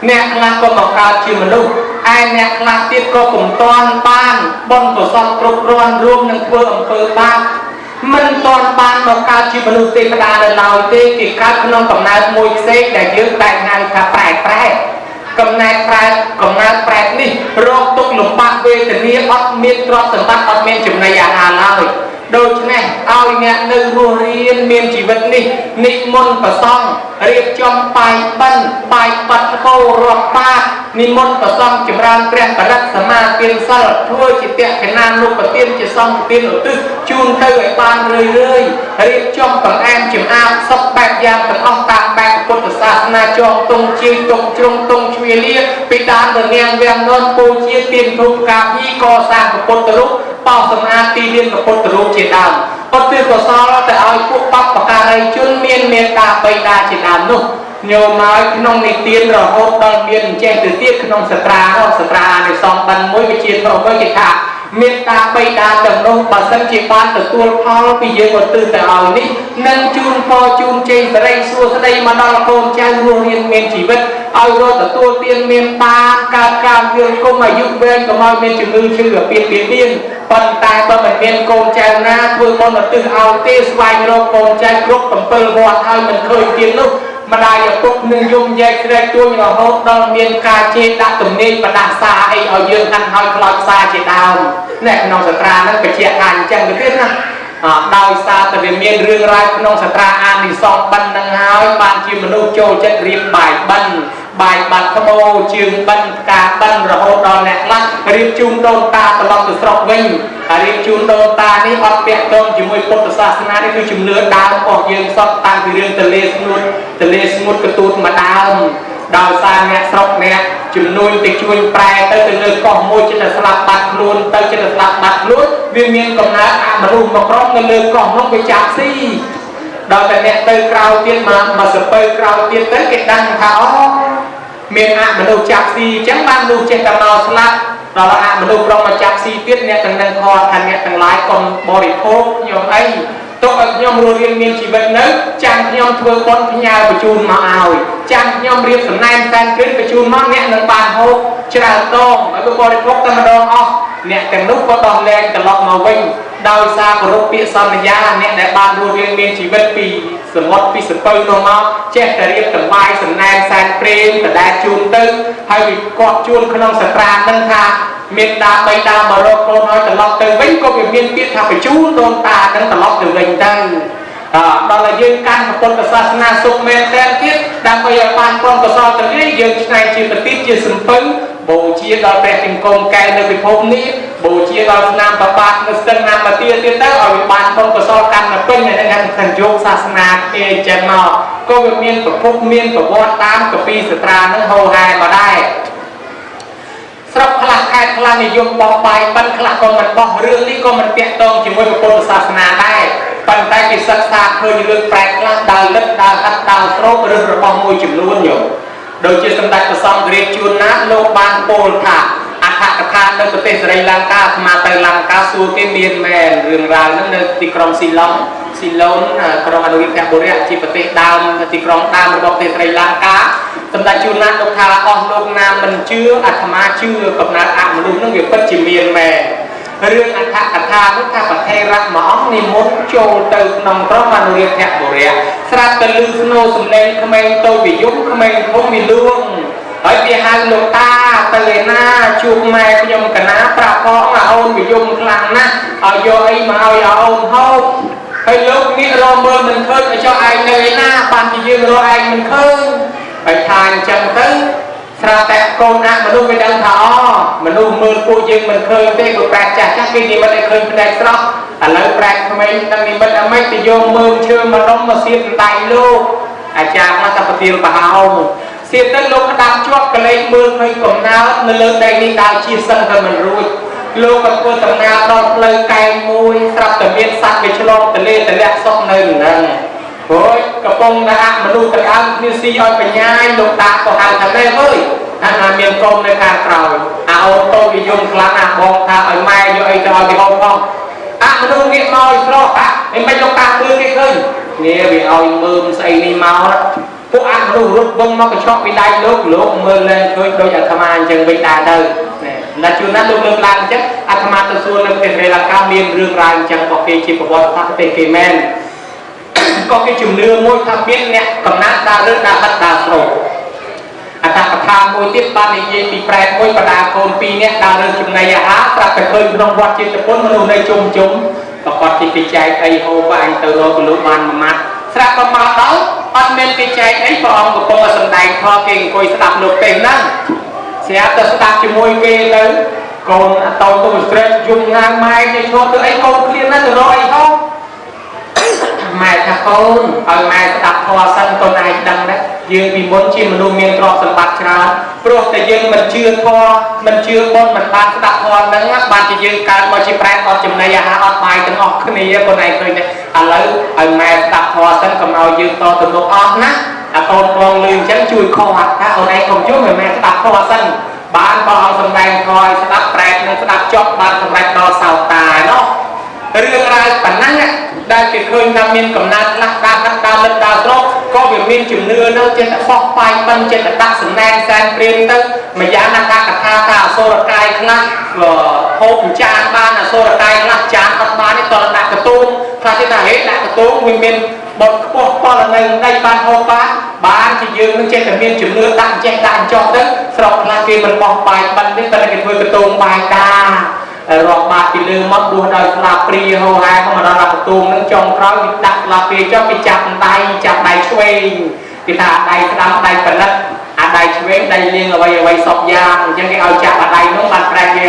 អ្នកខ្លះក៏មកកើតជាមនុស្សឯអ្នកខ្លះទៀតក៏ពុំទាន់បានបុណ្យកុសលគ្រប់គ្រាន់រួមនឹងធ្វើអំពើបាបមិនទាន់បានមកកើតជាមនុស្សទេវតានៅឡើយទេគេកើតក្នុងកំណើតមួយផ្សេងដែលយើងតែហៅថាប្រែតកំណើតប្រែតនេះរងទុក្ខលំបាកវេទនាអត់មានទ្រព្យសម្បត្តិអត់មានចំណីអាហារឡើយដូច្នេះឲ្យអ្នកនៅរស់រៀនមានជីវិតនេះនិមន្តប្រសង់រៀបចំបាយបិណ្ឌបាយបាត់ក្បូររាប់បាតនិមន្តប្រសង់ចម្រើនព្រះបរិត្តសមាទានសិលធ្វើជាតក្កណានុប្រទានជាសង្ឃទានឧទ្ទិសជូនទៅឲ្យបានរឿយរៀបចំបង្អែមចម្អាបសពបែបយ៉ាងទាំងអស់តាមបែបពុទ្ធសាសនាចងទងជាទុកជ្រុងទងជ្វាលាពីដានរនាងវាំងននពូជាទានធូបកាភីកសាងពុទ្ធរូបបោសសម្អាតទីលានពុទ្ធរូបជាដើមឧទ្ទិសកុសលទៅឲ្យពួកបព្វការីជនមានមេត្តាបិតាជាដើមនោះញោមហើយក្នុងនិទានរហូតដល់មានអញ្ចេះទៅទៀតក្នុងសត្រាអានិសង្សបិណ្ឌមួយវិជាធម៌មួយគេថាមេត្តាបិតាទាំងនោះបើសិនជាបានទទួលផលពីយើងឧទ្ទិសទៅឲ្យនេះនឹងជូនពរជូនជ័យសិរីសួស្តីមកដល់កូនចៅរស់រៀនមានជីវិតឲ្យរកទទួលទានមានបានកើតការយល់គុំអាយុវែងកុំឲ្យមានជំងឺឈឺអាពាហ៍ពិពាហ៍ប៉ុន្តែបើមិនមានកូនចៅណាធ្វើបុណ្យឧទ្ទិសឲ្យទេស្វែងរកកូនចៅគ្រប់7វត្តហើយមិនឃើញទៀតនោះម្ដាយឪពុកនឹងយំយែកស្រែកទួញរហូតដល់មានការជេរដាក់ទំនេរបដាសាអីឲ្យយើងកាន់ឲ្យខ្លោចផ្សាជាដើមនៅក្នុងសត្រាហ្នឹងបញ្ជាក់ថាអញ្ចឹងទៅទៀតណាដោយសារតែវាមានរឿងរ៉ាវក្នុងសត្រាអានិសង្សបិណ្ឌហ្នឹងហើយបានជាមនុស្សចូលចិត្តរៀបបាយបិណ្ឌបាយបាត់ក្បូរជើងបិណ្ឌផ្កាបិណ្ឌរហូតដល់អ្នកខ្លះរៀបជូនដូនតាត្រឡប់ទៅស្រុកវិញហើយរៀបជូនដូនតានេះអត់ពាក់ទងជាមួយពុទ្ធសាសនានេះគឺជំនឿដើមរបស់យើងសពតាំងពីរឿងទលេស្ងួតកទូតម្ដើមដោយសារអ្នកស្រុកអ្នកជំនួយទៅជួយប្រែទៅលើកោះមួយចិត្តស្លាប់បាត់ខ្លួនទៅចិត្តស្លាប់បាត់ខ្លួនវាមានកំណើតអមនុស្សមកក្រុមនៅលើកោះនោះវាចាប់ស៊ីដល់តែអ្នកទៅក្រៅទៀតមកសពើក្រៅទៀតទៅគេដឹងថាអូមានអមនុស្សចាប់ស៊ីអញ្ចឹងបានមនុស្សចេះតែមកស្លាប់ ដល់អាមនុស្សប្រងមកចាប់ស៊ីទៀតអ្នកទាំងនឹងខត់ថាអ្នកទាំងឡាយកុំបរិភោគខ្ញុំអីទុកឲ្យខ្ញុំរស់រៀនមានជីវិតនៅចាំខ្ញុំធ្វើបុណ្យផ្ញើបញ្ជូនមកឲ្យចាំខ្ញុំរៀបសំណែនសែនគ្រិនបញ្ជូនមកអ្នកនឹងបានហូបច្រើនដងឲ្យបរិភោគតែម្ដងអស់អ្នកទាំងនោះក៏ដោះលែងត្រឡប់មកវិញដោយសារគោរពពាក្យសន្យាអ្នកដែលបានរស់រៀនមានជីវិតពីសមុទ្រពីសពៅនោះមកចេះតែរៀបតបាយសំណែនសែនព្រេងដដែលជូនទៅហើយគាត់ជួនក្នុងសត្រានឹងថាមានតាបីតាមករកកូនឲ្យត្រឡប់ទៅវិញក៏វាមានពាក្យថាបញ្ជូនដូនតានឹងត្រឡប់ទៅវិញទៅដល់តែយើងកាន់ពុទ្ធសាសនាសុខមែនតែនទៀតដើម្បីឲ្យបានព្រមកសលទាំងនេះយើងឆ្នៃជាប្រតិជាសំពៅបូជាដល់ព្រះចង្គមកែនៅពិភពនេះបូជាដល់ស្នាមប្របាទនៅស្ទឹងណាមទាទៀតទៅឲ្យវាបានព្រមកសលកាន់ទៅពេញហើយនឹងថាយកសាសនាគេអញ្ចឹងមកក៏វាមានប្រភពមានប្រវត្តិតាមកពីសត្រានឹងហោហែមកដែរស្រុកខ្លះខេត្តខ្លះនិយមបោះបាយប៉ិនខ្លះក៏មិនបោះរឿងនេះក៏មិនពាក់ទងជាមួយពុទ្ធសាសនាដែរប៉ុន្តែគេសិក្សាឃើញរឿងប្រែកខ្លះដើរលិតដើរហាត់ដើរស្រោបរឿងរបស់មួយចំនួនយោដូចជាសម្ដេចព្រះសង្ឃរាជជួនណាលោកបានពោលថាអត្ថកថានៅប្រទេសស្រីលង្កាស្មាទៅលង្កាសួរគេមានមែនរឿងរ៉ាវហ្នឹងនៅទីក្រុងស៊ីឡុងក្រុងអនុរាធបុរៈជាប្រទេសដើមទីក្រុងដើមរបស់ប្រទេសស្រីលង្កាសម្ដេចជួនណាលោកថាអស់លោកណាមិនជឿអាត្មាជឿកំណើតអមនុស្សហ្នឹងវាពិតជាមានមែនរឿងអត្ថកថានោះថាប្រធេរៈមួយអង្គនិមន្តចូលទៅក្នុងក្រុងអនុរាធបុរៈស្រាប់តែឮស្នូរសំឡេងក្មេងតូចវិយមក្មេងធំវិលួងហើយវាហៅលោកតាទៅឯណាជួបម៉ែខ្ញុំកណាប្រាប់ផងអូនវិយមខ្លាំងណាស់ឲ្យយកអីមកឲ្យអូនហូបហើយលោកនេះរមើលមិនឃើញឲ្យចុះឯងនៅឯណាបានជាយើងរកឯងមិនឃើញហើយថាអញ្ចឹងទៅស្រាប់តែកូនអមនុស្សវាដឹងថាមនុស្សមើលពួកយើងមិនឃើញទេក៏ប្រាក់ចាស់គេនិមិត្តឲ្យឃើញផ្នែកស្រស់ឥឡូវប្រាក់ក្មេងនឹងនិមិត្តអីទៅយកមើលឈើមកដុំមកសៀបដៃលោកអាចារ្យខ្លះតែប្រទាលបហោសៀបទៅលោកក្តាប់ជាប់កលេចមើលឃើញកំណើតនៅលើដីនេះដើរជិះសឹងតែមិនរួចលោកក៏ធ្វើដំណើរដល់ផ្លូវកែងមួយស្រាប់តែមានសត្វវាឆ្លងទលេទម្លាក់សុកនៅនឹងព្រោះកំពុងតែអមនុស្សទាំងអស់គ្នាស៊ីឲ្យបញ្ញាយលោកតាក៏ហៅថាទេអើយថាមានកូននៅខាងក្រោយអូនតូចវិយមខ្លាំងណាស់បងថាឲ្យម៉ែយកអីទៅឲ្យគេហូបផងអមនុស្សងាកមកស្រោះមិនលោកតាមើលគេឃើញនេះវាឲ្យមើលស្អីនេះមកពួកអមនុស្សរត់វងមកកញ្ចក់ពីដៃលោកមើលlênឃើញដូចអាត្មាអញ្ចឹងវិញដែរទៅណាជួនណាលោកលើកឡើងអញ្ចឹងអាត្មាទៅសួរនៅប្រទេសស្រីលង្កាមានរឿងរ៉ាវអញ្ចឹងរបស់គេជាប្រវត្តិសាស្ត្រប្រទេសគេមែនក៏គេជំនឿមួយថាមានអ្នកកំណាត់ដើររើដើរហិតដើរស្រោបអត្ថកថាមួយទៀតបាននិយាយពីប្រែតមួយបដាកូនពីរនាក់ដើររើចំណីអាហារប្រាប់តែឃើញក្នុងវត្តជាតពុនមនុស្សនៅជុំក៏គាត់គេចែកអីហូបអញទៅរកលោកបានមួយម៉ាត់ស្រាប់តែមកដល់អត់មានគេចែកអីព្រះអង្គកំពុងតែសំដែងធម៌គេអង្គុយស្ដាប់លោកទេហ្នឹងស្រាប់តែស្ដាប់ជាមួយគេទៅកូនអតោទៅស្រែកយំងាយម៉ែគេឈរទៅអីកូនឃ្លានណាស់ទៅរកអីហូបម៉ែថាកូនឲ្យម៉ែស្ដាប់ធម៌សិនកូនឯងដឹងដែរយើងពីមុនជាមនុស្សមានទ្រព្យសម្បត្តិច្រើនព្រោះតែយើងមិនជឿធម៌មិនជឿបុណ្យមិនបានស្ដាប់ធម៌ហ្នឹងបានជាយើងកើតមកជាប្រែតអត់ចំណីអាហារអត់បាយទាំងអស់គ្នាកូនឯងឃើញទេឥឡូវឲ្យម៉ែស្ដាប់ធម៌សិនកុំឲ្យយើងតទៅមុខអស់ណាអាកូនបងលឺអញ្ចឹងជួយខត់ថាអូនឯងកុំជុំឲ្យម៉ែស្ដាប់ធម៌សិនបានព្រះអង្គសម្ដែងធម៌ឲ្យស្ដាប់ប្រែតនិងស្ដាប់ចប់បានសម្រេចដល់សោតាណោះរឿងរ៉ាវប៉ុណ្ណឹងដែលគេឃើញថាមានកំណើតខ្លះដើរកាត់ដើរលិតដើរស្រោបក៏វាមានជំនឿនៅចិត្តបោះបាយបិណ្ឌចិត្តដាក់សំណែនសែនព្រានទៅម្យ៉ាងណាថាកថាថាអសូរកាយខ្លះហូបចានបានអសូរកាយខ្លះចានអត់បានទេតើដាក់កតូងថាទេថាហេតុដាក់កតូងវាមានបត់ខ្ពស់ពលនៅដីបានហូបបានជាយើងនឹងចេះតែមានជំនឿដាក់ចេះដាក់ចោះទៅស្រុកខ្លះគេមិនបោះបាយបិណ្ឌទេតែគេធ្វើកតូងបាយតារាប់បាតពីលើមកដួសដោយស្លាបព្រាហោហែមកដល់កតូងនឹងចុងក្រោយវាដាក់ស្លាបព្រាចុះគេចាប់ដៃឆ្វេងគេថាដៃស្ដាំដៃផលិតអាដៃឆ្វេងដៃលៀងអ្វីសពយ៉ាងអញ្ចឹងគេឲ្យចាប់អាដៃនោះបានប្រែវា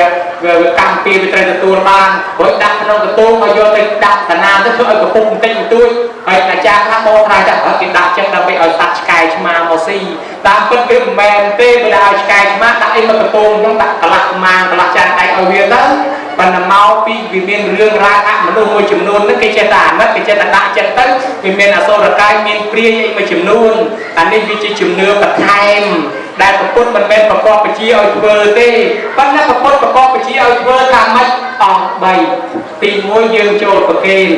កម្មពីវាត្រូវទទួលបានព្រោះដាក់ក្នុងកតូងឲ្យយកទៅដាក់តាណាទៅធ្វើឲ្យកំពុះបន្តិចបន្តួចហើយអាចារ្យខ្លះបោថាចាគេដាក់ចឹងដើម្បីឲ្យសត្វឆ្កែឆ្មាមកស៊ីតាមពិតវាមិនមែនទេបើឲ្យឆ្កែឆ្មាដាក់អីមកកតូងហ្នឹងដាក់កន្លះម៉ាងកន្លះចានដៃឲ្យវាទៅ បណ្ណមកពីវិមានរឿងរ៉ាវអមនុស្សមួយចំនួនហ្នឹងគេចេះតែអាណិតគេចេះតែដាក់ចិត្តទៅវាមានអសុរកាយមានព្រាយអីមួយចំនួនអានេះវាជាជំនឿបន្ថែមដែលប្រពុតមិនមែនប្រកបបជាឲ្យធ្វើទេប៉ុន្តែប្រពុតប្រកបបជាឲ្យធ្វើថាម៉េចអង្គ3ទី1យើងចូលប្រគេន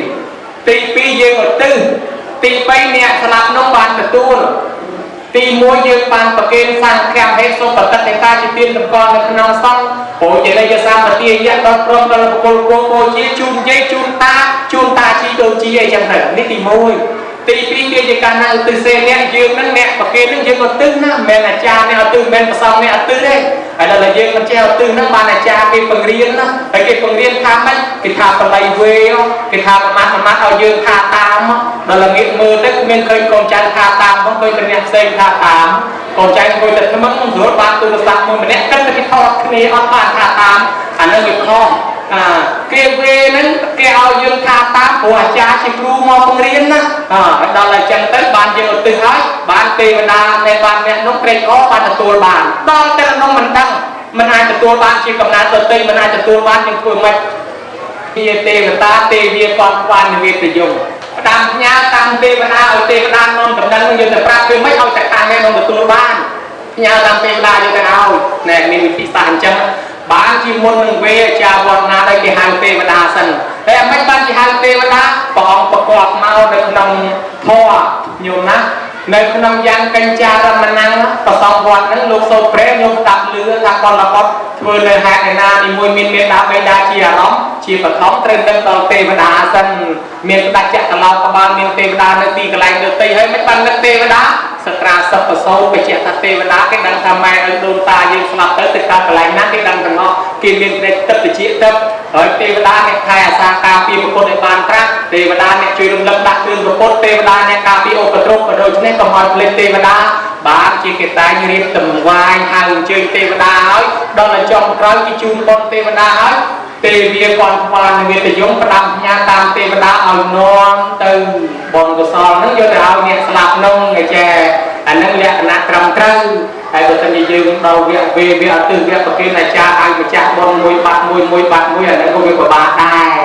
ទី2យើងឧទ្ទិសទី3អ្នកស្លាប់នោះបានទទួលទី1យើងបានប្រគេនសង្ឃហេតុសុបតិតេកាជាទានតម្កល់នៅក្នុងសង្ឃព្រោះជាលេខសាមតិយៈដល់ព្រមដល់បុគ្គលគួរបូជាជូនយាយជូនតាជីដូចជាអីចឹងទៅនេះទី1ទី2គេជាការណាឧទ្ទិសអ្នកយើងនឹងអ្នកប្រគេននឹងយើងឧទ្ទិសណាមិនមែនអាចារ្យអ្នកឧទ្ទិសមិនមែនប្រសងអ្នកឧទ្ទិសទេហើយដល់យើងមិនចេះឧទ្ទិសនឹងបានអាចារ្យគេបង្រៀនណាហើយគេបង្រៀនថាម៉េចគេថាបល័យវេគេថាប្រមាថឲ្យយើងថាតាមដល់ងាកមើលទៅមានឃើញកូនចៅថាតាមផងឃើញតែអ្នកផ្សេងថាតាមកូនចៅអង្គុយតែថ្មឹងស្រួលបានទូរស័ព្ទមួយម្នាក់គិតតែគេថតគ្នាអត់បានថាតាមអានឹងវាខុសគេវេហ្នឹងគេឲ្យយើងថាតាមព្រោះអាចារ្យជាគ្រូមកបង្រៀនណាដល់តែចឹងទៅបានយើងឧទ្ទិសហើយបានទេវតានៃបានអ្នកនោះត្រេកអរបានទទួលបានដល់តែក្នុងមិនដឹងមិនអាចទទួលបានជាកំណត់ដទៃមិនអាចទទួលបានយើងធ្វើម៉េចវាទេវតាទេវាគាត់ខ្វាននិវេទយងផ្ដាំផ្ញើតាមទេវតាឲ្យទេវតានាំដំណឹងនឹងយើងទៅប្រាប់គឺមិនឲ្យតែខាងនេះនឹងទទួលបានផ្ញើតាមទេវតាយើងទៅឲ្យណែមានវិធីសាស្ត្រអញ្ចឹងបានជាមុននឹងវេអាចារ្យវត្តណាដែលគេហៅទេវតាសិនតែមិនបានគេហៅទេវតាព្រះអង្គប្រកបមកនៅក្នុងធម៌ញោមណានៅក្នុងយ៉ាងកញ្ចារមណាំងប្រសងវត្តហ្នឹងលោកសូត្រព្រះញោមស្ដាប់ឮថាកលបត់ធ្វើនៅហេតុណានីមួយមានមេដាបេដាជាអារម្មណ៍ជាបឋមត្រូវដឹងដល់ទេវតាសិនមានផ្ដាច់ចក្រឡោកបាលមានទេវតានៅទីកន្លែងដទៃហើយមិនបាននឹកទេវតាសត្រាសពប្រសូតបញ្ជាក់ថាទេវតាគេដឹងថាម៉ែឲ្យដូនតាយើងស្លាប់ទៅកើតកន្លែងណាគេដឹងទាំងអស់គេមានព្រះទឹកតិចទឹកហើយទេវតាអ្នកថែអាសាការពារប្រពុតឲ្យបានត្រាស់ទេវតាអ្នកជួយរំលឹកដាក់គ្រឿងប្រពុតទេវតាអ្នកការពារឧបទ្រពក៏ដូច្នេះក៏មកភ្លេចទេវតាបានជាគេតែងរៀបទង្វាយហៅអញ្ជើញទេវតាហើយដល់តែចុងក្រោយគេជូនបុណ្យទេវតាហើយទេវាគាត់ខ្វាននិវេទយងផ្ដាំផ្ញើតាមទេវតាឲ្យនាំទៅបុណ្យកុសលហ្នឹងយកទៅឲ្យអ្នកស្លាប់នោះឯចេះអានឹងលក្ខណៈត្រឹមត្រូវហើយបើសិនជាយើងដល់វគ្គវេវគ្គអត់ទិសវគ្គប្រគេនអាចារ្យឲ្យម្ចាស់បុណ្យមួយបាត់មួយអានឹងក៏វាពិបាកដែរ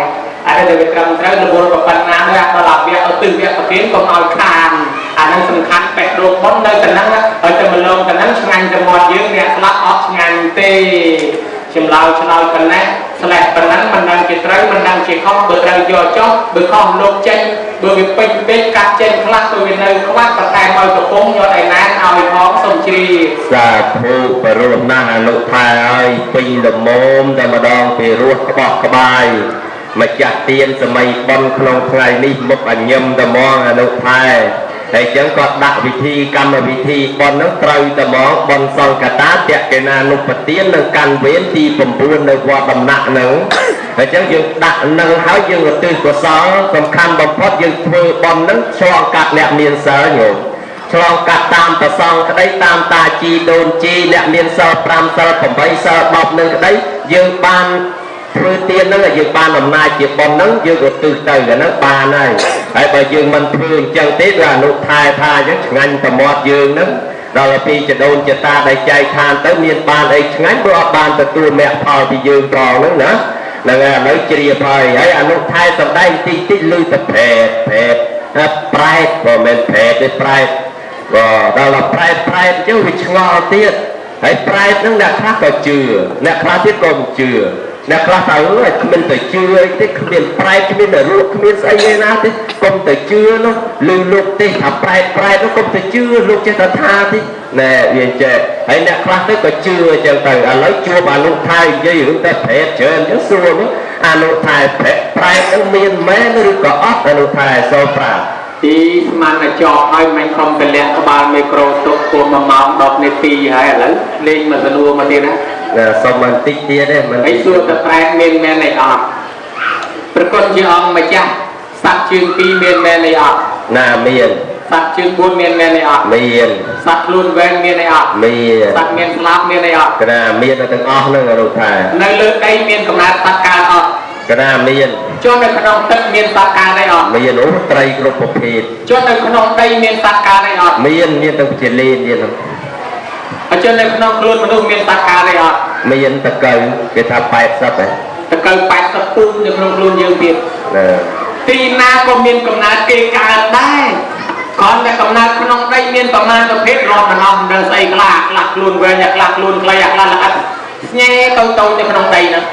អានេះវាត្រឹមត្រូវរវល់ប៉ុណ្ណាដែរដល់អាវគ្គអត់ទិសវគ្គប្រគេនកុំឲ្យខានអានឹងសំខាន់បេះដូងបុណ្យនៅតែហ្នឹងហើយតែម្លងតែហ្នឹងឆ្ងាញ់តែមាត់យើងអ្នកស្លាប់អត់ឆ្ងាញ់ទេចម្លើយឆ្លើយប៉ុណ្ណេះស្លេះប៉ុណ្ណឹងមិនដឹងជាត្រូវមិនដឹងជាខុសបើត្រូវយកចុះបើខុសលោកចេញបើវាពេញពេកកាត់ចេញខ្លះទៅវានៅខ្វះបន្តែឲ្យកំពុងយកឯណានឲ្យផងសូមជ្រាបសាធុបរោះណាស់អនុថែឲ្យពេញលមមតែម្ដងពីរស់ក្បោះក្បាយម្ចាស់ទៀនសម័យបនក្នុងថ្ងៃនេះមុខអញឹមតែហ្មងអនុថែហើយចឹងក៏ដាក់វិធីកម្មវិធីបនហ្នឹងត្រូវតែហ្មងបនសង្កតាតេកេណានុបទាននៅកាន់វេនទី9នៅវត្តដំណាក់ហ្នឹងហើយចឹងយើងដាក់នឹងហើយយើងឧទ្ទិសកុសលសំខាន់បំផុតយើងធ្វើបនហ្នឹងឆ្លងកាត់អ្នកមានសិលញោមឆ្លងកាត់តាមប្រសងក្តីតាមតាជីដូនជីអ្នកមានសិល5សិល8សិល10នឹងក្តីយើងបានធ្វើទានហ្នឹងយើងបានអំណាចជាបនហ្នឹងយើងឧទ្ទិសទៅហ្នឹងបានហើយបើយើងមិនធ្វើអញ្ចឹងទេគឺអនុថែថាអញ្ចឹងឆ្ងាញ់តែមាត់យើងហ្នឹងដល់ពីចដូនចតាដែលចែកឋានទៅមានបានអីឆ្ងាញ់ព្រោះអត់បានទទួលមគ្គផលពីយើងត្រង់ហ្នឹងណាហ្នឹងហើយឥឡូវជ្រាបហើយអនុថែសំដែងតិចលឺតែប្រែតប្រែតក៏មិនប្រែតទេប្រែតក៏ដល់ប្រែតអញ្ចឹងវាឆ្ងល់ទៀតហើយប្រែតហ្នឹងអ្នកខ្លះក៏ជឿអ្នកខ្លះទៀតក៏មិនជឿអ្នកខ្លះទៅគ្មានទៅជឿអីទេគ្មានប្រែតគ្មានតែរੂគ្មានស្អីឯណាទេកុំទៅជឿនោះឮលោកទេថាប្រែតនោះកុំទៅជឿលោកចេះតែថាទេណែវាចេះហើយអ្នកខ្លះទៅក៏ជឿអញ្ចឹងទៅឥឡូវជួបអនុថែនិយាយរឿងតែប្រែតច្រើនអញ្ចឹងសួរនេះអនុថែប្រែតនឹងមានមែនឬក៏អត់អនុថែសូមប្រាប់ទីស្មានតែចប់ហើយមិនខំទម្លាក់ក្បាលមីក្រូទុកគួរ1ម៉ោង10នាទីហើយឥឡូវលេងមកសនួរមកទៀតណាសុំបន្តិចទៀតទេមិនហើយសួរតែប្រែតមានមែនអីអត់ប្រកបជាអង្គម្ចាស់សត្វជើង2មានមែនអីអត់ណាមានសត្វជើង4មានមែនអីអត់មានសត្វខ្លួនវែងមានអីអត់មានសត្វមានស្លាបមានអីអត់ណាមានទាំងអស់ហ្នឹងអនុថានៅលើដីមានកំណើតសត្វកើតអត់កណាមានចុះនៅក្នុងទឹកមានសត្វកើតអីអត់មានអូត្រីគ្រប់ប្រភេទចុះនៅក្នុងដីមានសត្វកើតអីអត់មានទាំងជាលេនទៀតអញ្ចឹងនៅក្នុងខ្លួនមនុស្សមានសត្វកើតអីអត់មានតកៅគេថា80ហ៎ ตะเกียบ8 ตะปูในขนมกลุ่นยังเดียวตีนาก็มีกำนัดเกการได้ก่อนแต่กำนัดขนมได้เมียนประมาณประเภทรอมันนำเดินใส่กลากหลักลุนเวรอยากหลักลุนใครอยากหลักแง่โตในขนมใดนะ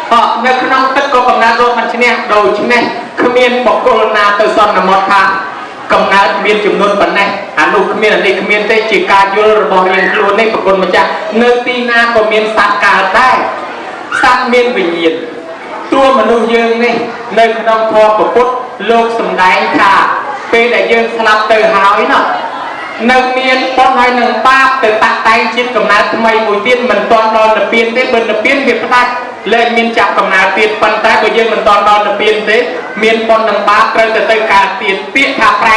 เพราะในขนมตึกก็กำนัดรถมันชนิดโดยชนิดขมิ้นบอกโคนาตัวซ้อนนำมดค่ะกำนัดเมียนจำนวนปันแน่อันลูกขมิ้นอันนี้ขมิ้นได้จีการยุรบอยังลุนในปรากฏมาจากเนื้อตีนาก็เมียนสักการได้สักเมียนวิญญาณตัวมนุษย์ยังนี่ในขนมพอประพุทธโลกสมได้ค่ะเป็นแต่ยังสลับเตอหายเนาะนักเรียนตอนให้หนึ่งป้าเตอตักไตชิดกับนาทำไมมวยเตี้ยนมันตอนนอนเปลี่ยนเต้บนเปลี่ยนเบียดพลาดเลยมีจับกับนาเปลี่ยนปันใต้ก็ยังมันตอนนอนเปลี่ยนเต้เมียนปนหนึ่งป้าเตอแต่การเปลี่ยนเปี้ยขาแปร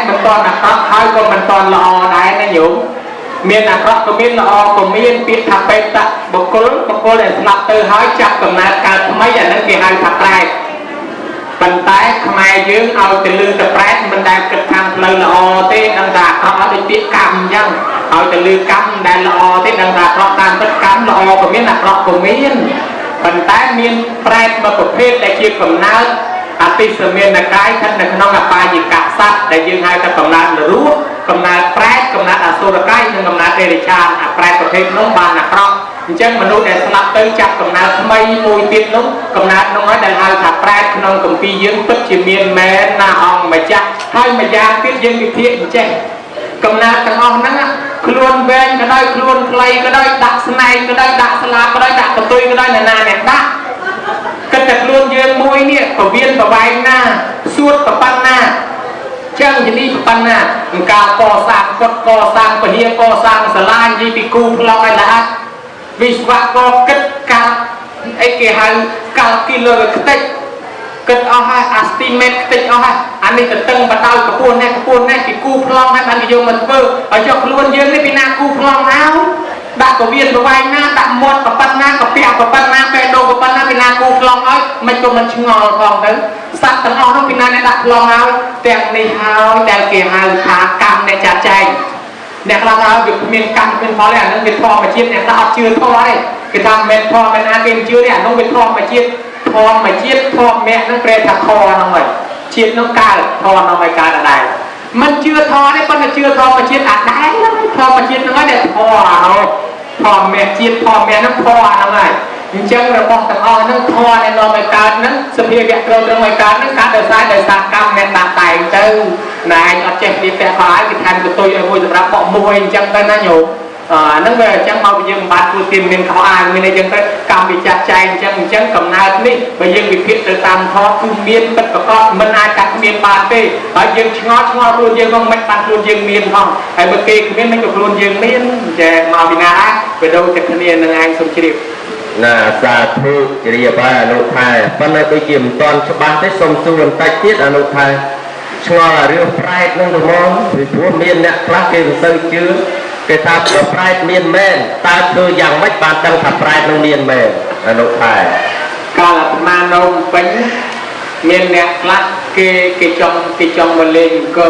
มันตอนนักร้องเขาก็มันตอนละอได้นะโยมเมียนนักร้องก็เมียนละอก็เมียนเปี้ยขาไปตะบกโกเลยสลับเตอหายจับกับนาการทำไมอย่างนั้นเกี่ยให้ขาแปรปันใต้ขมายยืมเอาแต่ลืมแต่แปรมันได้กระทำเลยละอเต้ดังดาเขาเอาได้เตี้ยกรรมยังเอาแต่ลืมกรรมได้ละอเต้ดังดาเพราะการตัดกรรมละอก็มีนักร้องก็มีปันใต้มีแปรมาประเภทได้เกี่ยวกับน้ำอติสเมียนนักไก่ท่านนักน้องปลาหยิกกะซัดได้ยืมให้กับกำนันรู้กำนันแปรกำนันอสุรไก่หนึ่งกำนันเดริชานแปรประเภทน้องบานนักร้องจังมนุษย์ได้สลับเติมจับกำนันทำไมมวยติดน้องกำนันน้อยได้หาถักแปรขนมกัมพียืมตึกจีเมียนแม่นาอองมาจับให้มายาติดยืมวิธีเจ๊กำนันต่างอองนั่งคลวนเวนก็ได้คลวนไกลก็ได้ดักสไนก็ได้ดักสลาก็ได้ดักกระตุยก็ได้นาเนี่ยดักก็จะคลวนยืมมวยเนี่ยก็เวียนประใบหน้าสวดประปันหน้าเจ้าจะนี่ปันหน้ากาก่อสร้างกดก่อสร้างปะเฮียก่อสร้างสลายยีปีกูพลอยละวิศวกรกิจการไอ้เกี่ยงการกิโลเมตรกิจเอาให้อัสติเมตรกิจเอาให้อันนี้จะตึงบัดเอากระปุนแน่ที่กู้พลองให้มันกิโยมันเบอร์เอาจอกล้วนเยอะนี่ปีนากู้พลองเอาดักกเวียนไปไว้หน้าดักหมดกับปั้นหน้ากับเปียกกับปั้นหน้าไปโดกับปั้นหน้าปีนากู้พลองเอาไม่จมมันชงอพลองถึงสัตว์ต่างเอาต้องปีนาในดักพลองเอาแต่ในเฮาแต่เกี่ยงขากรรมในจัดใจเนี่ยเราหยุดเมียนกันเป็นพอแล้วนั่นเป็นพอมาเชียร์เนี่ยเราเอาเชื่อพอเลยคือทำเป็นพอเป็นอาเป็นเชื่อเนี่ยต้องเป็นพอมาเชียร์พอมาเชียร์พอแม่นั่งเปรตคอน้องเลยเชียร์น้องกาพอน้องไม่การอะไรมันเชื่อทอได้ปนเชื่อทอมาเชียร์อะไรแล้วพอมาเชียร์น้อยเนี่ยพอเอาพอแม่เชียร์พอแม่นั่งพอน้องเลยจังเราบอกแต่เอานั่งพอในน้องไม่การนั่งสเปียร์เราตรงไม่การนั่งการเดินซ้ายเดินซ้ายกำเนี่ยตาไต่เจ้านายเอาเจ็บดีแต่ขอให้กิจการกับตัวยังมวยสำหรับบอกมวยจังได้นะโยนั่งเวลจังมาไปยังบาดผู้ทีมเป็นเขาอ่านมีในยังได้กำวิจัดใจจังกับนายนี่ไปยังวิพิษตามท้องคือเมียนเป็นประกอบมันอาจัดเมียนบาดไปไปยังชงอรุนยังต้องไม่ตัดรุนยังเมียนห้องไอ้เมื่อกี้คือเมียนไม่กับรุนยังเมียนจะมาบินาไปดูจากคะแนนยังไงสมชีพน่าสาธุจริยบายอนุทัยปัญหาไปเกี่ยมตอนฉบับได้สมส่วนใต้เทียอนุทัยช่วงเรื่องไพรนั่งดูมองหรือพวกเมียนเนี่ยคลาสเก่งเติมเชื้อเกิดทำกับไพรเมียนแม่ตาคืออย่างไม่ปานดังขับไพรนั่งเมียนแม่อนุทัยก็หลับมานมเป็นเมียนเนี่ยคลาสเกจงมาเล่นก็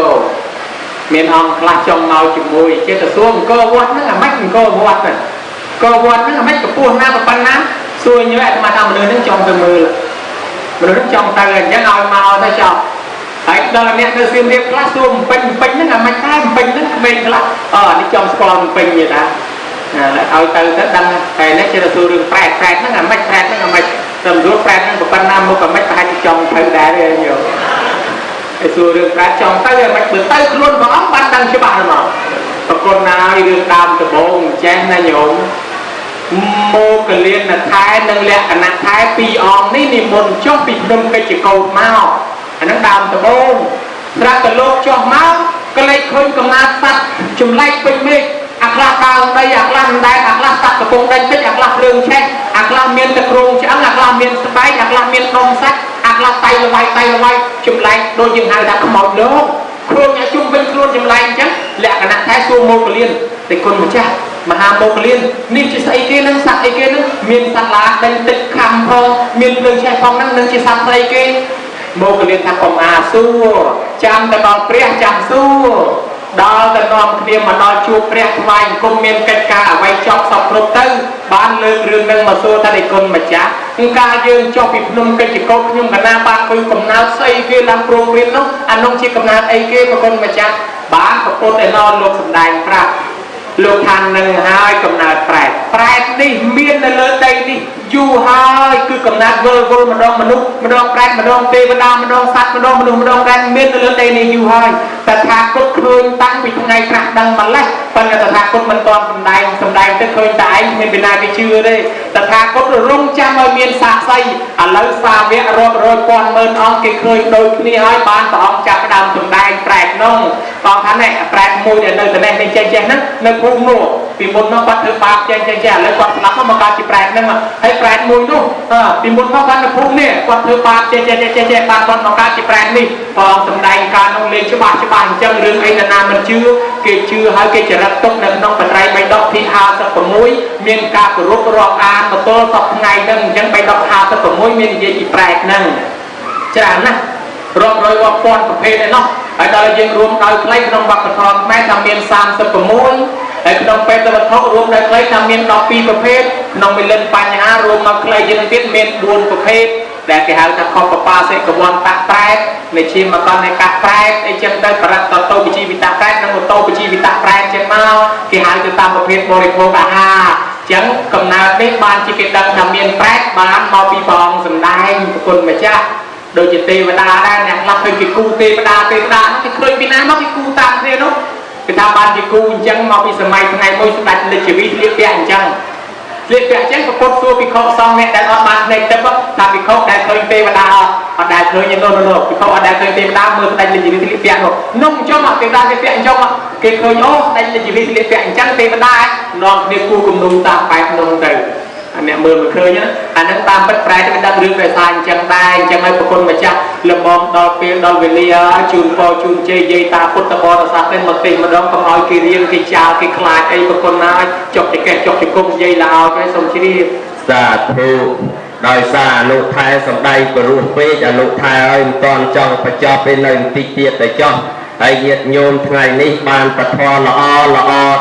เมียนองคลาสจงเมาจุมวยเจ้าตัวก็วัดนั่นแหละไม่ก็วัดน่ะก็วันนั้นไม่กับปูนหน้ากับปันน้ำส่วนเยอะมาทำเรือนั่งจองตัวมือเรือนั่งจองตาเลยยังเอามาเอาได้จองไอ้ดอลเนี่ยเธอซื้อเรียบคลาสซูมเป็นนั่นแหละไม่ใช่เป็นนั่นเป็นคลาสนี่จองสกอร์เป็นอย่างนั้นแล้วเอาเตอดังไอ้นั่นจะซื้อเรื่องแปรนั่นแหละไม่แปรนั่นแหละไม่สำรวจแปรนั่นกับปันน้ำมันกับไม่ไปจองเธอได้เลยอยู่ไอ้ซื้อเรื่องแปรจองเตอร์มันเปิดเตอร์ล้วนของปันดังใช่ป่ะหรอปรากฏนายเรื่องตามตะบงแจ้งนายโยมโมกเลียนท้ายนั่งแหละขณะท้ายปีอองนี่นิมนต์ช่วงปีนมไปจิโกดเมาอันนั้นดามตะบงพระตะโลกช่วงเมาก็เลยคนกำนัดสัตว์จุ่มไล่ไปไม่อักลาดาวได้อักลาได้อักลาสัตว์ตะบงได้เป็นอักลาเรื่องแช่อักลาเมียนตะกรงจะอักลาเมียนสบายอักลาเมียนนมสัตว์อักลาไตละไวจุ่มไล่โดยยังหายดักขมอดเด้อครูเนี่ยจุ่มเป็นครูจุ่มไล่จังแหละขณะท้ายซูโมกเลียนแต่คนมันจะมหาโมกเลียนนี่จะใส่เกนั่งสัตว์ไอเกนั่งมีนสัตว์ลาเป็นติดคำพอมีนเรื่องใช้ฟองนั่งจะสัตว์ไอเกโมกเลียนทำออกมาสู้จำแต่บอกเปรี้ยจำสู้ ដល់ទៅនាំគ្នាមកដល់ជួបព្រះថ្វាយអង្គមមានកិច្ចការអ្វីចប់សពគ្រប់ទៅបានលើករឿងនឹងមកសួរថាឯគុណម្ចាស់ការយើងចុះពីភ្នំកិច្ចកោខ្ញុំកណាបានឃើញកំណើតស្អីគេឡើងព្រមព្រៀងនោះអានោះជាកំណើតអីគេប្រគុណម្ចាស់បានប្រពុតឯណលោកសំដែងប្រាប់លោកថានឹងហើយកំណើតប្រែតនេះមាននៅលើដីនេះយូរហើយគឺកំណើតវិលម្ដងមនុស្សម្ដងប្រែតម្ដងទេវតាម្ដងសត្វម្ដងមនុស្សម្ដងប្រែតមាននៅលើដីនេះយូរហើយតថាគតឃើញតាំងពីថ្ងៃត្រាស់ដឹងម្លេះប៉ុន្តែតថាគតមិនទាន់សំដែងទៅឃើញតែឯងមានពីណាគេជឿទេតថាគតរងចាំឲ្យមានសាក្សីឥឡូវសាវករាប់រយពាន់ម៉ឺនអង្គគេឃើញដូចគ្នាហើយបានព្រះអង្គចាប់ផ្ដើមសំដែងប្រែតនោះបងថានេះប្រែតមួយដែលនៅត្នេះចេះហ្នឹងនៅភូមិនោះពីមុនមកគាត់ធ្វើបាបចេះឥឡូវគាត់ស្លាប់មកកើតជាប្រែតហ្នឹងហើយប្រែតមួយនោះពីមុនមកគាត់នៅភូមិនេះគាត់ធ្វើបាបចេះបានគាត់មកកើតជាប្រែតនេះបងសំដែងការនោះលេងច្បាស់អញ្ចឹងរឿងអីណាមិនជឿគេជឿហើយគេចរិតទុកនៅក្នុងបត្រៃបៃដកទី56មានការគោរពរាប់អានមកទល់សពថ្ងៃហ្នឹងអញ្ចឹងបៃដក56មាននិយាយពីប្រែតហ្នឹងច្រើនណាស់រាប់រយរាប់ពាន់ប្រភេទឯណោះហើយដល់យើងរួមដោយខ្លីក្នុងវប្បធម៌ខ្មែរថាមាន36ហើយក្នុងបេតវត្ថុរួមដោយខ្លីថាមាន12ប្រភេទក្នុងវិលិនបញ្ហារួមមកខ្លីយើងទៀតមាន4ប្រភេទដែលគេហៅថាខុសបបាសេកវ័នតាក់ប្រែតនៃឈាមមកដល់នៃកាក់ប្រែតអីចឹងទៅបរិត្តតោវិជីវិតាប្រែតនិងតោវិជីវិតាប្រែតចឹងមកគេហៅទៅតាមប្រភេទបរិភោគអាហារចឹងកំណើតនេះបានជាគេដឹងថាមានប្រែតបានមកពីព្រះអង្គសម្ដែងប្រគុណម្ចាស់ដូចជាទេវតាដែរអ្នកខ្លះឃើញគេគូទេវតានោះគេឃើញពីណាមកគេគូតាមគ្នានោះគេថាបានជាគូអញ្ចឹងមកពីសម័យថ្ងៃមួយស្ដេចលេចវិស្លៀកពាក់អញ្ចឹងប្រពុតសួរភិក្ខុសង្ឃអ្នកដែលអត់បានភ្នែកទឹកថាភិក្ខុដែលឃើញទេវតាអត់ដែលឃើញទេនោះភិក្ខុអត់ដែលឃើញទេវតាមើលស្ដេចលេចវិស្លៀកពាក់នោះអញ្ចឹងទេវតាគេពាក់អញ្ចឹងគេឃើញអូស្ដេចលេចវិស្លៀកពាក់អញ្ចឹងទេវតានាំគ្នាគូគំនុំតាមបែបនោះទៅអ្នកមើលមិនឃើញណាអានឹងតាមពិតប្រែទៅដឹងរឿងភាសាអញ្ចឹងដែរអញ្ចឹងឲ្យប្រគុណម្ចាស់លំមដល់ពេលដល់វេលាជូនពរជូនជ័យយាយតាពុទ្ធបរិស័ទនេះមកទេម្ដងកុំឲ្យគេរៀនគេចោលគេខ្លាចអីប្រគុណណាចុកចកេះចុកចគុំយាយល្អទៅសូមជ្រាបសាធុដោយសារអនុថែសំដីព្រោះពេកអនុថែឲ្យមិនតាន់ចង់បញ្ចប់ពេលនៅបន្តិចទៀតតែចោះហើយញាតិញោមថ្ងៃនេះបានប្រធមល្អ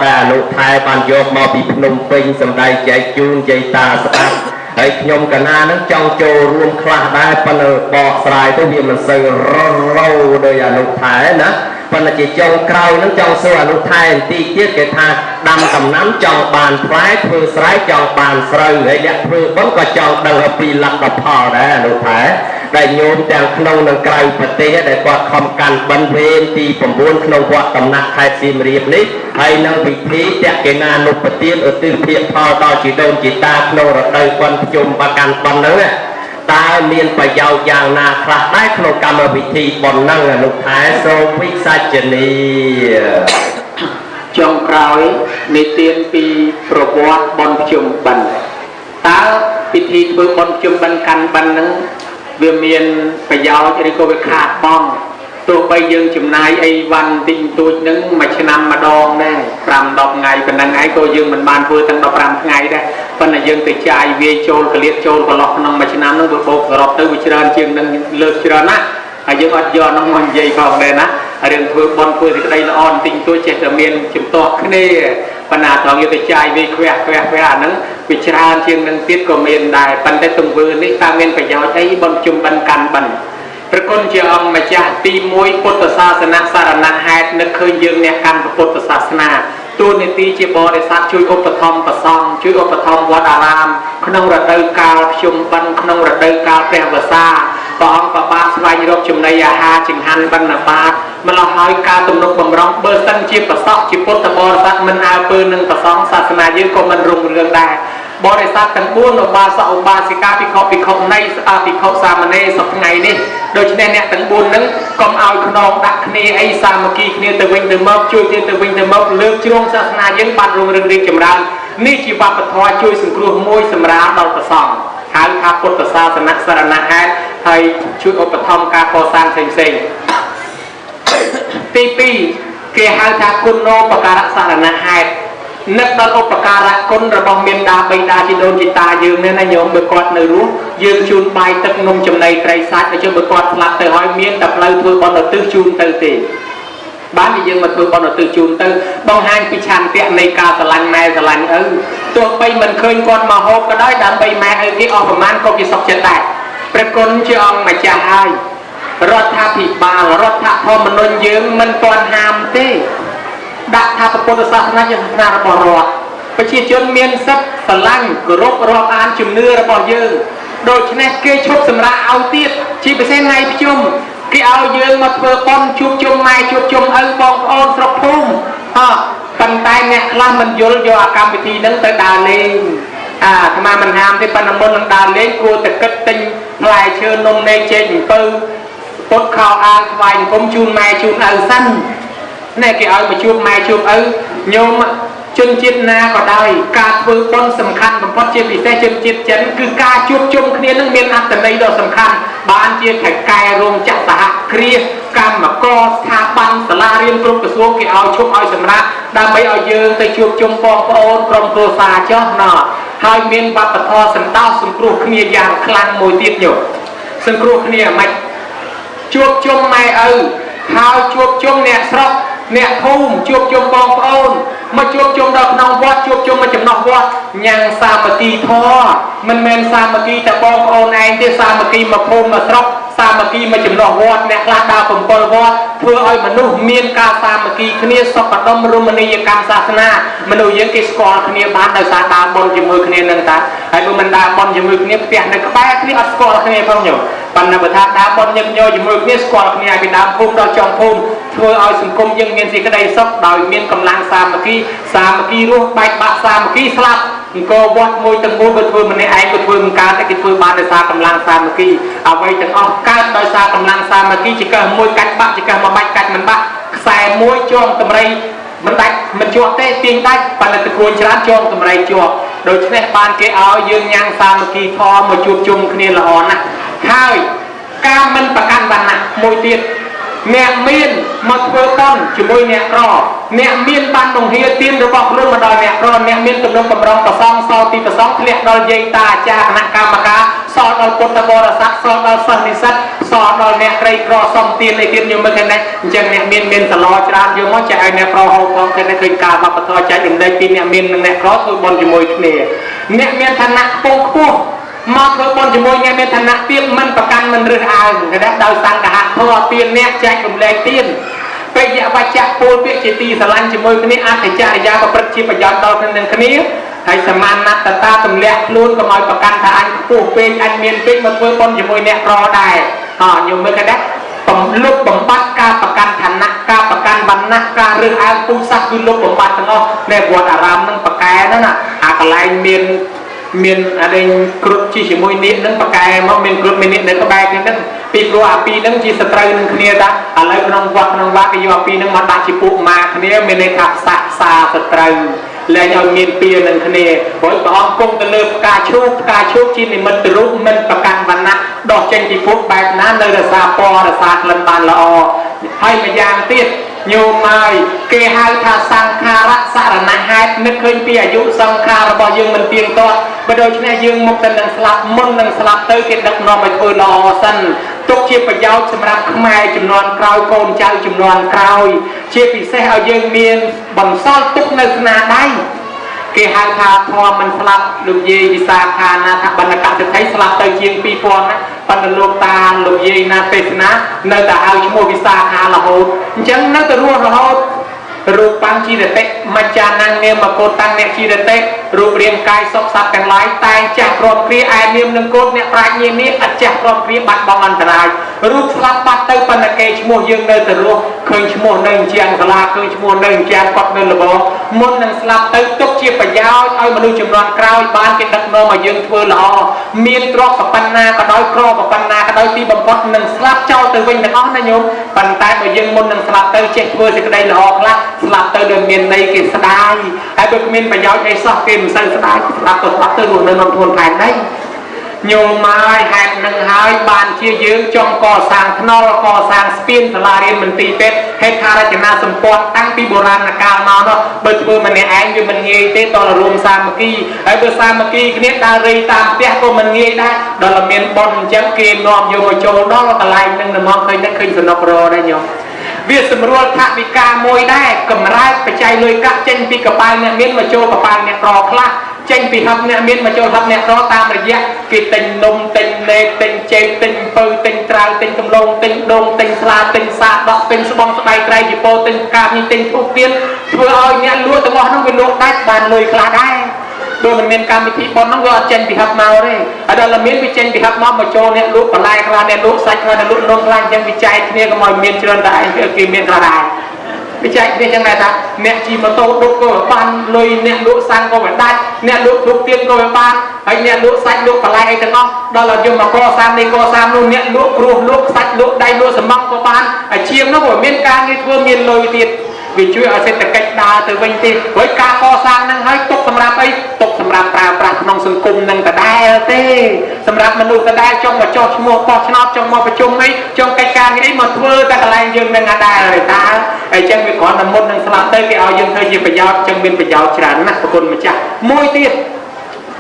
ដែលអនុថែបានយកមកពីភ្នំពេញសម្ដែងចែកជូនយាយតាស្ដាប់ហើយខ្ញុំកណានឹងចង់ចូលរួមខ្លះដែរប៉ុន្តែបកស្រាយទៅវាមិនសូវរោដោយអនុថែណាប៉ុន្តែជាចុងក្រោយនឹងចង់សួរអនុថែបន្តិចទៀតគេថាដាំដំណាំចង់បានផ្លែធ្វើស្រែចង់បានស្រូវហើយអ្នកធ្វើបុណ្យក៏ចង់ដឹងអំពីលទ្ធផលដែរអនុថែដែលញោមទាំងក្នុងនិងក្រៅប្រទេសដែលគាត់ខំកាន់បិណ្ឌវេនទី9ក្នុងវត្តកំណាក់ខេត្តសៀមរាបនេះហើយនឹងពិធីតេកេណានុប្រទានឧទ្ទិសភាពផលដល់ជីដូនជីតាក្នុងរដូវបុណ្យភ្ជុំបកាន់បិណ្ឌហ្នឹងតើមានប្រយោជន៍យ៉ាងណាខ្លះដែរក្នុងកម្មវិធីបុណ្យហ្នឹងអនុថែសូមវិសាចនីចុងក្រោយនិទានពីប្រវត្តិបុណ្យភ្ជុំបិណ្ឌតើពិធីធ្វើបុណ្យភ្ជុំបិណ្ឌកាន់បិណ្ឌហ្នឹងវាមានប្រយោជន៍ឬក៏វាខាតបង់ទោះបីយើងចំណាយអីវ៉ាន់តិចតួចហ្នឹងមួយឆ្នាំម្ដងដែរ5-10ថ្ងៃប៉ុណ្ណឹងឯងក៏យើងមិនបានធ្វើទាំង15ថ្ងៃដែរប៉ុន្តែយើងទៅចាយវាចូលកលៀតចូលកន្លោះក្នុងមួយឆ្នាំហ្នឹងវាបូកសរុបទៅវាច្រើនជាងនឹងលើកច្រើនណាស់ហើយយើងអត់យកហ្នឹងមកនិយាយផងដែរណារឿងធ្វើបន់ធ្វើសេចក្តីល្អបន្តិចតួចចេះតែមានជំទាស់គ្នាបណ្ណាត្រង់យកទៅចាយវាខ្វះអាហ្នឹងវាច្រើនជាងនឹងទៀតក៏មានដែរប៉ុន្តែទង្វើនេះតើមានប្រយោជន៍អីបន់ជុំបិណ្ឌកាន់បិណ្ឌព្រះគុណជាអង្គម្ចាស់ទី1ពុទ្ធសាសនាសារណហេតុនឹកឃើញយើងអ្នកកាន់ពុទ្ធសាសនាតួនាទីជាបរិស័ទជួយឧបត្ថម្ភប្រសង់ជួយឧបត្ថម្ភវត្តអារាមក្នុងរដូវកាលភ្ជុំបិណ្ឌក្នុងរដូវកាលព្រះវស្សាព្រះអង្គក៏បានស្វែងរកចំណីអាហារចង្ហាន់បិណ្ឌបាតម្ល៉េះហើយការទំនុកបំរុងបើសិនជាប្រសក់ជាពុទ្ធបរិស័ទមិនអើពើនឹងប្រសង់សាសនាយើងក៏មិនរុងរឿងដែរបរិស័ទទាំង4ឧបាសកឧបាសិកាភិក្ខុភិក្ខុនីភិក្ខុសាមណេរសប្ថ្ងៃនេះដូច្នេះអ្នកទាំង4ហ្នឹងកុំឲ្យខ្នងដាក់គ្នាអីសាមគ្គីគ្នាទៅវិញទៅមកជួយគ្នាទៅវិញទៅមកលើកជ្រងសាសនាយើងបានរុងរឿងរីកចម្រើននេះជាវប្បធម៌ជួយសង្គ្រោះមួយសម្រាប់ដល់ប្រសង់ហៅថាពុទ្ធសាសនាសារណហេតុហើយជួយឧបត្ថម្ភការកសាងផ្សេងទី2គេហៅថាគុណោបការៈសារណហេតុនឹកដល់ឧបការៈគុណរបស់មេត្តាបិតាជីដូនជីតាយើងនេះណាញោមបើគាត់នៅរស់យើងជូនបាយទឹកនំចំណីត្រីសាច់ទៅជិះបើគាត់ស្លាប់ទៅហើយមានតែផ្លូវធ្វើបុណ្យឧទ្ទិសជូនទៅទេ bán thì dương mà tôi bọn nó từ chùm tư bong hai bị chàn tiện này cả sờ lạnh này sờ lạnh tôi bây mình khơi con mà hộp cái đó đã bây mẹ cái ông man có cái sọc chân đạiประคุณเจ้ามาจ่ายรัฐภิบาลรัฐธรรมนูญยืมมันตอนห้ามเต้ดักทาปพุทธศาสนาจะศาสนาระบอบรัฐประชาชนเมียนซับสลังกรบรอบอ่านจุ่มเนื้อระบอบยืมโดยเฉพาะเกยชุบสำราเอาเตี้ยชีไปเส้นในพิจุมเกยเอายืมมาเพื่อป้อนชุบจุ่มไม้ชุบจุ่มบองโอนสระพุ่มปันตายเนี่ยล่ามันยลโยอาการวิธีนั้นแต่ดาเลงทำไมมันห้ามที่ปันน้ำมันดาเลงกลัวแต่กึศติงลายเชิญนมในเจนปืนปดข่าวอ่านวายผมจูนไม้จูนสั้นนี่เกี่ยวมาจูบไม้จูบโยมจนจิตนาก็ได้การฝึกต้นสำคัญผมพอเจ็บอีเสจนจิตเจนคือการจูบจุ่มเคลียร์นั่งเมียนอัตในดอกสำคัญบ้านเจียแขกกายรวมจักสหเคลียร์การมากอสถาบันสลาเรียนกรุ๊ปกระทรวงเกี่ยวชุบเอาสำนักดำไปเอาเยืองไปจูบจุ่มปองโอนกรมโตซาเจ้าหน่อให้เมียนบัตรทอสันต้าสังครูเคลียร์อย่างคลังมวยติดอยู่สังครูเคลียร์ไม่จูบจุ่มไม่ข้าวจูบจุ่มเนี่ยสระเนี่ยทุ่มจูบจุ่มปองโอนมาจูบจุ่มดอกน้องวัดจูบจุ่มมาจุ่มน้องวัดยังสามัคคีทอมันเมนสามัคคีแต่ปองโอนเองที่สามัคคีมาพุ่มมาสระสามัคคีมาจุ่มน้องวัดเนี่ยลาดาวผมปอลวัดเพื่อให้มนุษย์มีการสามัคคีขณีสอบปฐมรุมณียกรรมศาสนามนุษย์ยังกิสกอลขณีบ้านโดยสารดาวบนจมูกขณีนั่นตาให้บุมันดาวบนจมูกขณีเปียกในกระแบกขณีอัสกอลขณีพองอยู่ปัญหาประทานดาวบนยังโยจมูกขณีสกอลขณีไอเป็นดาวพุ่มดาวจอมพุ่มเพื่อให้สังคมยังเงินสิกระไดซอกดาวมีกำลังสามัคคีรูปใบปะสามัคคีสลับก็วัดมวยตั้งมวยก็ช่วยมันในไอ้ก็ช่วยมันการแต่ก็ช่วยบ้านโดยสารกำลังสามัคคีเอาไว้ตั้งออกการโดยสารกำลังสามัคคีจะเกิดมวยกัดบะจะเกิดมาใบกัดมันบะใส่มวยจอมตำไรมันได้มันจวบเต้ตีนได้ปันตะโกนชนะจอมตำไรจวบโดยเฉพาะบ้านเกเอายืนยังสามัคคีทอมาจูบจุ่มคณีละอ่อนนะข้าวการมันประกันบันนะมวยตีเนี่ยมีนมาเพื่อต้นจุมวยเนี่ยรอเนี่ยมีนบ้านตรงเฮียตีนระบอกเรื่องมาดอยเนี่ยรอเนี่ยมีนตำรวจกำลังประซองซอตีประซองเรียกดอยเยตาจากคณะกรรมการสอดดอยปตบรสักสอดดอยสันนิสัตสอดดอยเนี่ยไรกรอซอมตีนในตีนอยู่เมื่อกี้เนี่ยจังเนี่ยมีนตลอดจานอยู่มั่งใจเนี่ยรอหกองเคยได้เคยการมาประทอใจถึงได้ปีเนี่ยมีนเนี่ยรอคือบอลจุมวยเนี่ยมีนธนะปงคู่มาเพื่อบอลจมูกเนี่ยเป็นฐานะเตี้ยมันประกันมันเรื่องอ่านนะดาวสังกะหักเพราะว่าเตี้ยเนี่ยใจกลุ่มแรงเตี้ยไปยาบัจจะปูเปี้ยจิตีสลันจมูกนี้อาจจะยาประพฤติประโยชน์ดอกนั้นคนนี้ให้สมานนัตตาตุ่มเลี้ยล้วนก็มาประกันทางปูเป็นอันเมียนเป็นมาเพื่อบอลจมูกเนี่ยรอได้อยู่เมื่อกี้นะผมลุกผมบัดการประกันฐานะการประกันบรรณะการเรื่องอ่านปูซักคือลุกผมบัดทั้งอ้อในบวชอารามนั่งประกายนั่นน่ะอะไรเมียนอะไรกรุ๊ปที่ชิมวยนิดนั่งประกายมันเป็นกรุ๊ปมินินั่งก็แบกนั่งปีกลัวปีนั่งที่สตรีนั่งคนนี้จ้ะอะไรก็น้องวักก็อยู่ปีนั่งมาตาชิปุมาคนนี้มีในทักษะซาสตรีแล้วยังมีปีนั่งคนนี้บอยก็อ้อมกงตะเลิบกาชุบที่นี่มันตรุษมันประกันวันนะดอกเจนที่พุกแบบนั้นเลยระซาปอระซาลันบานละอให้มายางติดโยมไม่เกหาทาสังคาระสารณะหายนึกเคยปีอายุสังคารบยังมันเตียงตัวไปโดยเฉพาะยังมุกตันนังสลับมุนนังสลับเตยเกิดดักนอนไปคุยรอสันตกเชียประยาวสำหรับขมายจุนนคราวโกนเจ้าจุนนคราวเชียปีเสเอายังเมียนบังซ่อนตุกในขนาดได้เกหาทาพอมันสลับลูกเยวิสาคานาทบรรณกะจะใช้สลับเตยเชียงปีปอนนะปันโลกตาลูกเยนาเปสนะเนื้อแต่เอาชั่วโมงวิสาคาละโหดจังเนื้อแต่รัวละโหดรูปปังชีเดเตมาจานังเนมโกตังเนชีเดเตรูปเรียงกายศพสัตว์กันหลายตายจากพร้อมครีไอเนียมนังโกดเนี่ยปลายเนียนี้อัจฉริพร้อมครีบัดบองอันตรายรูปสลับปัดเตปันเกชโมยังเนื้อแต่รัวเคยชั่วโมงหนึ่งเจียงสลาเคยชั่วโมงหนึ่งเจียงกอดเงินระบบมุนนังสลับเตตกเชียประยาวเอามาดูจำนวนคราวบ้านเกิดดักโนมายังเพื่อหล่อเมียนตรอกกับปันนาก็ด้อยครอบกับปันนาก็ด้อยตีบำพดนังสลับเจ้าเตวินนังอ้อนนายมปันตายมายังมุนนังสลับเตเจ็บเพื่อสิกระไดหล่อละสลับเตเดินเมียนในเกศได้ไอ้เบิกเมียนประยาวในซอกเกมสั่งสได้สลับตัวสลับเตหนุนในนนทนภายในโยมไม้แหกนังหายบานเชี่ยยืงจงก่อสร้างทนอลก่อสร้างสปินสลาเรียนมันตีเป็ดให้คาราชนาสมปองตั้งปีโบราณการมาเนาะเบิร์มันเนี่ยไอ้ยังมันเงยเตะตอนรวมสามกีไอ้เบอร์สามกีเนี่ยดารีตามเตะก็มันเงยได้ดอลเมียนบอลจังเกมนอมโยมโจนอลกลายนึงนะมองเคยนักเคยสนอกรอได้โยม វាសម្រួលថាវិការមួយដែរកម្រើកបច្ច័យលុយកាក់ចេញពីកប៉ាល់អ្នកមានមកចូលកប៉ាល់អ្នកក្រខ្លះចេញពីហឹកអ្នកមានមកចូលហឹកអ្នកក្រតាមរយៈគេទិញនំទិញលេខទិញចេកទិញពៅទិញត្រាវទិញកំឡុងទិញដូងទិញស្លាទិញសាដកទិញស្បង់ស្បែកត្រៃជីពោទិញផ្កានេះទិញធូបទៀនធ្វើឲ្យអ្នកលក់ទាំងអស់នោះវាលក់ដាច់បានលុយខ្លះដែរដូចមិនមានកម្មវិធីប៉ុនហ្នឹងវាអត់ចេញពីហឹកមកទេហើយដល់តែមានវាចេញពីហឹកមកចូលអ្នកលក់បន្លែខ្លះអ្នកលក់សាច់ខ្លះអ្នកលក់នំខ្លះអញ្ចឹងវាចែកគ្នាកុំឲ្យមានច្រើនតែឯងគេមានខ្លះដែរវាចែកគ្នាចឹងដែរថាអ្នកជិះម៉ូតូឌុបក៏បានលុយអ្នកលក់សាំងក៏វាដាច់អ្នកលក់ធូបទៀនក៏វាបានហើយអ្នកលក់សាច់លក់បន្លែអីទាំងអស់ដល់ឲ្យយកមកកសាមនេះកសាមនោះអ្នកលក់គ្រួសលក់សាច់លក់ដៃលក់សម្បកក៏បានហើយជាងនោះក៏មានការងារធ្វើមានលុយទៀតវាជួយឲ្យសេដ្ឋកិច្ចដើរទៅវិញទេព្រោះការកសាងហ្នឹងហើយទុកសម្រាប់អីទុកសម្រាប់ប្រើប្រាស់ក្នុងសង្គមនឹងដដែលទេសម្រាប់មនុស្សដដែលចង់មកចោះឈ្មោះបោះឆ្នោតចង់មកប្រជុំអីចង់កិច្ចការនេះមកធ្វើតែកន្លែងយើងនឹងដដែលតាហើយចឹងវាគ្រាន់តែមុននឹងស្លាប់ទៅគេឲ្យយើងធ្វើជាប្រយោជន៍ចឹងមានប្រយោជន៍ច្រើនណាស់ប្រគុណម្ចាស់មួយទៀត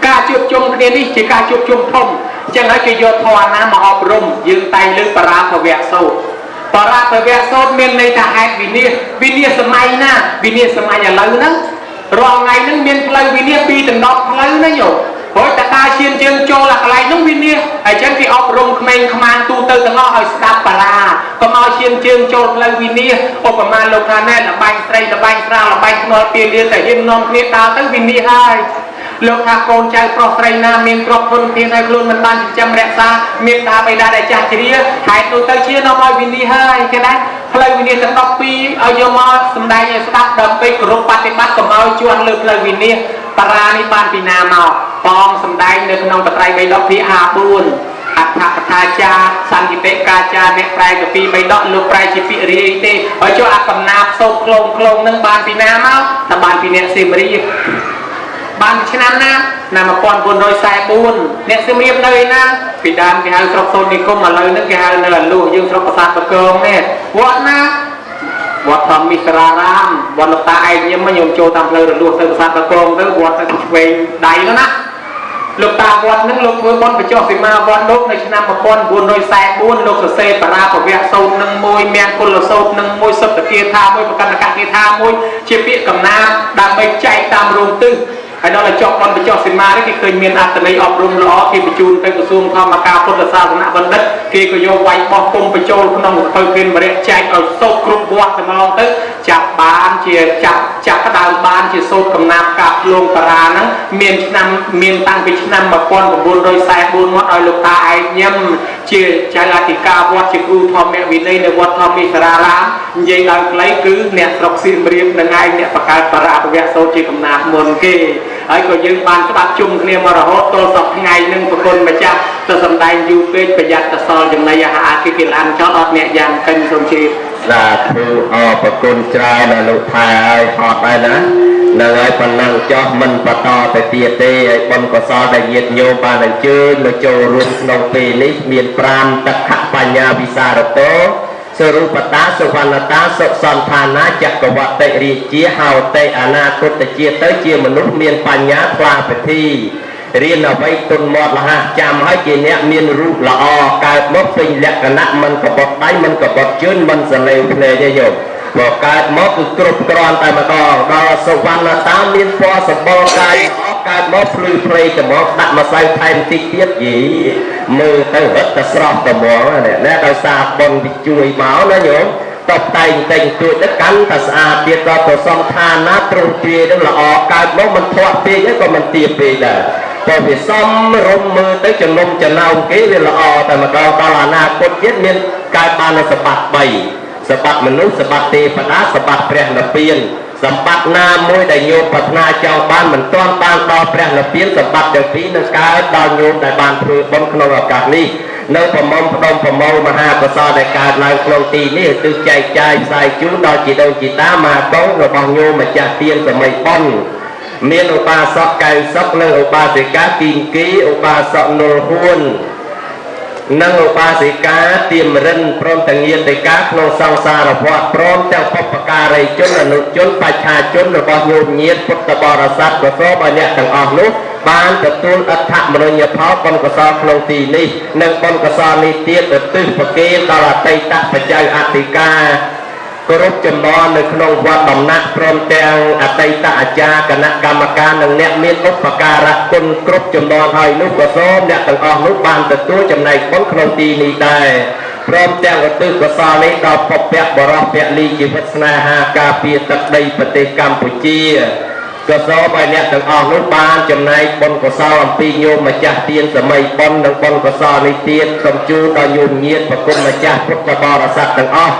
ការជួបជុំគ្នានេះជាការជួបជុំធំចឹងហើយគេយកធម៌ណាមកអប់រំយើងតែងលើកបរាភវៈសូត្របរាភវៈសូត្រមានន័យថាហេតុវិនិច្ឆ័យវិនិច្ឆ័យសម័យណាវិនិច្ឆ័យសម័យឥឡូវហ្នឹងរាល់ថ្ងៃហ្នឹងមានផ្លូវវិនិច្ឆ័យពីដណ្ដប់ផ្លូវណាយោព្រោះតើឈានជើងចូលអាកន្លែងហ្នឹងវិនិច្ឆ័យហើយចឹងគេអប់រំក្មេងខ្មាំងទូទៅទាំងអស់ឲ្យស្ដាប់បរាកុំឲ្យឈានជើងចូលផ្លូវវិនិច្ឆ័យឧបមាលោកថាណែលបាញ់ស្រីលបាញ់ស្រាលបាញ់ខ្នាល់ពីលាតែហ៊ាននាំគ្នាដើរទៅវិនិច្ឆ័យហើយលោកថាកូនចៅប្រុសស្រីណាមានគ្រាប់ធនធានឲ្យខ្លួនមិនបានចិញ្ចឹមរក្សាមេត្តាបិតាដែលចាស់ជ្រាហេតុនោះទៅជានាំឲ្យវិនិច្ឆ័យហើយគេដែរផ្លូវវិនិច្ឆ័យទាំង12ឲ្យយកមកសម្ដែងឲ្យស្ដាប់ដើម្បីគោរពបប្រតិបត្តិកុំឲ្យជាន់លើផ្លូវវិនិច្ឆ័យបរានេះបានពីណាមកបងសម្ដែងនៅក្នុងបត្រៃ3ដកភាគ54អដ្ឋកថាចាសន្តិតិកាចាអ្នកប្រែកពី3ដកលោកប្រែជាពាក្យរាយទេហើយចូលអាកំណាបសោកក្លងនឹងបានពីណាមកតែបានពីអ្នកសៀមរាបបានឆ្នាំណាឆ្នាំ1944អ្នកសៀមរាបនៅឯណាពីដើមគេហៅស្រុកសូននិគមឥឡូវហ្នឹងគេហៅនៅអាលុះយើងស្រុកប្រាសាទបកងនេះវត្តណាវត្តធម្មមិស្រារាមវត្តលោកតាឯកញឹមខ្ញុំចូលតាមផ្លូវរលួសទៅប្រាសាទបកងទៅវត្តទៅឆ្វេងដៃនោះណាលោកតាវត្តហ្នឹងលោកធ្វើបុណ្យបញ្ចុះសីមាវត្តលោកនៅឆ្នាំ1944លោកសរសេរបរាភវៈសូត្រនឹងមួយមង្គលសូត្រនឹងមួយសុទ្ធគាថាមួយប្រកណ្ដកគាថាមួយជាពាក្យកំណាព្យដើម្បីចែកតាមរោងទិសហើយដល់ចប់បនបញ្ចុះសីមានេះគេឃើញមានអត្ថន័យអប់រំល្អគេបញ្ជូនទៅក្រសួងធម្មការពុទ្ធសាសនបណ្ឌិតគេក៏យកវាយបោះគុំបញ្ចូលក្នុងទៅគេមរៈចែកឲ្យសូត្រគ្រប់វត្តតែម្ដងទៅចាប់បានជាចាប់ដើមបានជាសូត្រកំណាព្យកាប់លងតារាហ្នឹងមានតាំងពីឆ្នាំ1944មកឲ្យលោកតាឯកញឹមជាចៅអធិការវត្តជាគ្រូធម្មវិន័យនៅវត្តធម្មមិស្រារាមនិយាយដល់ខ្លីគឺអ្នកស្រុកសៀមរាបនឹងឯងអ្នកបង្កើតបរាភវៈសូត្រជាកំណាព្យមុនគេហើយក៏យើងបានស្ដាប់ជុំគ្នាមករហូតដល់សប្តាហ៍ថ្ងៃនឹងប្រគុណម្ចាស់ទៅសម្ដែងយូរពេកប្រយ័ត្នទៅសល់ចំណីអាហារគេឡានចោលអត់អ្នកយ៉ាងកិនសូមជេរសាធុអរប្រគុណច្រើនដល់លោកថែឲ្យហត់ដែរណានឹងឲ្យប៉ុណ្ណឹងចោះមិនបន្តទៅទៀតទេឲ្យបុណ្យកុសលដែលញាតិញោមបានអញ្ជើញមកចូលរួមក្នុងពេលនេះមាន5តក្ខបញ្ញាវិសារតោសរូបតាសុវណ្ណតាសុសន្តានាចក្រវតិរាជាហោតិអនាគតជាតិទៅជាមនុស្សមានបញ្ញាផ្លាពិធីរៀនអ្វីទុនមាត់លះចាំឲ្យជាអ្នកមានរូបល្អកើតមកពេញលក្ខណៈមិនកបត់ដៃមិនកបត់ជើងមិនសលេងភ្នែកទេយោមកកើតមកគឺគ្រប់គ្រាន់តែម្ដងដល់សុវណ្ណតាមានពណ៌សម្បូរកាយកើតមកភ្លឺភ្លេចមកដាក់ម្សៅថែមតិចទៀតយីមើលទៅរត់តែស្រស់តែហ្មងណាដោយសារបុណ្យវាជួយមកណាញោមតបតែងតែងទួចទៅកាន់តែស្អាតទៀតដល់ទៅសំឋានណាទ្រង់ទ្រាយនឹងល្អកើតមកមិនធាត់ពេកក៏មិនទាបពេកដែរព្រោះវាសំរុំមើលទៅចំណុំចំណោមគេវាល្អតែម្ដងដល់អនាគតទៀតមានកើតបានសម្បត្តិ3សម្បត្តិមនុស្សសម្បត្តិទេវតាសម្បត្តិព្រះនិព្វានសម្បត្តិណាមួយដែលញោមប្រាថ្នាចង់បានមិនទាន់បានដល់ព្រះនិព្វានសម្បត្តិទាំងពីរនឹងកើតដល់ញោមដែលបានធ្វើបុណ្យក្នុងឱកាសនេះនៅប្រមុំផ្ដុំប្រមូលមហាកុសលដែលកើតឡើងក្នុងទីនេះទើបចែកចាយផ្សាយជូនដល់ជីដូនជីតាមាកងរបស់ញោមម្ចាស់ទានសម័យបុណ្យមានឧបាសក90និងឧបាសិកាគីងគីឧបាសកនុលហ៊ួននិងឧបាសិកាទៀមរិនព្រមទាំងញាតិកាក្នុងសង្សារវត្តព្រមទាំងបុព្វការីជនអនុជនបច្ឆាជនរបស់ញោមញាតិពុទ្ធបរិស័ទក៏សូមឲ្យអ្នកទាំងអស់នោះបានទទួលអត្ថមនោញ្ញផលបុណ្យកុសលក្នុងទីនេះនិងបុណ្យកុសលនេះទៀតឧទ្ទិសប្រគេនដល់អតីតបច្ច័យអធិការ គោរពចំណងនៅក្នុងវត្តដំណាក់ព្រមទាំងអតីតអាចារ្យគណៈកម្មការនិងអ្នកមានឧបការៈគុណគ្រប់ចំណងហើយនោះក៏សូមអ្នកទាំងអស់នោះបានទទួលចំណែកបុណ្យក្នុងទីនេះដែរព្រមទាំងឧទ្ទិសកុសលនេះដល់ភពៈបរោះពលីជីវិតស្នេហាការពារទឹកដីប្រទេសកម្ពុជាក៏សូមឲ្យអ្នកទាំងអស់នោះបានចំណែកបុណ្យកុសលអំពីញោមម្ចាស់ទានសម័យបុណ្យនិងបុណ្យកុសលនេះទៀតសូមជូនដល់ញោមញាតិប្រគុណម្ចាស់ពុទ្ធបរិស័ទទាំងអស់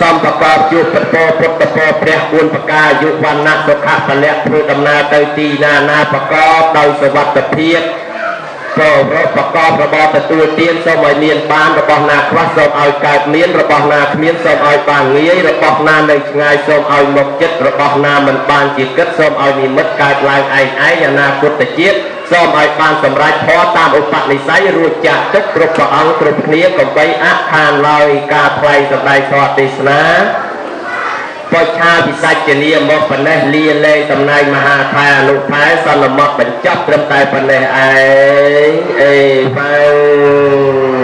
សំប្រកបជួបពុទ្ធពុទ្ធពរព្រះគុណប្រការយុវណ្ណៈសុខៈពលៈធ្វើដំណើរទៅទីណាប្រកបដោយសុវត្ថិភាពក៏ប្រកបរបរទទួលទានសូមឲ្យមានបានរបស់ណាខ្វះសូមឲ្យកើតមានរបស់ណាគ្មានសូមឲ្យបានងាយរបស់ណានៅឆ្ងាយសូមឲ្យមកចិត្តរបស់ណាមិនបានជាគិតសូមឲ្យនិមិត្តកើតឡើងឯងអនាគតជាតិសូមឲ្យបានសម្រេចធម៌តាមឧបនិស្ស័យរួចចាក់ទឹកគ្រប់ព្រះអង្គគ្រប់គ្នាកុំបីអខានឡើយការថ្លែងសម្ដែងធម៌ទេសនាបច្ឆាវិសច្ចនីមកប៉ុណ្ណេះលាលែងតំណែងមហាថាអនុផែសន្មតបញ្ចប់ត្រឹមតែប៉ុណ្ណេះឯងអេវ៉ាវ